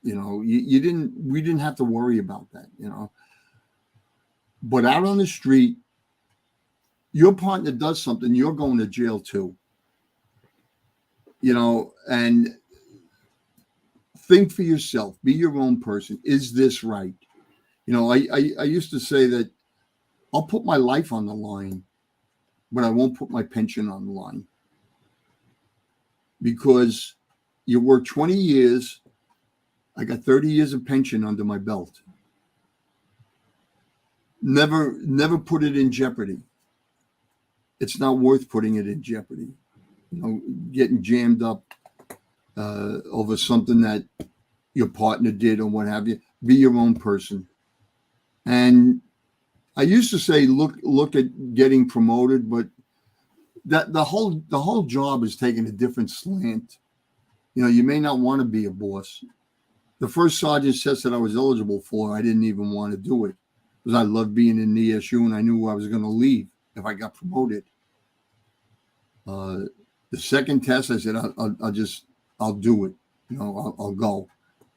We didn't have to worry about that, But out on the street, your partner does something, you're going to jail too. And think for yourself, be your own person. Is this right? I used to say that I'll put my life on the line, but I won't put my pension on the line. Because you work 20 years, I got 30 years of pension under my belt. Never put it in jeopardy. It's not worth putting it in jeopardy. Getting jammed up over something that your partner did or what have you. Be your own person. And I used to say, look at getting promoted, but that the whole job is taking a different slant. You may not want to be a boss. The first sergeant test that I was eligible for, I didn't even want to do it because I loved being in the ESU and I knew I was going to leave if I got promoted. The second test, I said, I'll do it. I'll go.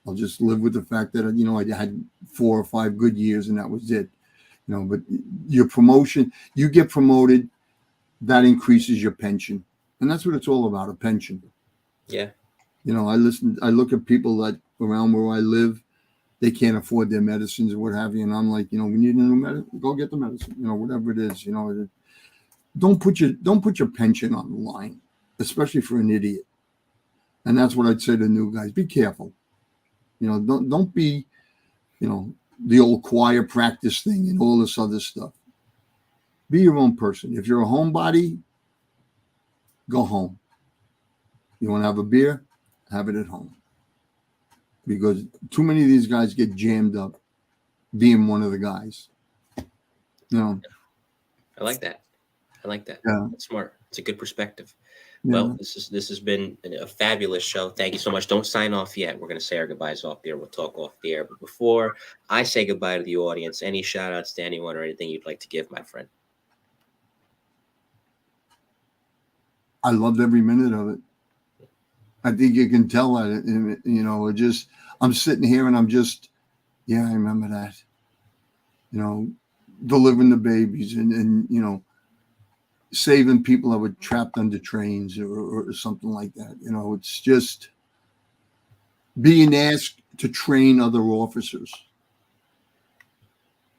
I'll just live with the fact that, I had 4 or 5 good years and that was it. But your promotion, you get promoted, that increases your pension. And that's what it's all about, a pension. Yeah. I look at people that around where I live, they can't afford their medicines or what have you. And I'm like, we need a new medicine, go get the medicine, whatever it is, don't put your pension on the line, especially for an idiot. And that's what I'd say to new guys, be careful. Don't be, the old choir practice thing and all this other stuff. Be your own person. If you're a homebody, go home. You want to have a beer? Have it at home. Because too many of these guys get jammed up being one of the guys. You know. I like that. Yeah. That's smart. It's a good perspective. Yeah. Well, this has been a fabulous show. Thank you so much. Don't sign off yet. We're going to say our goodbyes off the air. We'll talk off the air. But before I say goodbye to the audience, any shout outs to anyone or anything you'd like to give, my friend? I loved every minute of it. I think you can tell that, you know, it just, I'm sitting here and I'm just, yeah, I remember that, you know, delivering the babies and you know, saving people that were trapped under trains or something like that. You know, it's just being asked to train other officers.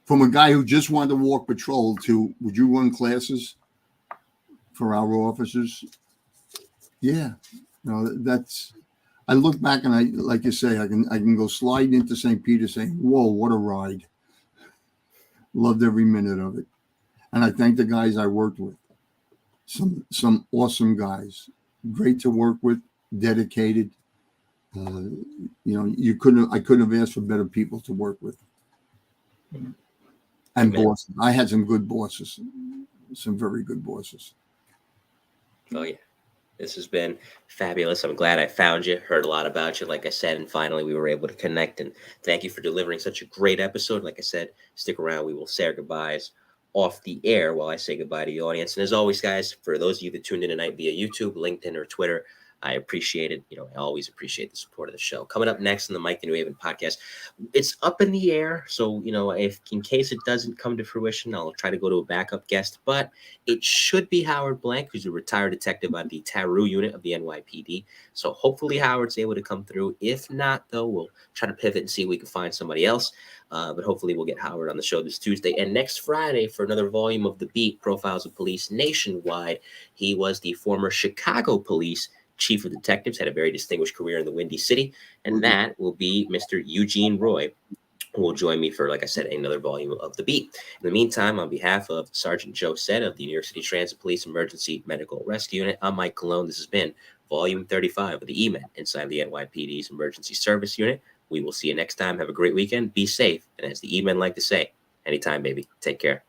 From a guy who just wanted to walk patrol to, would you run classes for our officers? Yeah. You know, that's, I look back and I, like you say, I can go slide into St. Peter saying, whoa, what a ride. Loved every minute of it. And I thank the guys I worked with. Some awesome guys, great to work with, dedicated. You know, I couldn't have asked for better people to work with. And Amen. bosses. I had some good bosses, some very good bosses. Oh, yeah. This has been fabulous. I'm glad I found you, heard a lot about you, like I said, and finally we were able to connect. And thank you for delivering such a great episode. Like I said, stick around. We will say our goodbyes off the air while I say goodbye to the audience. And as always, guys, for those of you that tuned in tonight via YouTube, LinkedIn, or Twitter, I appreciate it. You know, I always appreciate the support of the show. Coming up next on the Mike the New Haven podcast, it's up in the air. So, you know, if in case it doesn't come to fruition, I'll try to go to a backup guest. But it should be Howard Blank, who's a retired detective on the Taru unit of the NYPD. So hopefully Howard's able to come through. If not, though, we'll try to pivot and see if we can find somebody else. But hopefully we'll get Howard on the show this Tuesday. And next Friday for another volume of The Beat, Profiles of Police Nationwide. He was the former Chicago Police Chief of Detectives, had a very distinguished career in the Windy City. And that will be Mr. Eugene Roy, who will join me for, like I said, another volume of The Beat. In the meantime, on behalf of Sergeant Joe Sede of the New York City Transit Police Emergency Medical Rescue Unit, I'm Mike Colón. This has been Volume 35 of the E-Men inside the NYPD's Emergency Service Unit. We will see you next time. Have a great weekend. Be safe. And as the E-Men like to say, anytime, baby. Take care.